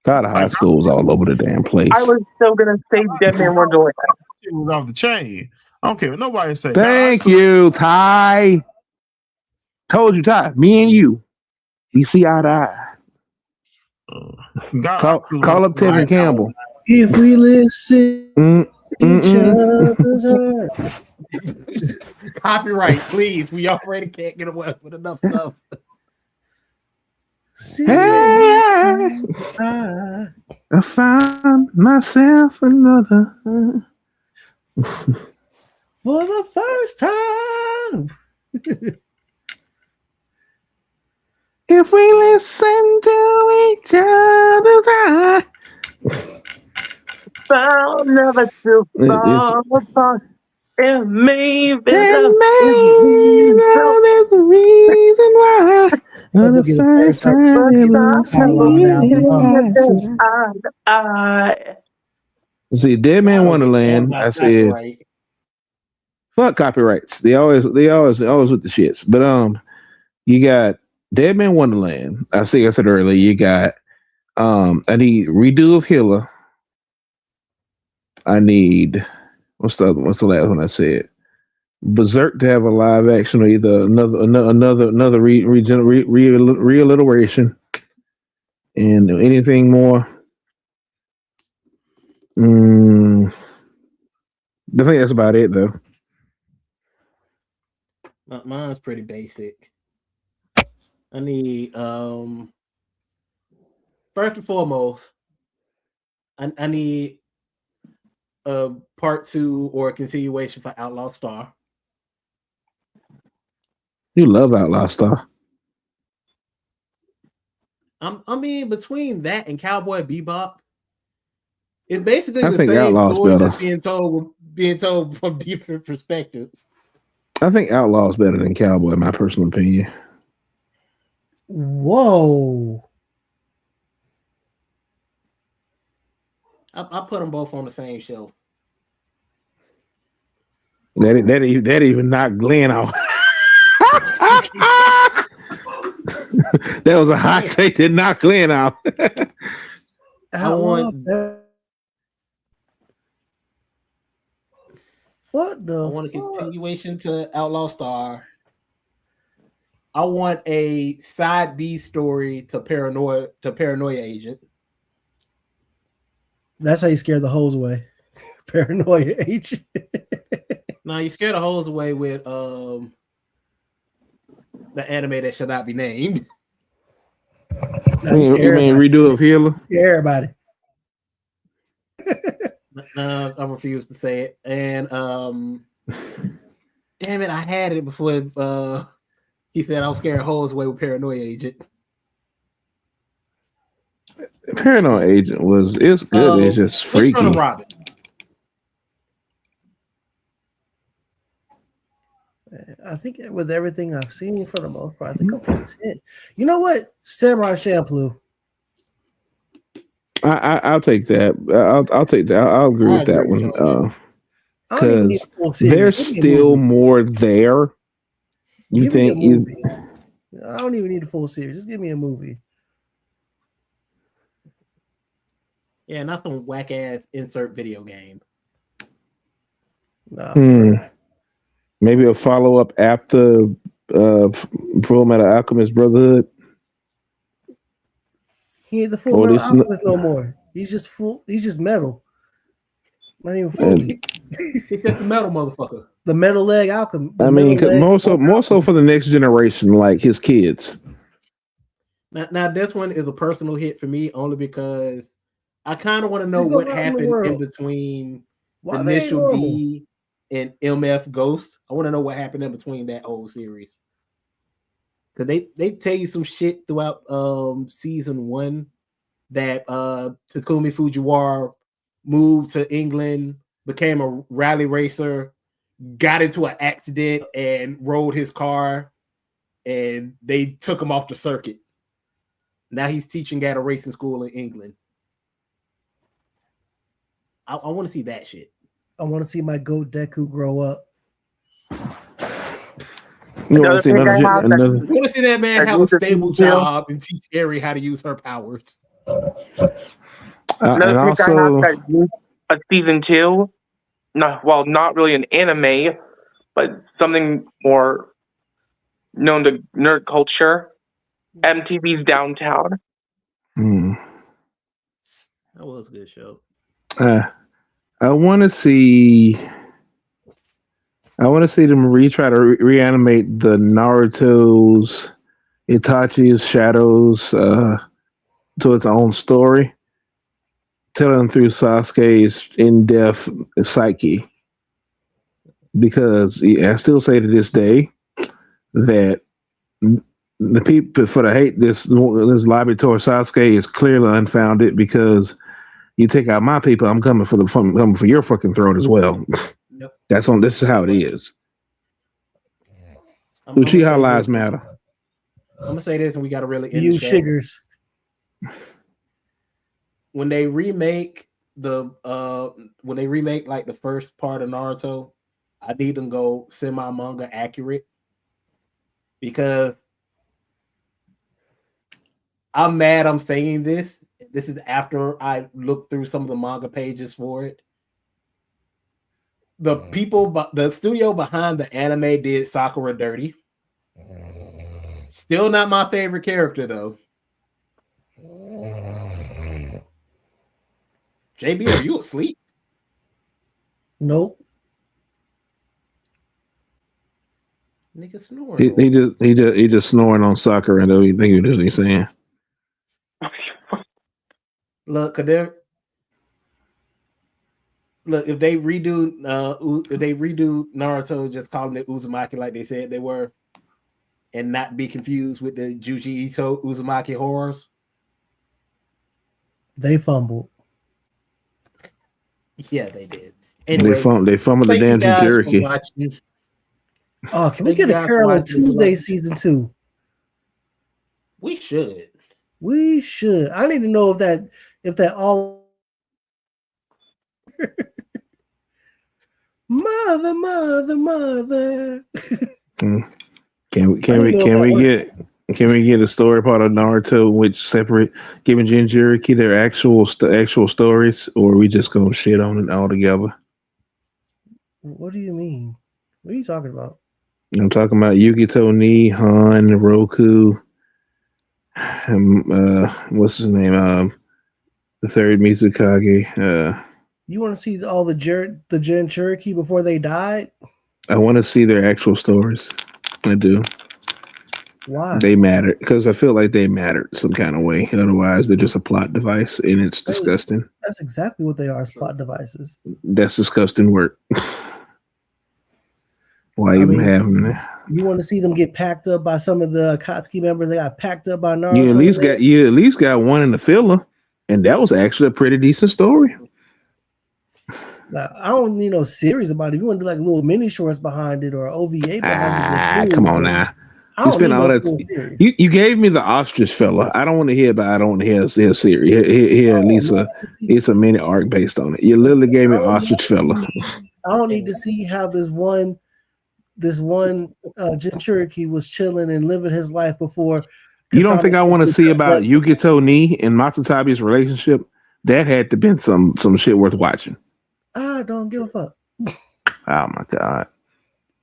God of High School was all over the damn place. I was still gonna say Dead Man Wonderland. It was off the chain. I don't care what nobody say. Thank you, Ty. Told you, Ty. Me and you, we see eye to eye. Call up Tevin Campbell. If we listen, each other's hurt. Copyright, please. We already can't get away with enough stuff. Hey, I found myself another. For the first time. If we listen to each other's eye. I'll never to fall apart. It may be there's a reason why. The first time see, Dead Man Wonderland. I said, fuck copyrights. They always with the shits. But you got Dead Man Wonderland. I said earlier. You got I need redo of Hilla. I need what's the last one I said? Berserk to have a live action or either another realliteration and anything more. I think that's about it though. Mine's pretty basic. I need first and foremost, I need a part 2 or a continuation for Outlaw Star. You love Outlaw Star. I mean, between that and Cowboy Bebop, it's basically I the think same Outlaw's story better. just being told from different perspectives. I think Outlaw's better than Cowboy, in my personal opinion. Whoa. I put them both on the same show. That even knocked Glenn off. That was a hot take that knocked Glenn out. I want a continuation to Outlaw Star. I want a side B story to Paranoia Agent. That's how you scare the hoes away. Paranoia Agent. Now you scare the hoes away with the anime that should not be named. You mean redo of Healer? Scare everybody. I refuse to say it. And damn it, I had it before he said I'll scare hoes away with Paranoia Agent. Paranoia Agent it's good. It's just freaky. Robin. I think with everything I've seen for the most part, I think I'm content. You know what? Samurai Champloo. I'll take that. I'll take that. I'll agree with that one. Because there's still more there. You think I don't even need a full series. Just give me a movie. Yeah, not some whack ass insert video game. No. Maybe a follow up after Full Metal Alchemist Brotherhood. He ain't the Full Metal Alchemist no more. He's just full. He's just metal. Not even full. He's just a metal motherfucker. The metal leg alchemist. I mean, more so for the next generation, like his kids. Now this one is a personal hit for me only because I kind of want to know go what around the happened in world. between Why the they ain't Initial normal? D and MF Ghost. I want to know what happened in between that whole series. Cause they tell you some shit throughout season 1 that Takumi Fujiwara moved to England, became a rally racer, got into an accident and rode his car, and they took him off the circuit. Now he's teaching at a racing school in England. I want to see that shit. I want to see my goat Deku grow up. You want to see another? I want to see that man have a stable job and teach Eri how to use her powers. And Another pick I also, have that used a season 2. Not really an anime, but something more known to nerd culture. MTV's Downtown. That was a good show. I want to see. I want to see them try to reanimate the Naruto's, Itachi's Shadows to its own story, telling through Sasuke's in-depth psyche. Because I still say to this day that the people for the hate this lobby towards Sasuke is clearly unfounded, because you take out my people, I'm coming for your fucking throat as well. Yep. This is how it is. Uchiha lives matter. I'm gonna say this, and we got to really end You the show. sugars. When they remake like the first part of Naruto, I need them go semi-manga accurate, because I'm mad I'm saying this. This is after I looked through some of the manga pages for it. The studio behind the anime did Sakura dirty. Still not my favorite character though. JB, are you asleep? Nope. Nigga snoring. He just snoring on Sakura, and though he think what he's saying. Look, if they redo Naruto, just calling it Uzumaki like they said they were, and not be confused with the Juji Ito Uzumaki horrors. They fumbled. Yeah, they did. Anyway, They fumbled the damn Jinchuriki. Oh, can we get a Carol Tuesday season 2? We should. We should. I need to know if that all mother. Can we get a story part of Naruto which separate giving Jinchuriki their actual stories, or are we just gonna shit on it altogether? What do you mean? What are you talking about? I'm talking about Yukito Ni, Han, Roku, what's his name? The third Mizukage. You want to see all the Jinchuriki before they died? I want to see their actual stories. I do. Why? They matter, because I feel like they mattered some kind of way. Otherwise, they're just a plot device, and it's disgusting. That's exactly what they are, as plot devices. That's disgusting work. Why even have them there? You want to see them get packed up by some of the Akatsuki members? They got packed up by Naruto. You at least got one in the filler, and that was actually a pretty decent story. Now, I don't need no series about it. If you want to do like little mini shorts behind it or OVA behind it, come on now. You spent all that. You gave me the ostrich fella. I don't want to hear about. I don't want to hear his series. Here at least it's a mini arc based on it. You literally gave me ostrich fella. I don't need to see how this one Jinchuriki was chilling and living his life before. You don't think I want to see about Yukito Ni and Matsutabi's relationship? That had to been some shit worth watching. I don't give a fuck. Oh my god.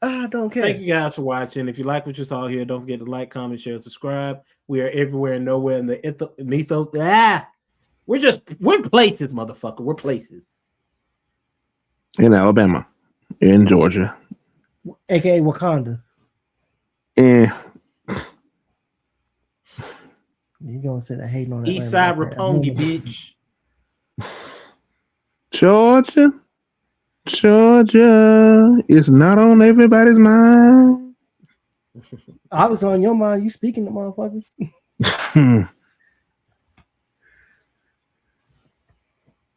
I don't care. Thank you guys for watching. If you like what you saw here, don't forget to like, comment, share, subscribe. We are everywhere and nowhere in the mythos. We're places, motherfucker. We're places. In Alabama, in Georgia, aka Wakanda. You gonna sit there hating on that? East Side Rapongi, bitch. Georgia is not on everybody's mind. I was on your mind. You speaking to motherfucker.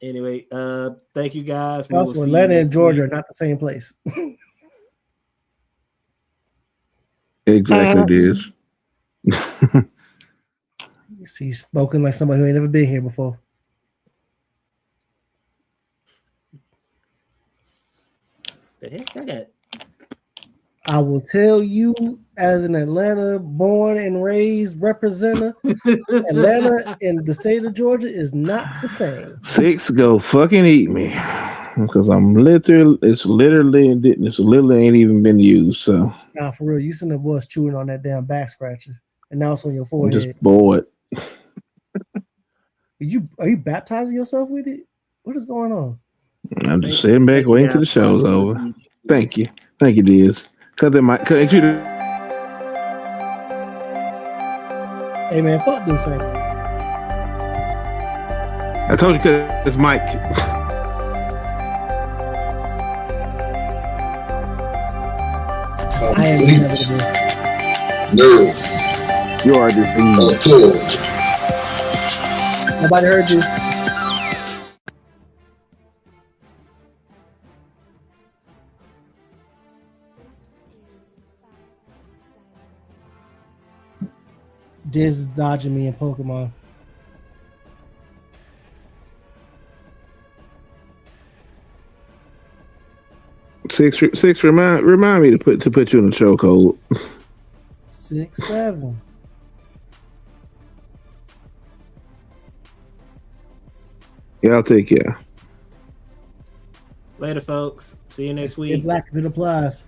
Anyway, thank you guys. Also, Atlanta and Georgia are not the same place. Exactly, it is. He's spoken like somebody who ain't never been here before. The heck I got? I will tell you, as an Atlanta born and raised representative, Atlanta and the state of Georgia is not the same. 6 go fucking eat me. Because it's literally ain't even been used. So Nah, for real, you seen the boys chewing on that damn back scratcher, and now it's on your I'm forehead. just bored. Are you baptizing yourself with it? What is going on? I'm just sitting back waiting till the show's over. Thank you, Diz. Cut that mic. Cut you. Hey man, fuck them saying. I told you cut this mic. I am inevitable. No. You are diseased. Nobody heard you. Diz is dodging me in Pokemon. Six. Remind me to put you in the chokehold. 6, 7. Yeah, I'll take care. Later, folks. See you next week. Get black if it applies.